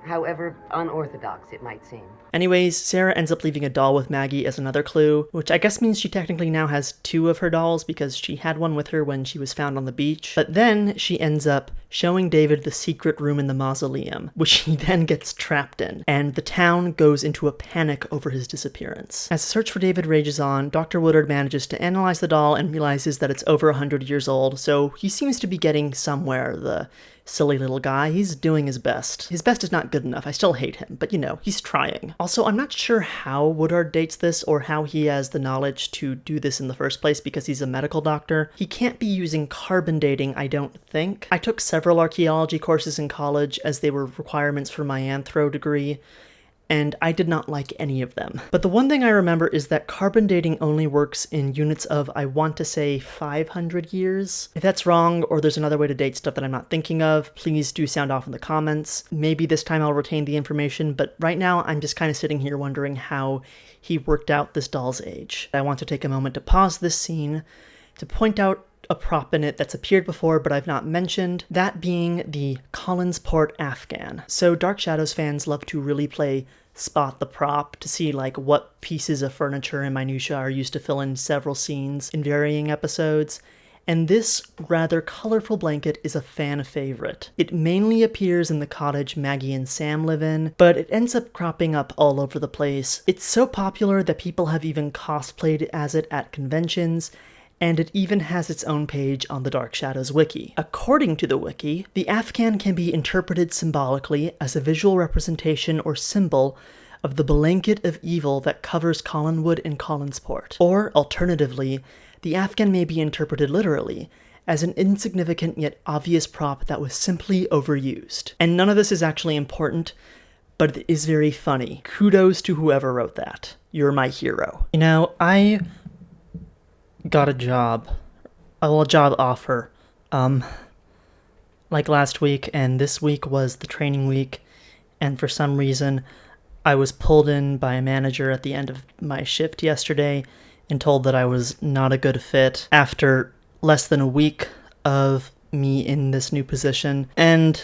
Speaker 3: however unorthodox it might seem.
Speaker 1: Anyways, Sarah ends up leaving a doll with Maggie as another clue, which I guess means she technically now has 2 of her dolls because she had one with her when she was found on the beach. But then she ends up showing David the secret room in the mausoleum, which he then gets trapped in, and the town goes into a panic over his disappearance. As the search for David rages on, Dr. Woodard manages to analyze the doll and realizes that it's over 100 years old, so he seems to be getting somewhere, the silly little guy. He's doing his best. His best is not good enough. I still hate him, but you know, he's trying. Also, I'm not sure how Woodard dates this or how he has the knowledge to do this in the first place because he's a medical doctor. He can't be using carbon dating, I don't think. I took several archaeology courses in college as they were requirements for my anthro degree, and I did not like any of them. But the one thing I remember is that carbon dating only works in units of, I want to say, 500 years. If that's wrong, or there's another way to date stuff that I'm not thinking of, please do sound off in the comments. Maybe this time I'll retain the information, but right now I'm just kind of sitting here wondering how he worked out this doll's age. I want to take a moment to pause this scene to point out a prop in it that's appeared before but I've not mentioned, that being the Collinsport Afghan. So Dark Shadows fans love to really play spot the prop to see like what pieces of furniture and minutia are used to fill in several scenes in varying episodes. And this rather colorful blanket is a fan favorite. It mainly appears in the cottage Maggie and Sam live in, but it ends up cropping up all over the place. It's so popular that people have even cosplayed as it at conventions, and it even has its own page on the Dark Shadows wiki. According to the wiki, the Afghan can be interpreted symbolically as a visual representation or symbol of the blanket of evil that covers Collinwood and Collinsport. Or, alternatively, the Afghan may be interpreted literally, as an insignificant yet obvious prop that was simply overused. And none of this is actually important, but it is very funny. Kudos to whoever wrote that. You're my hero. You know, I got a job offer, like last week, and this week was the training week, and for some reason, I was pulled in by a manager at the end of my shift yesterday and told that I was not a good fit after less than a week of me in this new position. And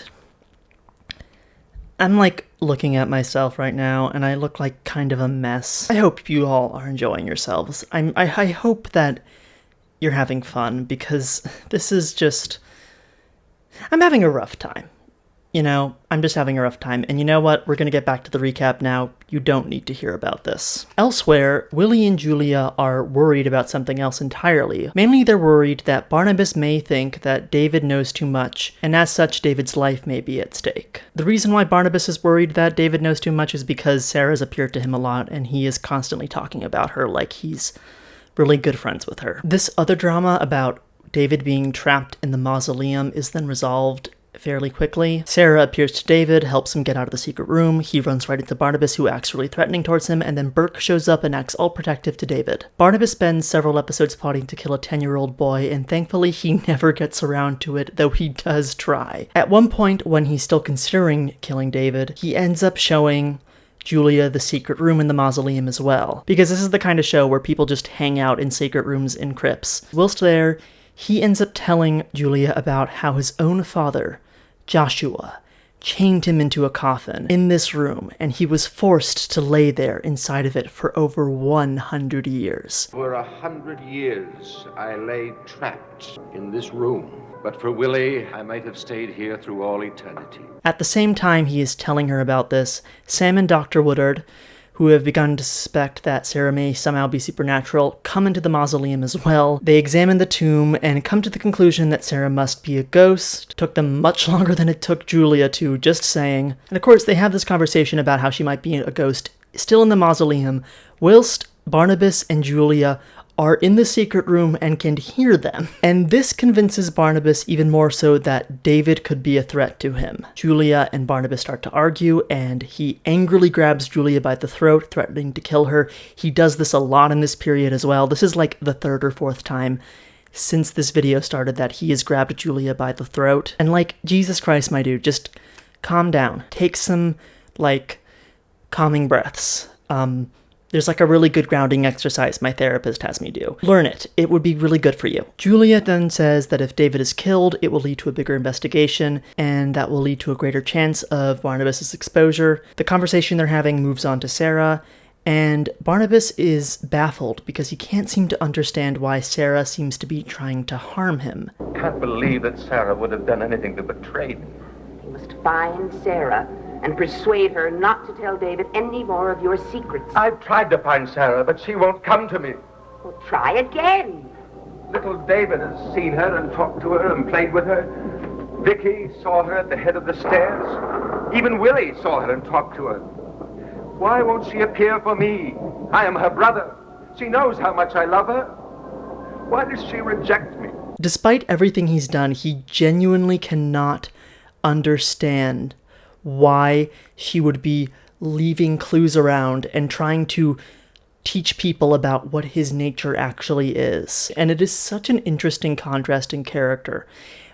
Speaker 1: I'm like looking at myself right now and I look like kind of a mess. I hope you all are enjoying yourselves. I hope that you're having fun, because this is just... I'm having a rough time. You know, I'm just having a rough time, and you know what? We're gonna get back to the recap now. You don't need to hear about this. Elsewhere, Willie and Julia are worried about something else entirely. Mainly, they're worried that Barnabas may think that David knows too much, and as such, David's life may be at stake. The reason why Barnabas is worried that David knows too much is because Sarah's appeared to him a lot, and he is constantly talking about her like he's really good friends with her. This other drama about David being trapped in the mausoleum is then resolved fairly quickly. Sarah appears to David, helps him get out of the secret room. He runs right into Barnabas, who acts really threatening towards him, and then Burke shows up and acts all protective to David. Barnabas spends several episodes plotting to kill a 10-year-old boy, and thankfully he never gets around to it, though he does try. At one point, when he's still considering killing David, he ends up showing Julia the secret room in the mausoleum as well, because this is the kind of show where people just hang out in secret rooms in crypts. Whilst there, he ends up telling Julia about how his own father, Joshua, chained him into a coffin in this room, and he was forced to lay there inside of it for over 100 years.
Speaker 13: For 100 years, I lay trapped in this room. But for Willie, I might have stayed here through all eternity.
Speaker 1: At the same time he is telling her about this, Sam and Dr. Woodard, who have begun to suspect that Sarah may somehow be supernatural, come into the mausoleum as well. They examine the tomb and come to the conclusion that Sarah must be a ghost. It took them much longer than it took Julia to, just saying. And of course, they have this conversation about how she might be a ghost still in the mausoleum, whilst Barnabas and Julia are in the secret room and can hear them. And this convinces Barnabas even more so that David could be a threat to him. Julia and Barnabas start to argue, and he angrily grabs Julia by the throat, threatening to kill her. He does this a lot in this period as well. This is like the third or fourth time since this video started that he has grabbed Julia by the throat. And like, Jesus Christ, my dude, just calm down. Take some, like, calming breaths. There's like a really good grounding exercise my therapist has me do. Learn it. It would be really good for you. Julia then says that if David is killed, it will lead to a bigger investigation, and that will lead to a greater chance of Barnabas' exposure. The conversation they're having moves on to Sarah, and Barnabas is baffled because he can't seem to understand why Sarah seems to be trying to harm him.
Speaker 9: Can't believe that Sarah would have done anything to betray me.
Speaker 12: You must find Sarah and persuade her not to tell David any more of your secrets.
Speaker 9: I've tried to find Sarah, but she won't come to me.
Speaker 12: Well, try again.
Speaker 9: Little David has seen her and talked to her and played with her. Vicky saw her at the head of the stairs. Even Willie saw her and talked to her. Why won't she appear for me? I am her brother. She knows how much I love her. Why does she reject me?
Speaker 1: Despite everything he's done, he genuinely cannot understand why she would be leaving clues around and trying to teach people about what his nature actually is. And it is such an interesting contrasting character.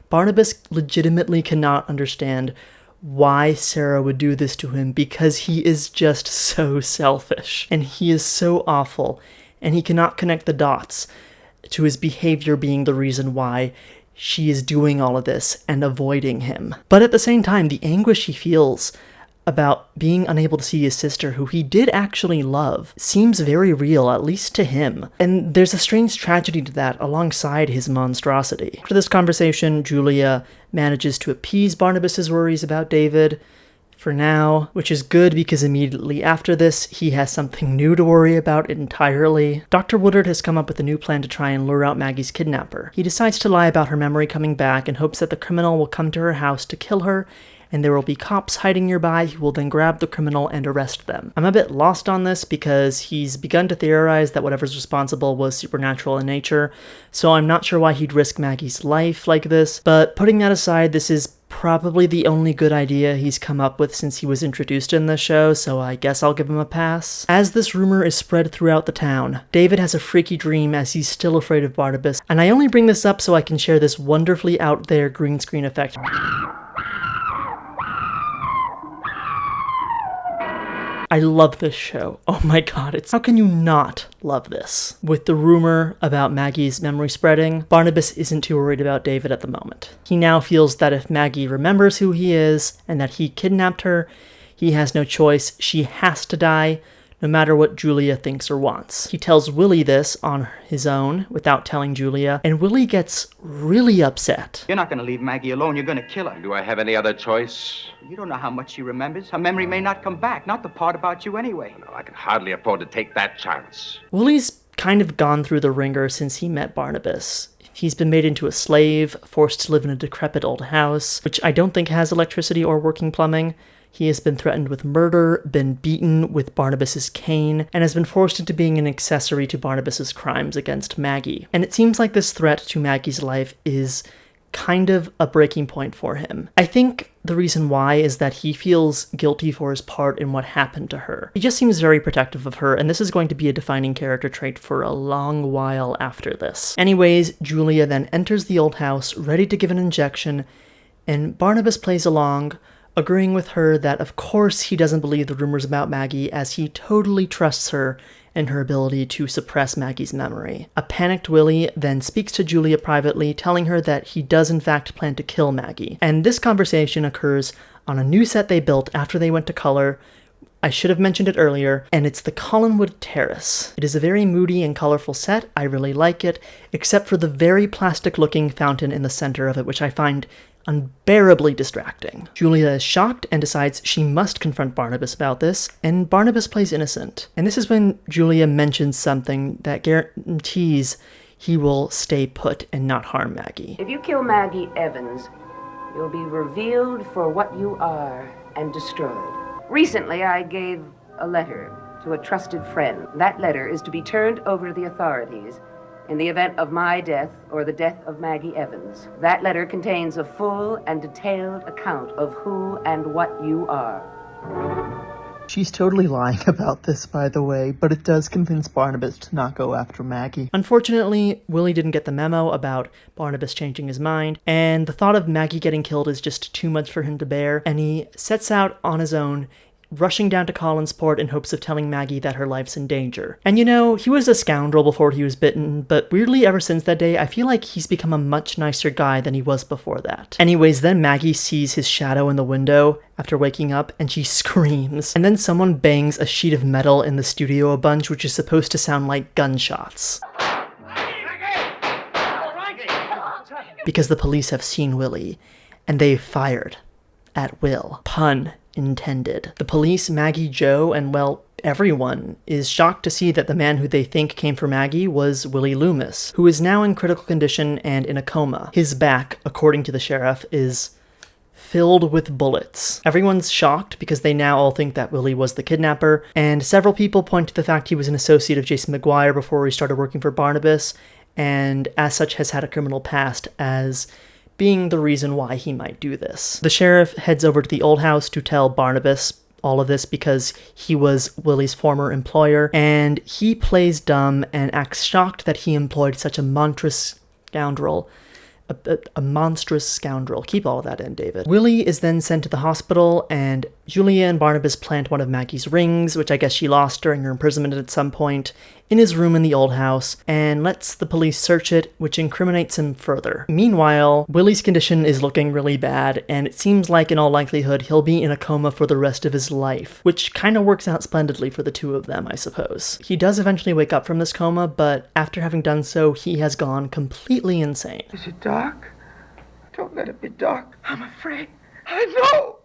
Speaker 1: Barnabas legitimately cannot understand why Sarah would do this to him because he is just so selfish and he is so awful and he cannot connect the dots to his behavior being the reason why she is doing all of this and avoiding him. But at the same time, the anguish he feels about being unable to see his sister, who he did actually love, seems very real, at least to him. And there's a strange tragedy to that alongside his monstrosity. After this conversation, Julia manages to appease Barnabas's worries about David for now, which is good because immediately after this, he has something new to worry about entirely. Dr. Woodard has come up with a new plan to try and lure out Maggie's kidnapper. He decides to lie about her memory coming back in hopes that the criminal will come to her house to kill her, and there will be cops hiding nearby who will then grab the criminal and arrest them. I'm a bit lost on this because he's begun to theorize that whatever's responsible was supernatural in nature, so I'm not sure why he'd risk Maggie's life like this, but putting that aside, this is probably the only good idea he's come up with since he was introduced in the show, so I guess I'll give him a pass. As this rumor is spread throughout the town, David has a freaky dream as he's still afraid of Barnabas, and I only bring this up so I can share this wonderfully out there green screen effect. I love this show. Oh my god, how can you not love this? With the rumor about Maggie's memory spreading, Barnabas isn't too worried about David at the moment. He now feels that if Maggie remembers who he is and that he kidnapped her, he has no choice. She has to die, no matter what Julia thinks or wants. He tells Willie this on his own without telling Julia, and Willie gets really upset.
Speaker 15: You're not going to leave Maggie alone. You're going to kill her.
Speaker 13: Do I have any other choice?
Speaker 15: You don't know how much she remembers. Her memory may not come back, not the part about you anyway.
Speaker 13: No, I can hardly afford to take that chance.
Speaker 1: Willie's kind of gone through the ringer since he met Barnabas. He's been made into a slave, forced to live in a decrepit old house, which I don't think has electricity or working plumbing. He has been threatened with murder, been beaten with Barnabas's cane, and has been forced into being an accessory to Barnabas's crimes against Maggie. And it seems like this threat to Maggie's life is kind of a breaking point for him. I think the reason why is that he feels guilty for his part in what happened to her. He just seems very protective of her, and this is going to be a defining character trait for a long while after this. Anyways, Julia then enters the old house, ready to give an injection, and Barnabas plays along, agreeing with her that of course he doesn't believe the rumors about Maggie, as he totally trusts her and her ability to suppress Maggie's memory. A panicked Willie then speaks to Julia privately, telling her that he does in fact plan to kill Maggie. And this conversation occurs on a new set they built after they went to color. I should have mentioned it earlier, and it's the Collinwood Terrace. It is a very moody and colorful set. I really like it, except for the very plastic-looking fountain in the center of it, which I find unbearably distracting. Julia is shocked and decides she must confront Barnabas about this, and Barnabas plays innocent. And this is when Julia mentions something that guarantees he will stay put and not harm Maggie.
Speaker 3: If you kill Maggie Evans, you'll be revealed for what you are and destroyed. Recently, I gave a letter to a trusted friend. That letter is to be turned over to the authorities in the event of my death or the death of Maggie Evans. That letter contains a full and detailed account of who and what you are.
Speaker 1: She's totally lying about this, by the way, but it does convince Barnabas to not go after Maggie. Unfortunately, Willie didn't get the memo about Barnabas changing his mind, and the thought of Maggie getting killed is just too much for him to bear, and he sets out on his own, rushing down to Collinsport in hopes of telling Maggie that her life's in danger. And you know, he was a scoundrel before he was bitten, but weirdly ever since that day, I feel like he's become a much nicer guy than he was before that. Anyways, then Maggie sees his shadow in the window after waking up, and she screams. And then someone bangs a sheet of metal in the studio a bunch, which is supposed to sound like gunshots. Because the police have seen Willie, and they've fired at will. Pun intended. The police, Maggie, Joe, and well, everyone is shocked to see that the man who they think came for Maggie was Willie Loomis, who is now in critical condition and in a coma. His back, according to the sheriff, is filled with bullets. Everyone's shocked because they now all think that Willie was the kidnapper, and several people point to the fact he was an associate of Jason McGuire before he started working for Barnabas, and as such has had a criminal past as being the reason why he might do this. The sheriff heads over to the old house to tell Barnabas all of this because he was Willie's former employer, and he plays dumb and acts shocked that he employed such a monstrous scoundrel. A monstrous scoundrel. Keep all of that in, David. Willie is then sent to the hospital, and Julia and Barnabas plant one of Maggie's rings, which I guess she lost during her imprisonment at some point, in his room in the old house, and lets the police search it, which incriminates him further. Meanwhile, Willie's condition is looking really bad, and it seems like in all likelihood he'll be in a coma for the rest of his life, which kind of works out splendidly for the two of them, I suppose. He does eventually wake up from this coma, but after having done so, he has gone completely insane.
Speaker 6: Is it dark? Don't let it be dark. I'm afraid. I know!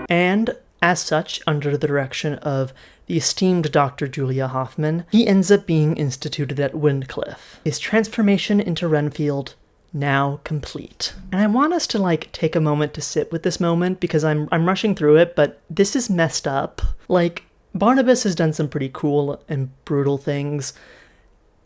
Speaker 1: And, as such, under the direction of the esteemed Dr. Julia Hoffman, he ends up being instituted at Wyncliffe. His transformation into Renfield now complete. And I want us to, take a moment to sit with this moment, because I'm rushing through it, but this is messed up. Barnabas has done some pretty cool and brutal things,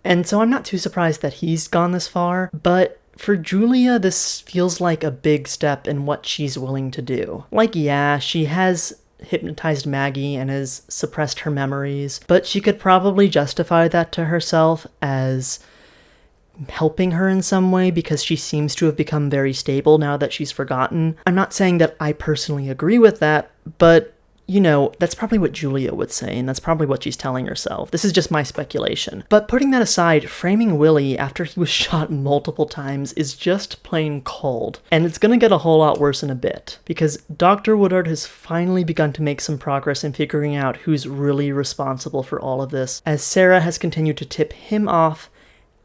Speaker 1: and so I'm not too surprised that he's gone this far, but for Julia, this feels like a big step in what she's willing to do. Yeah, she has hypnotized Maggie and has suppressed her memories, but she could probably justify that to herself as helping her in some way because she seems to have become very stable now that she's forgotten. I'm not saying that I personally agree with that, but that's probably what Julia would say, and that's probably what she's telling herself. This is just my speculation. But putting that aside, framing Willie after he was shot multiple times is just plain cold. And it's gonna get a whole lot worse in a bit, because Dr. Woodard has finally begun to make some progress in figuring out who's really responsible for all of this, as Sarah has continued to tip him off,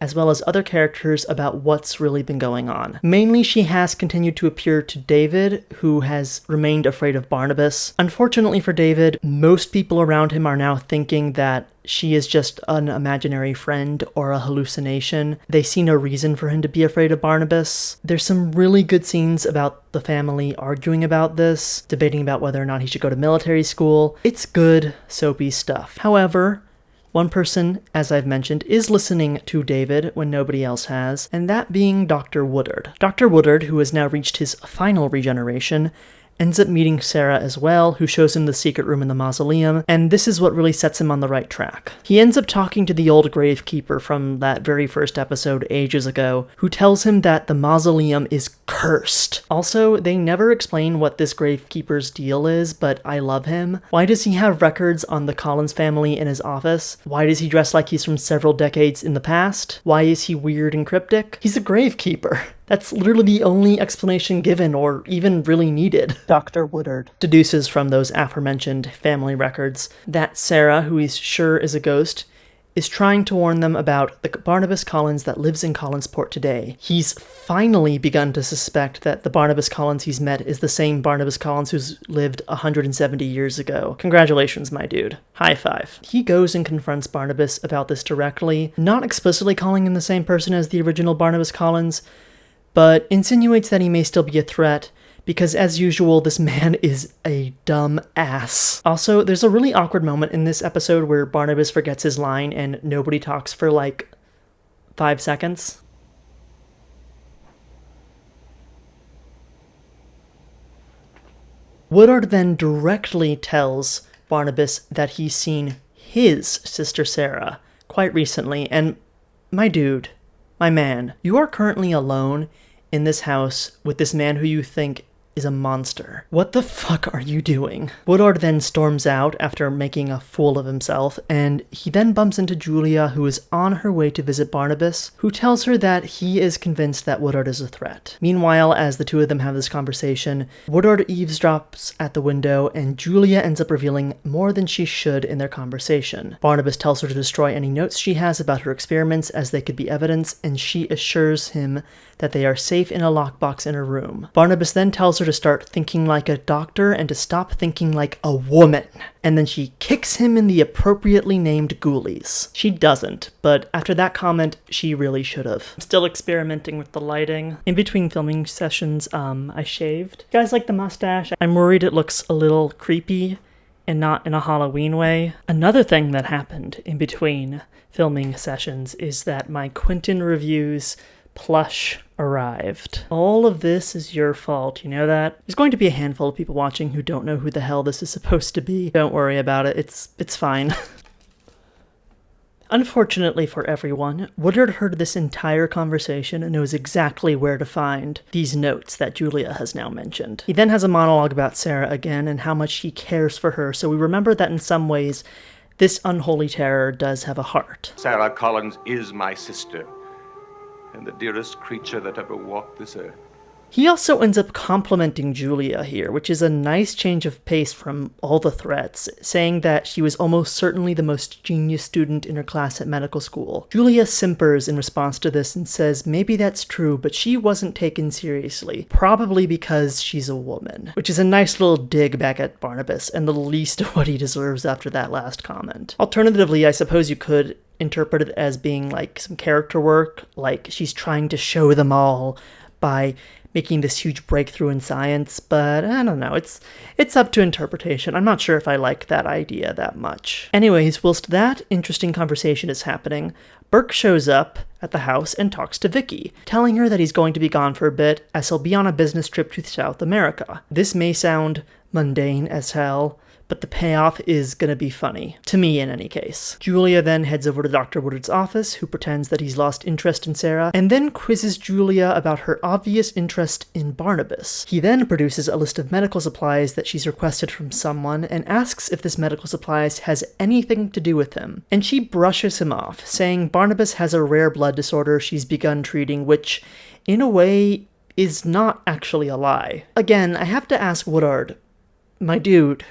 Speaker 1: as well as other characters about what's really been going on. Mainly, she has continued to appear to David, who has remained afraid of Barnabas. Unfortunately for David, most people around him are now thinking that she is just an imaginary friend or a hallucination. They see no reason for him to be afraid of Barnabas. There's some really good scenes about the family arguing about this, debating about whether or not he should go to military school. It's good, soapy stuff. However, one person, as I've mentioned, is listening to David when nobody else has, and that being Dr. Woodard. Dr. Woodard, who has now reached his final regeneration, ends up meeting Sarah as well, who shows him the secret room in the mausoleum, and this is what really sets him on the right track. He ends up talking to the old gravekeeper from that very first episode ages ago, who tells him that the mausoleum is cursed. Also, they never explain what this gravekeeper's deal is, but I love him. Why does he have records on the Collins family in his office? Why does he dress like he's from several decades in the past? Why is he weird and cryptic? He's a gravekeeper. That's literally the only explanation given or even really needed. Dr. Woodard deduces from those aforementioned family records that Sarah, who he's sure is a ghost, is trying to warn them about the Barnabas Collins that lives in Collinsport today. He's finally begun to suspect that the Barnabas Collins he's met is the same Barnabas Collins who's lived 170 years ago. Congratulations, my dude. High five. He goes and confronts Barnabas about this directly, not explicitly calling him the same person as the original Barnabas Collins, but insinuates that he may still be a threat, because as usual, this man is a dumb ass. Also, there's a really awkward moment in this episode where Barnabas forgets his line and nobody talks for 5 seconds. Woodard then directly tells Barnabas that he's seen his sister Sarah quite recently, and my dude, my man, you are currently alone in this house with this man who you think is a monster. What the fuck are you doing? Woodard then storms out after making a fool of himself, and he then bumps into Julia, who is on her way to visit Barnabas, who tells her that he is convinced that Woodard is a threat. Meanwhile, as the two of them have this conversation, Woodard eavesdrops at the window, and Julia ends up revealing more than she should in their conversation. Barnabas tells her to destroy any notes she has about her experiments, as they could be evidence, and she assures him that they are safe in a lockbox in her room. Barnabas then tells her to start thinking like a doctor and to stop thinking like a woman. And then she kicks him in the appropriately named ghoulies. She doesn't, but after that comment, she really should have. I'm still experimenting with the lighting. In between filming sessions, I shaved. You guys like the mustache? I'm worried it looks a little creepy and not in a Halloween way. Another thing that happened in between filming sessions is that my Quinton reviews plush arrived. All of this is your fault, you know that? There's going to be a handful of people watching who don't know who the hell this is supposed to be. Don't worry about it, it's fine. Unfortunately for everyone, Woodard heard this entire conversation and knows exactly where to find these notes that Julia has now mentioned. He then has a monologue about Sarah again and how much he cares for her, so we remember that in some ways, this unholy terror does have a heart.
Speaker 13: Sarah Collins is my sister, and the dearest creature that ever walked this earth.
Speaker 1: He also ends up complimenting Julia here, which is a nice change of pace from all the threats, saying that she was almost certainly the most genius student in her class at medical school. Julia simpers in response to this and says maybe that's true, but she wasn't taken seriously, probably because she's a woman, which is a nice little dig back at Barnabas and the least of what he deserves after that last comment. Alternatively, I suppose you could interpret it as being like some character work, like she's trying to show them all by making this huge breakthrough in science, but I don't know, it's up to interpretation. I'm not sure if I like that idea that much. Anyways, whilst that interesting conversation is happening, Burke shows up at the house and talks to Vicky, telling her that he's going to be gone for a bit as he'll be on a business trip to South America. This may sound mundane as hell, but the payoff is gonna be funny. To me, in any case. Julia then heads over to Dr. Woodard's office, who pretends that he's lost interest in Sarah, and then quizzes Julia about her obvious interest in Barnabas. He then produces a list of medical supplies that she's requested from someone, and asks if this medical supplies has anything to do with him. And she brushes him off, saying Barnabas has a rare blood disorder she's begun treating, which, in a way, is not actually a lie. Again, I have to ask Woodard, my dude,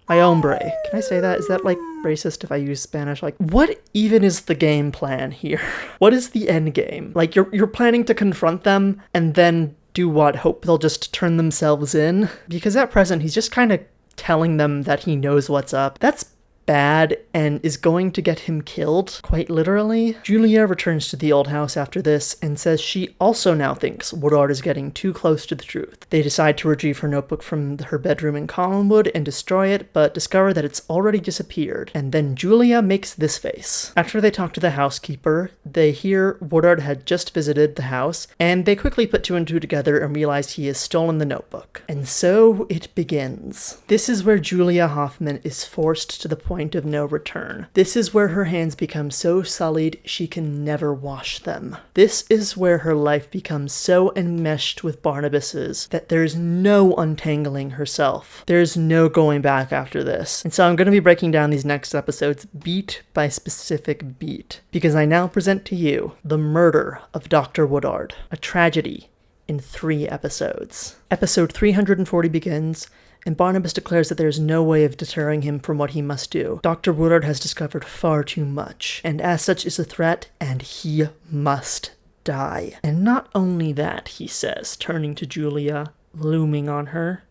Speaker 1: my hombre. Can I say that? Is that like racist if I use Spanish? Like, what even is the game plan here? What is the end game? Like, you're planning to confront them and then do what? Hope they'll just turn themselves in? Because at present, he's just kind of telling them that he knows what's up. That's bad and is going to get him killed, quite literally. Julia returns to the old house after this and says she also now thinks Woodard is getting too close to the truth. They decide to retrieve her notebook from her bedroom in Collinwood and destroy it, but discover that it's already disappeared. And then Julia makes this face. After they talk to the housekeeper, they hear Woodard had just visited the house, and they quickly put two and two together and realize he has stolen the notebook. And so it begins. This is where Julia Hoffman is forced to the point of no return. This is where her hands become so sullied she can never wash them. This is where her life becomes so enmeshed with Barnabas's that there's no untangling herself. There's no going back after this. And so I'm going to be breaking down these next episodes beat by specific beat, because I now present to you The Murder of Dr. Woodard, a tragedy in 3 episodes. Episode 340 begins, and Barnabas declares that there is no way of deterring him from what he must do. Dr. Woodard has discovered far too much, and as such is a threat, and he must die. And not only that, he says, turning to Julia, looming on her,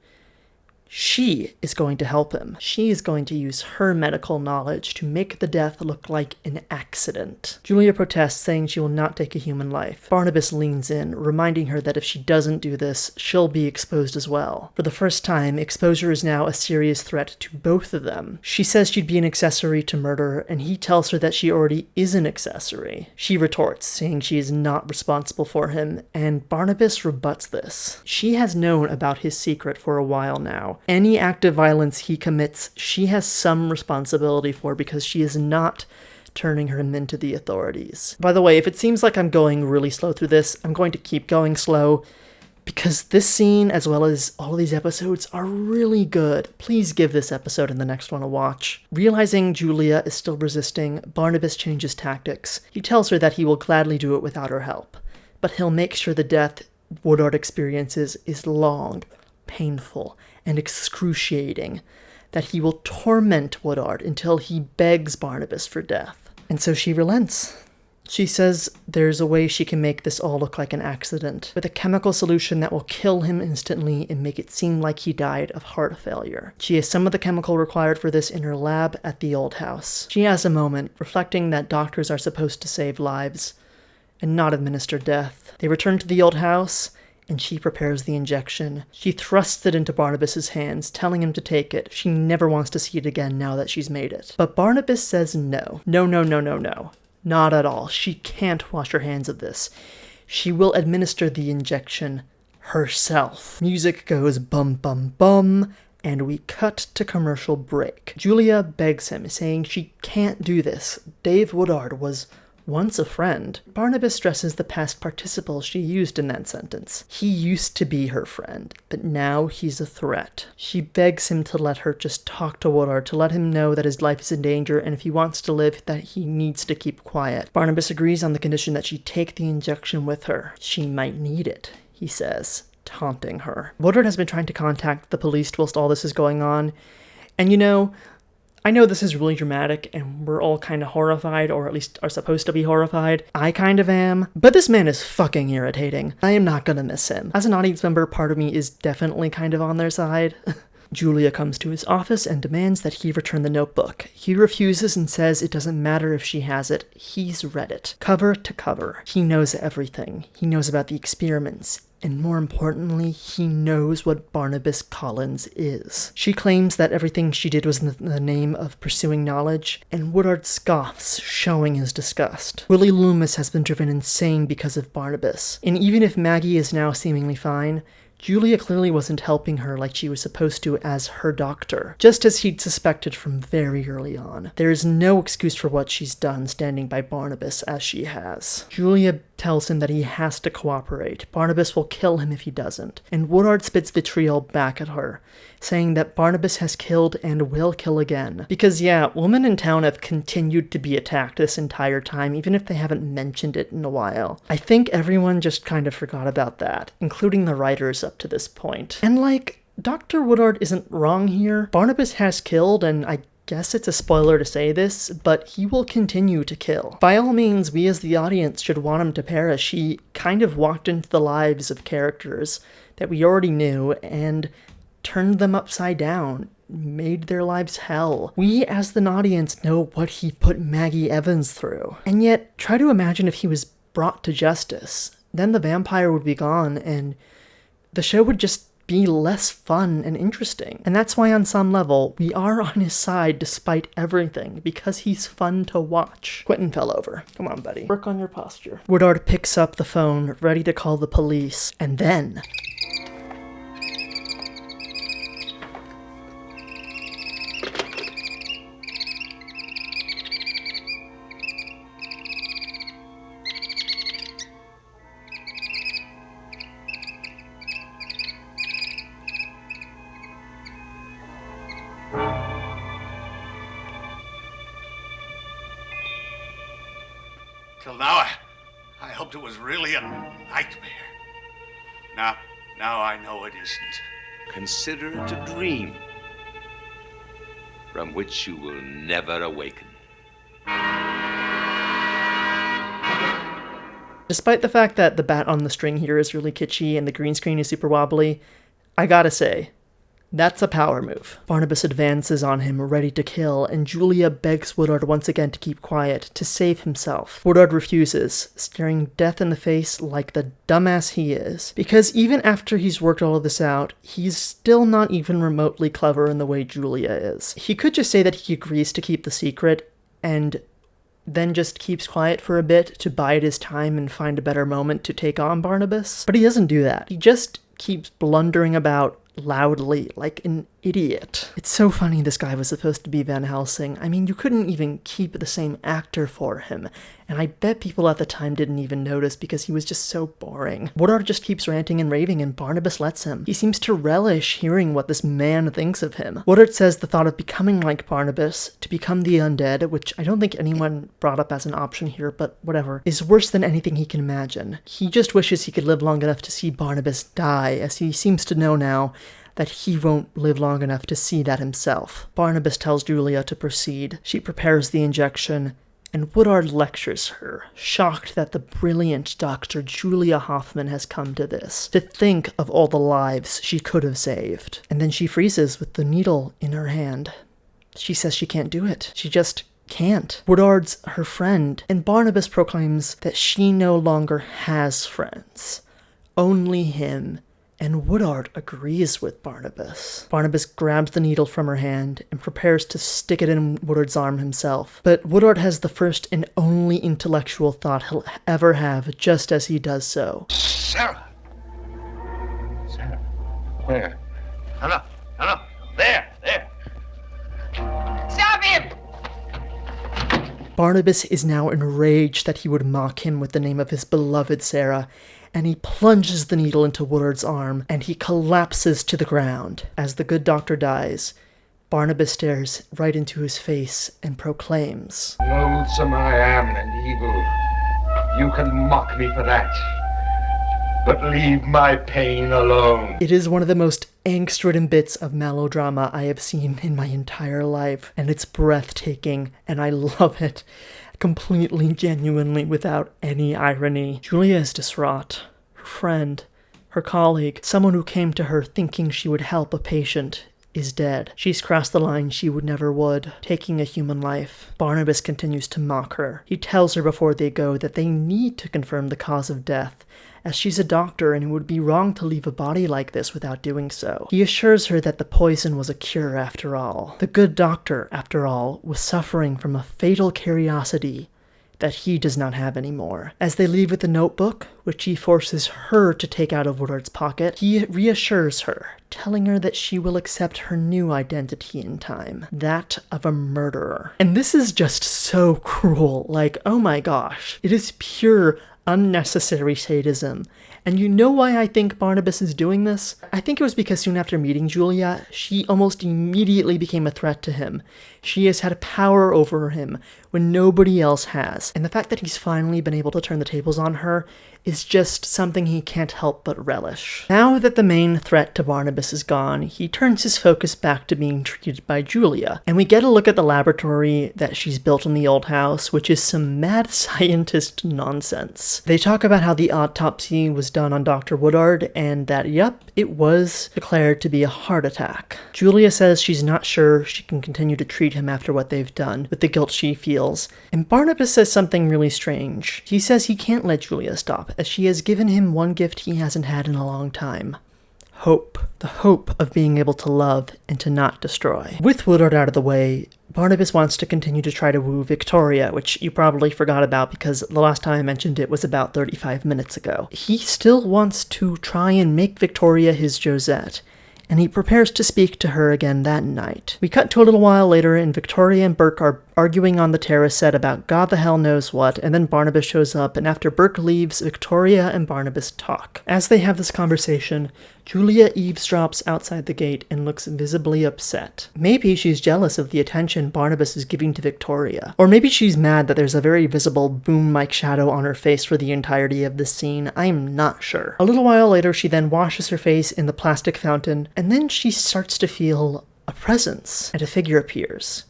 Speaker 1: she is going to help him. She is going to use her medical knowledge to make the death look like an accident. Julia protests, saying she will not take a human life. Barnabas leans in, reminding her that if she doesn't do this, she'll be exposed as well. For the first time, exposure is now a serious threat to both of them. She says she'd be an accessory to murder, and he tells her that she already is an accessory. She retorts, saying she is not responsible for him, and Barnabas rebuts this. She has known about his secret for a while now. Any act of violence he commits, she has some responsibility for, because she is not turning him into the authorities. By the way, if it seems like I'm going really slow through this, I'm going to keep going slow, because this scene, as well as all of these episodes, are really good. Please give this episode and the next one a watch. Realizing Julia is still resisting, Barnabas changes tactics. He tells her that he will gladly do it without her help, but he'll make sure the death Woodard experiences is long, painful, and excruciating, that he will torment Woodard until he begs Barnabas for death. And so she relents. She says there's a way she can make this all look like an accident, with a chemical solution that will kill him instantly and make it seem like he died of heart failure. She has some of the chemical required for this in her lab at the old house. She has a moment, reflecting that doctors are supposed to save lives and not administer death. They return to the old house, and she prepares the injection. She thrusts it into Barnabas's hands, telling him to take it. She never wants to see it again now that she's made it. But Barnabas says no. No. Not at all. She can't wash her hands of this. She will administer the injection herself. Music goes bum bum bum, And we cut to commercial break. Julia begs him, saying she can't do this. Dave Woodard was once a friend. Barnabas stresses the past participle she used in that sentence. He used to be her friend, but now he's a threat. She begs him to let her just talk to Woodard, to let him know that his life is in danger, and if he wants to live, that he needs to keep quiet. Barnabas agrees on the condition that she take the injection with her. She might need it, he says, taunting her. Woodard has been trying to contact the police whilst all this is going on, and I know this is really dramatic, and we're all kind of horrified, or at least are supposed to be horrified. I kind of am. But this man is fucking irritating. I am not gonna miss him. As an audience member, part of me is definitely kind of on their side. Julia comes to his office and demands that he return the notebook. He refuses and says it doesn't matter if she has it. He's read it, cover to cover. He knows everything. He knows about the experiments. And more importantly, he knows what Barnabas Collins is. She claims that everything she did was in the name of pursuing knowledge, and Woodard scoffs, showing his disgust. Willie Loomis has been driven insane because of Barnabas. And even if Maggie is now seemingly fine, Julia clearly wasn't helping her like she was supposed to as her doctor, just as he'd suspected from very early on. There is no excuse for what she's done standing by Barnabas as she has. Julia tells him that he has to cooperate. Barnabas will kill him if he doesn't, and Woodard spits vitriol back at her, saying that Barnabas has killed and will kill again. Because yeah, women in town have continued to be attacked this entire time, even if they haven't mentioned it in a while. I think everyone just kind of forgot about that, including the writers up to this point. And Dr. Woodard isn't wrong here. Barnabas has killed, and I guess it's a spoiler to say this, but he will continue to kill. By all means, we as the audience should want him to perish. He kind of walked into the lives of characters that we already knew and turned them upside down, made their lives hell. We as the audience know what he put Maggie Evans through. And yet, try to imagine if he was brought to justice. Then the vampire would be gone, and the show would just be less fun and interesting. And that's why on some level, we are on his side despite everything, because he's fun to watch. Quinton fell over. Come on, buddy. Work on your posture. Woodard picks up the phone, ready to call the police, and then
Speaker 16: till now, I hoped it was really a nightmare. Now I know it isn't.
Speaker 13: Consider it a dream from which you will never awaken.
Speaker 1: Despite the fact that the bat on the string here is really kitschy and the green screen is super wobbly, I gotta say, that's a power move. Barnabas advances on him, ready to kill, and Julia begs Woodard once again to keep quiet, to save himself. Woodard refuses, staring death in the face like the dumbass he is. Because even after he's worked all of this out, he's still not even remotely clever in the way Julia is. He could just say that he agrees to keep the secret, and then just keeps quiet for a bit to bide his time and find a better moment to take on Barnabas. But he doesn't do that. He just keeps blundering about loudly, like an idiot. It's so funny this guy was supposed to be Van Helsing. I mean, you couldn't even keep the same actor for him, and I bet people at the time didn't even notice because he was just so boring. Woodard just keeps ranting and raving, and Barnabas lets him. He seems to relish hearing what this man thinks of him. Woodard says the thought of becoming like Barnabas, to become the undead, which I don't think anyone brought up as an option here, but whatever, is worse than anything he can imagine. He just wishes he could live long enough to see Barnabas die, as he seems to know now that he won't live long enough to see that himself. Barnabas tells Julia to proceed. She prepares the injection, and Woodard lectures her, shocked that the brilliant Dr. Julia Hoffman has come to this. To think of all the lives she could have saved. And then she freezes with the needle in her hand. She says she can't do it. She just can't. Woodard's her friend, and Barnabas proclaims that she no longer has friends. Only him. And Woodard agrees with Barnabas. Barnabas grabs the needle from her hand and prepares to stick it in Woodard's arm himself. But Woodard has the first and only intellectual thought he'll ever have just as he does so.
Speaker 16: Sarah! Sarah? Where? Hello? There.
Speaker 12: Stop him!
Speaker 1: Barnabas is now enraged that he would mock him with the name of his beloved Sarah, and he plunges the needle into Woodard's arm, and he collapses to the ground. As the good doctor dies, Barnabas stares right into his face and proclaims,
Speaker 9: Loathsome I am and evil. You can mock me for that. But leave my pain alone.
Speaker 1: It is one of the most angst-ridden bits of melodrama I have seen in my entire life, and it's breathtaking, and I love it. Completely, genuinely, without any irony. Julia is distraught. Her friend, her colleague, someone who came to her thinking she would help a patient, is dead. She's crossed the line she never would, taking a human life. Barnabas continues to mock her. He tells her before they go that they need to confirm the cause of death, as she's a doctor and it would be wrong to leave a body like this without doing so. He assures her that the poison was a cure after all. The good doctor, after all, was suffering from a fatal curiosity that he does not have anymore. As they leave with the notebook, which he forces her to take out of Woodard's pocket, he reassures her, telling her that she will accept her new identity in time, that of a murderer. And this is just so cruel, like, oh my gosh. It is pure, unnecessary sadism. And you know why I think Barnabas is doing this? I think it was because soon after meeting Julia, she almost immediately became a threat to him. She has had power over him when nobody else has. And the fact that he's finally been able to turn the tables on her is just something he can't help but relish. Now that the main threat to Barnabas is gone, he turns his focus back to being treated by Julia. And we get a look at the laboratory that she's built in the old house, which is some mad scientist nonsense. They talk about how the autopsy was done on Dr. Woodard, and that, yep, it was declared to be a heart attack. Julia says she's not sure she can continue to treat him after what they've done, with the guilt she feels. And Barnabas says something really strange. He says he can't let Julia stop, as she has given him one gift he hasn't had in a long time. Hope. The hope of being able to love and to not destroy. With Woodard out of the way, Barnabas wants to continue to try to woo Victoria, which you probably forgot about because the last time I mentioned it was about 35 minutes ago. He still wants to try and make Victoria his Josette, and he prepares to speak to her again that night. We cut to a little while later, and Victoria and Burke are arguing on the terrace set about God the hell knows what, and then Barnabas shows up, and after Burke leaves, Victoria and Barnabas talk. As they have this conversation, Julia eavesdrops outside the gate and looks visibly upset. Maybe she's jealous of the attention Barnabas is giving to Victoria. Or maybe she's mad that there's a very visible boom-like shadow on her face for the entirety of this scene. I'm not sure. A little while later, she then washes her face in the plastic fountain, and then she starts to feel a presence, and a figure appears.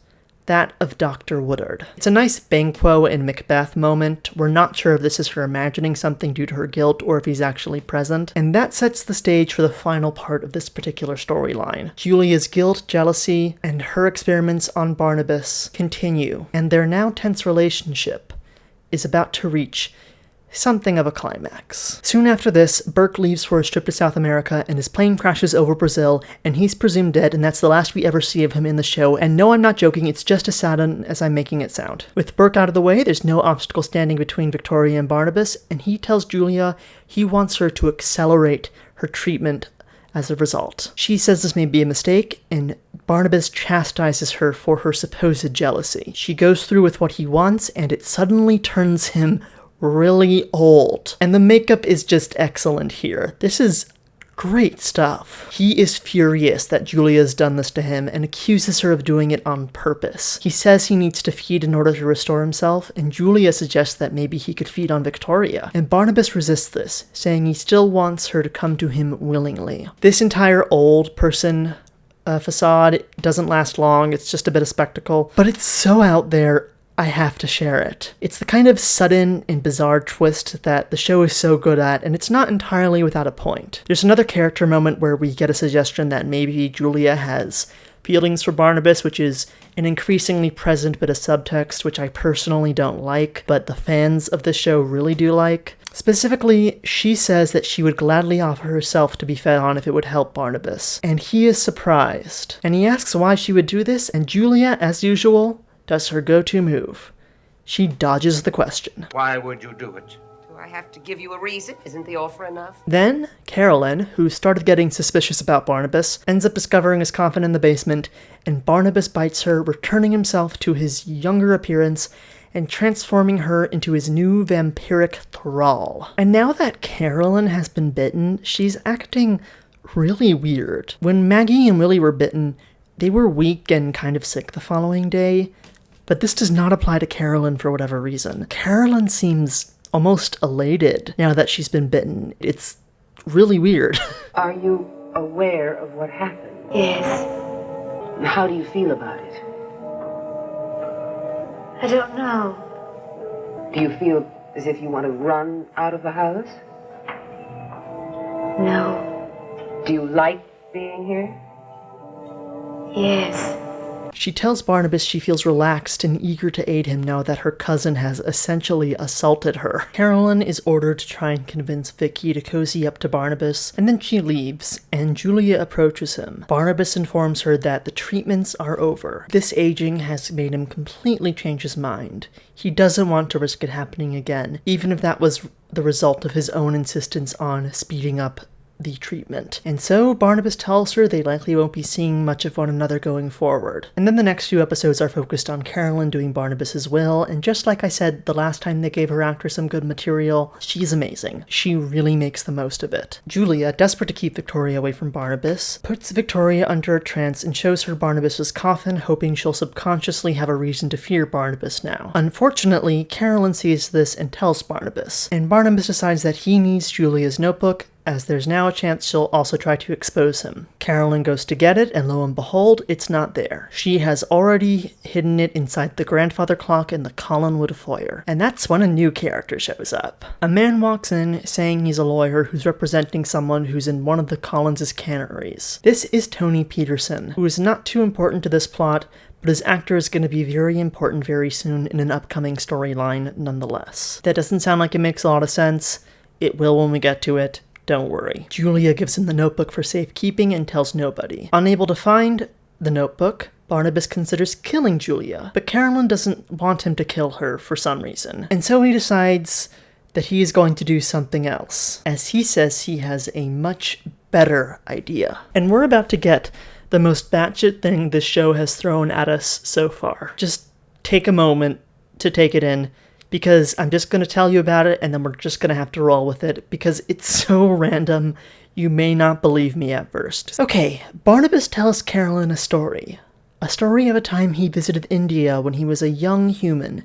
Speaker 1: That of Dr. Woodard. It's a nice Banquo and Macbeth moment. We're not sure if this is her imagining something due to her guilt or if he's actually present, and that sets the stage for the final part of this particular storyline. Julia's guilt, jealousy, and her experiments on Barnabas continue, and their now tense relationship is about to reach something of a climax. Soon after this, Burke leaves for his trip to South America, and his plane crashes over Brazil, and he's presumed dead, and that's the last we ever see of him in the show. And no, I'm not joking, it's just as sudden as I'm making it sound. With Burke out of the way, there's no obstacle standing between Victoria and Barnabas, and he tells Julia he wants her to accelerate her treatment as a result. She says this may be a mistake, and Barnabas chastises her for her supposed jealousy. She goes through with what he wants, and it suddenly turns him really old. And the makeup is just excellent here. This is great stuff. He is furious that Julia's done this to him and accuses her of doing it on purpose. He says he needs to feed in order to restore himself, and Julia suggests that maybe he could feed on Victoria. And Barnabas resists this, saying he still wants her to come to him willingly. This entire old person facade doesn't last long. It's just a bit of spectacle, but it's so out there, I have to share it. It's the kind of sudden and bizarre twist that the show is so good at, and it's not entirely without a point. There's another character moment where we get a suggestion that maybe Julia has feelings for Barnabas, which is an increasingly present bit of subtext, which I personally don't like, but the fans of this show really do like. Specifically, she says that she would gladly offer herself to be fed on if it would help Barnabas. And he is surprised. And he asks why she would do this, and Julia, as usual, does her go-to move. She dodges the question.
Speaker 9: Why would you do it?
Speaker 12: To
Speaker 3: I have to give you a reason. Isn't the offer enough?
Speaker 1: Then, Carolyn, who started getting suspicious about Barnabas, ends up discovering his coffin in the basement, and Barnabas bites her, returning himself to his younger appearance and transforming her into his new vampiric thrall. And now that Carolyn has been bitten, she's acting really weird. When Maggie and Willie were bitten, they were weak and kind of sick the following day, but this does not apply to Carolyn for whatever reason. Carolyn seems almost elated now that she's been bitten. It's really weird.
Speaker 3: Are you aware of what happened?
Speaker 2: Yes.
Speaker 3: How do you feel about it?
Speaker 2: I don't know.
Speaker 3: Do you feel as if you want to run out of the house?
Speaker 2: No.
Speaker 3: Do you like being here?
Speaker 2: Yes.
Speaker 1: She tells Barnabas she feels relaxed and eager to aid him now that her cousin has essentially assaulted her. Carolyn is ordered to try and convince Vicky to cozy up to Barnabas, and then she leaves, and Julia approaches him. Barnabas informs her that the treatments are over. This aging has made him completely change his mind. He doesn't want to risk it happening again, even if that was the result of his own insistence on speeding up the treatment. And so Barnabas tells her they likely won't be seeing much of one another going forward. And then the next few episodes are focused on Carolyn doing Barnabas's will, and just like I said the last time they gave her actress some good material, she's amazing. She really makes the most of it. Julia, desperate to keep Victoria away from Barnabas, puts Victoria under a trance and shows her Barnabas's coffin, hoping she'll subconsciously have a reason to fear Barnabas now. Unfortunately, Carolyn sees this and tells Barnabas, and Barnabas decides that he needs Julia's notebook, as there's now a chance she'll also try to expose him. Carolyn goes to get it, and lo and behold, it's not there. She has already hidden it inside the grandfather clock in the Collinwood foyer. And that's when a new character shows up. A man walks in saying he's a lawyer who's representing someone who's in one of the Collins' canneries. This is Tony Peterson, who is not too important to this plot, but his actor is going to be very important very soon in an upcoming storyline nonetheless. That doesn't sound like it makes a lot of sense. It will when we get to it. Don't worry. Julia gives him the notebook for safekeeping and tells nobody. Unable to find the notebook, Barnabas considers killing Julia, but Carolyn doesn't want him to kill her for some reason. And so he decides that he is going to do something else, as he says he has a much better idea. And we're about to get the most batshit thing this show has thrown at us so far. Just take a moment to take it in, because I'm just going to tell you about it, and then we're just going to have to roll with it, because it's so random, you may not believe me at first. Okay, Barnabas tells Carolyn a story of a time he visited India when he was a young human,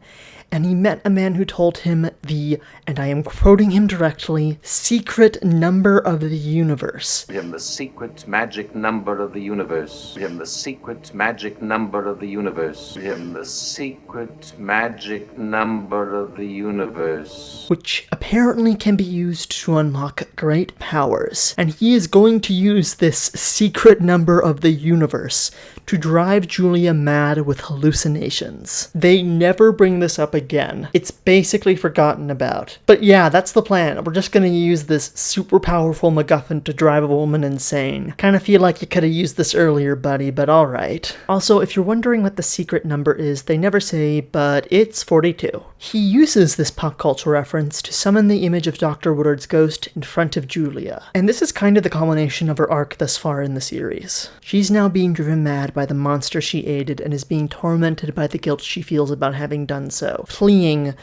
Speaker 1: and he met a man who told him the, and I am quoting him directly, secret number of the universe.
Speaker 13: Him the secret magic number of the universe. Him the secret magic number of the universe. Him the secret magic number of the universe.
Speaker 1: Which apparently can be used to unlock great powers. And he is going to use this secret number of the universe to drive Julia mad with hallucinations. They never bring this up again. It's basically forgotten about. But yeah, that's the plan. We're just gonna use this super powerful MacGuffin to drive a woman insane. Kinda feel like you could've used this earlier, buddy, but alright. Also, if you're wondering what the secret number is, they never say, but it's 42. He uses this pop culture reference to summon the image of Dr. Woodard's ghost in front of Julia. And this is kind of the culmination of her arc thus far in the series. She's now being driven mad by the monster she aided and is being tormented by the guilt she feels about having done so, fleeing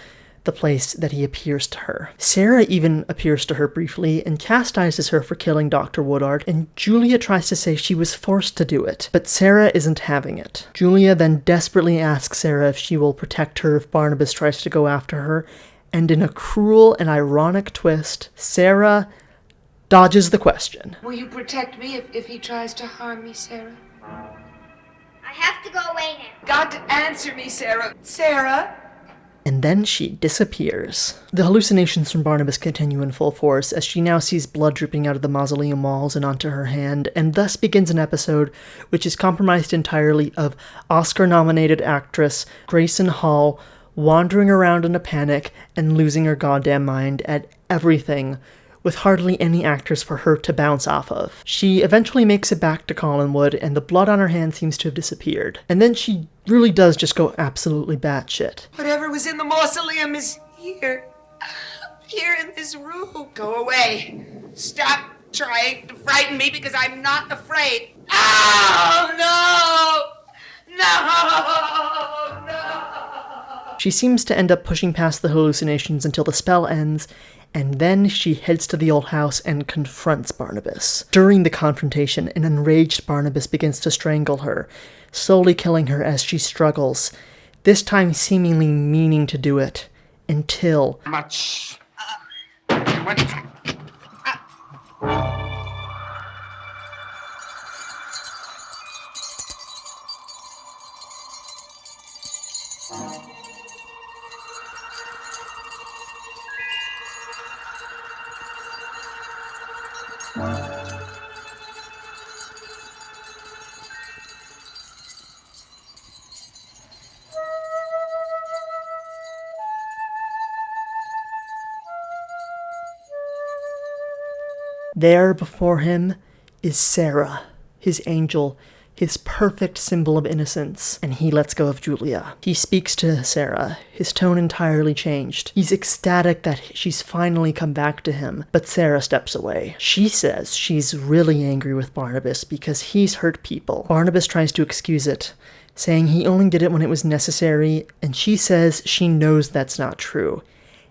Speaker 1: the place that he appears to her. Sarah even appears to her briefly and chastises her for killing Dr. Woodard, and Julia tries to say she was forced to do it, but Sarah isn't having it. Julia then desperately asks Sarah if she will protect her if Barnabas tries to go after her, and in a cruel and ironic twist, Sarah dodges the question.
Speaker 3: Will you protect me if he tries to harm me, Sarah?
Speaker 5: I have to go away now.
Speaker 3: Got to answer me, Sarah. Sarah?
Speaker 1: And then she disappears. The hallucinations from Barnabas continue in full force as she now sees blood dripping out of the mausoleum walls and onto her hand, and thus begins an episode which is compromised entirely of Oscar-nominated actress Grayson Hall wandering around in a panic and losing her goddamn mind at everything, with hardly any actors for her to bounce off of. She eventually makes it back to Collinwood, and the blood on her hand seems to have disappeared. And then she really does just go absolutely batshit.
Speaker 3: Whatever was in the mausoleum is here.
Speaker 12: here in this room. Go away. Stop trying to frighten me because I'm not afraid. Oh, no! No! No!
Speaker 1: She seems to end up pushing past the hallucinations until the spell ends, and then she heads to the old house and confronts Barnabas. During the confrontation, an enraged Barnabas begins to strangle her, slowly killing her as she struggles, this time seemingly meaning to do it, until...
Speaker 14: Much.
Speaker 1: There before him is Sarah, his angel, his perfect symbol of innocence, and he lets go of Julia. He speaks to Sarah, his tone entirely changed. He's ecstatic that she's finally come back to him, but Sarah steps away. She says she's really angry with Barnabas because he's hurt people. Barnabas tries to excuse it, saying he only did it when it was necessary, and she says she knows that's not true.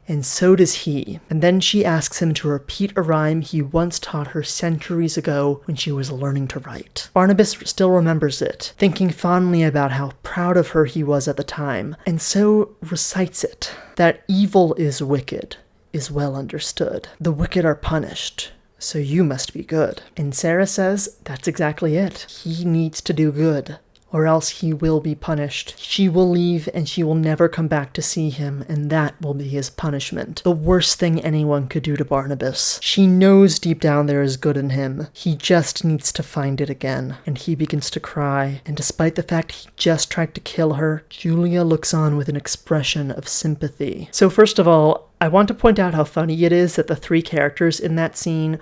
Speaker 1: And so does he. And then she asks him to repeat a rhyme he once taught her centuries ago when she was learning to write. Barnabas still remembers it, thinking fondly about how proud of her he was at the time, and so recites it. That evil is wicked is well understood. The wicked are punished, so you must be good. And Sarah says that's exactly it. He needs to do good, or else he will be punished. She will leave and she will never come back to see him, and that will be his punishment. The worst thing anyone could do to Barnabas. She knows deep down there is good in him. He just needs to find it again. And he begins to cry, and despite the fact he just tried to kill her, Julia looks on with an expression of sympathy. So first of all, I want to point out how funny it is that the three characters in that scene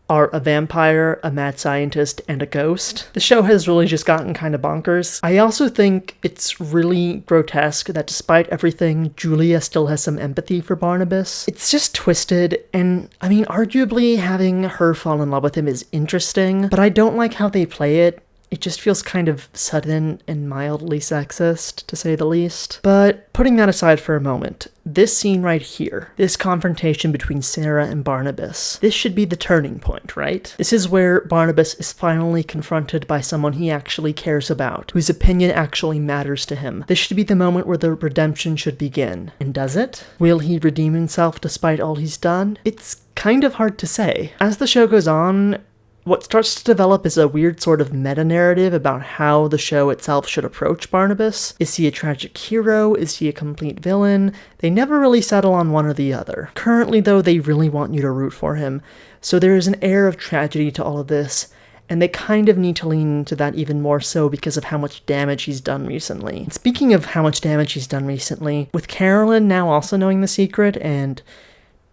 Speaker 1: are a vampire, a mad scientist, and a ghost. The show has really just gotten kind of bonkers. I also think it's really grotesque that despite everything, Julia still has some empathy for Barnabas. It's just twisted, and I mean, arguably having her fall in love with him is interesting, but I don't like how they play it. It just feels kind of sudden and mildly sexist, to say the least. But putting that aside for a moment, this scene right here, this confrontation between Sarah and Barnabas, this should be the turning point, right? This is where Barnabas is finally confronted by someone he actually cares about, whose opinion actually matters to him. This should be the moment where the redemption should begin. And does it? Will he redeem himself despite all he's done? It's kind of hard to say. As the show goes on, what starts to develop is a weird sort of meta-narrative about how the show itself should approach Barnabas. Is he a tragic hero? Is he a complete villain? They never really settle on one or the other. Currently, though, they really want you to root for him, so there is an air of tragedy to all of this, and they kind of need to lean into that even more so because of how much damage he's done recently. And speaking of how much damage he's done recently, with Carolyn now also knowing the secret, and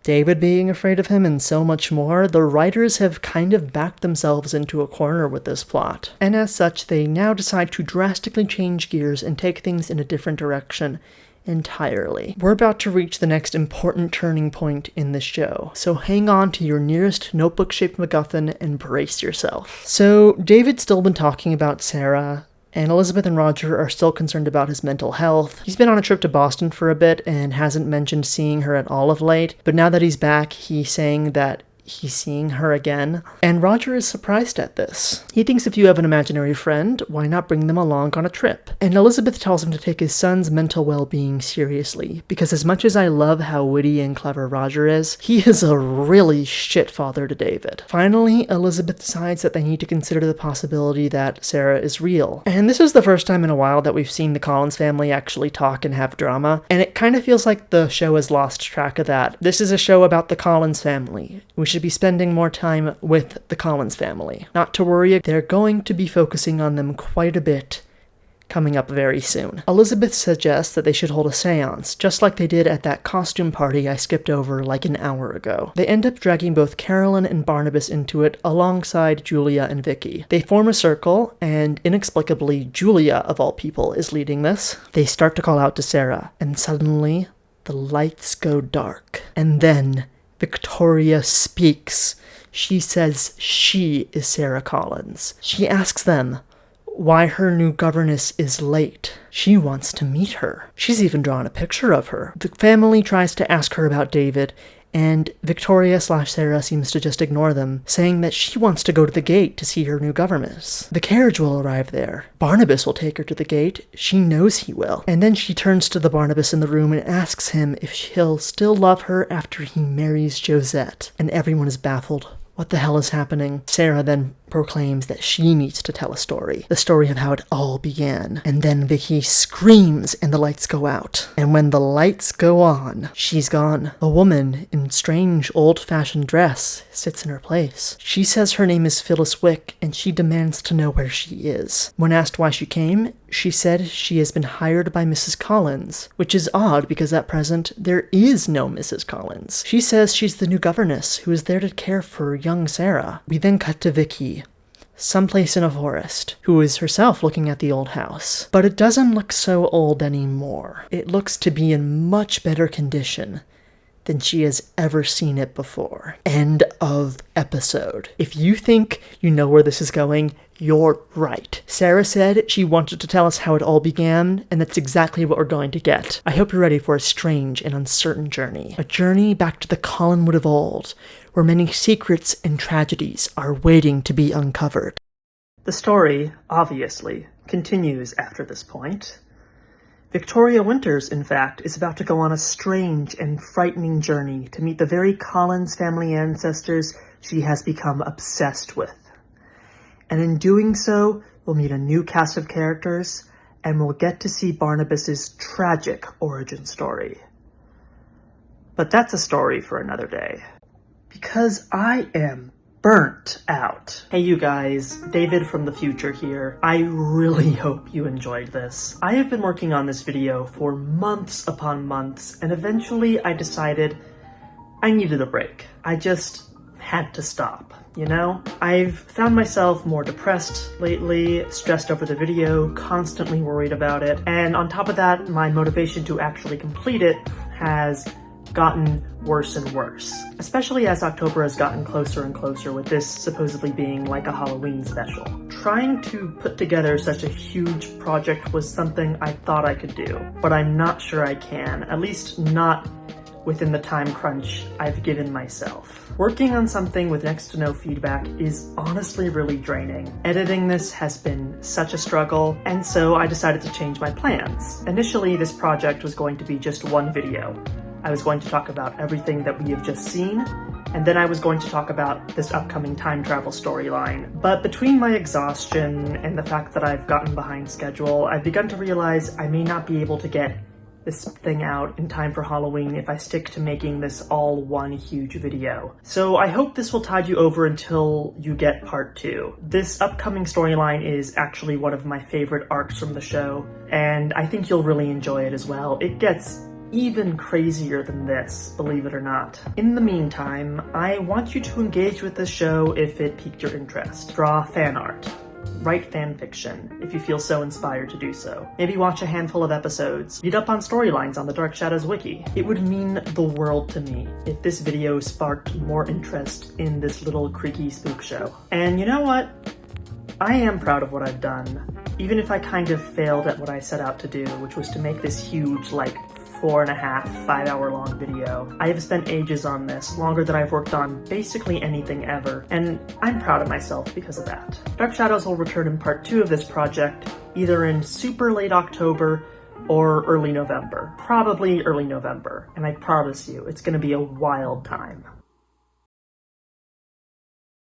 Speaker 1: David being afraid of him, and so much more, the writers have kind of backed themselves into a corner with this plot. And as such, they now decide to drastically change gears and take things in a different direction entirely. We're about to reach the next important turning point in this show, so hang on to your nearest notebook-shaped MacGuffin and brace yourself. So, David's still been talking about Sarah, and Elizabeth and Roger are still concerned about his mental health. He's been on a trip to Boston for a bit and hasn't mentioned seeing her at all of late, but now that he's back, he's saying that he's seeing her again, and Roger is surprised at this. He thinks if you have an imaginary friend, why not bring them along on a trip? And Elizabeth tells him to take his son's mental well-being seriously, because as much as I love how witty and clever Roger is, he is a really shit father to David. Finally, Elizabeth decides that they need to consider the possibility that Sarah is real. And this is the first time in a while that we've seen the Collins family actually talk and have drama, and it kind of feels like the show has lost track of that. This is a show about the Collins family. We should be spending more time with the Collins family. Not to worry, they're going to be focusing on them quite a bit coming up very soon. Elizabeth suggests that they should hold a seance, just like they did at that costume party I skipped over like an hour ago. They end up dragging both Carolyn and Barnabas into it alongside Julia and Vicky. They form a circle, and inexplicably, Julia, of all people, is leading this. They start to call out to Sarah, and suddenly, the lights go dark. And then Victoria speaks. She says she is Sarah Collins. She asks them why her new governess is late. She wants to meet her. She's even drawn a picture of her. The family tries to ask her about David, and Victoria/Sarah seems to just ignore them, saying that she wants to go to the gate to see her new governess. The carriage will arrive there. Barnabas will take her to the gate. She knows he will. And then she turns to the Barnabas in the room and asks him if he'll still love her after he marries Josette. And everyone is baffled. What the hell is happening? Sarah then proclaims that she needs to tell a story. The story of how it all began. And then Vicky screams and the lights go out. And when the lights go on, she's gone. A woman in strange old-fashioned dress sits in her place. She says her name is Phyllis Wick and she demands to know where she is. When asked why she came, she said she has been hired by Mrs. Collins, which is odd because at present there is no Mrs. Collins. She says she's the new governess who is there to care for young Sarah. We then cut to Vicky, someplace in a forest, who is herself looking at the old house. But it doesn't look so old anymore. It looks to be in much better condition than she has ever seen it before. End of episode. If you think you know where this is going, you're right. Sarah said she wanted to tell us how it all began, and that's exactly what we're going to get. I hope you're ready for a strange and uncertain journey. A journey back to the Collinwood of old, where many secrets and tragedies are waiting to be uncovered. The story, obviously, continues after this point. Victoria Winters, in fact, is about to go on a strange and frightening journey to meet the very Collins family ancestors she has become obsessed with. And in doing so, we'll meet a new cast of characters, and we'll get to see Barnabas's tragic origin story. But that's a story for another day. Because I am burnt out. Hey you guys, David from the future here. I really hope you enjoyed this. I have been working on this video for months upon months, and eventually I decided I needed a break. I just had to stop, you know? I've found myself more depressed lately, stressed over the video, constantly worried about it, and on top of that, my motivation to actually complete it has gotten worse and worse, especially as October has gotten closer and closer, with this supposedly being like a Halloween special. Trying to put together such a huge project was something I thought I could do, but I'm not sure I can, at least not within the time crunch I've given myself. Working on something with next to no feedback is honestly really draining. Editing this has been such a struggle, and so I decided to change my plans. Initially, this project was going to be just one video. I was going to talk about everything that we have just seen, and then I was going to talk about this upcoming time travel storyline. But between my exhaustion and the fact that I've gotten behind schedule, I've begun to realize I may not be able to get this thing out in time for Halloween if I stick to making this all one huge video. So I hope this will tide you over until you get part 2. This upcoming storyline is actually one of my favorite arcs from the show, and I think you'll really enjoy it as well. It gets even crazier than this, believe it or not. In the meantime, I want you to engage with this show if it piqued your interest. Draw fan art. Write fan fiction, if you feel so inspired to do so. Maybe watch a handful of episodes. Read up on storylines on the Dark Shadows wiki. It would mean the world to me if this video sparked more interest in this little creaky spook show. And you know what? I am proud of what I've done, even if I kind of failed at what I set out to do, which was to make this huge, 4.5, 5-hour-long video. I have spent ages on this, longer than I've worked on basically anything ever, and I'm proud of myself because of that. Dark Shadows will return in part 2 of this project, either in super late October or early November. Probably early November, and I promise you, it's gonna be a wild time.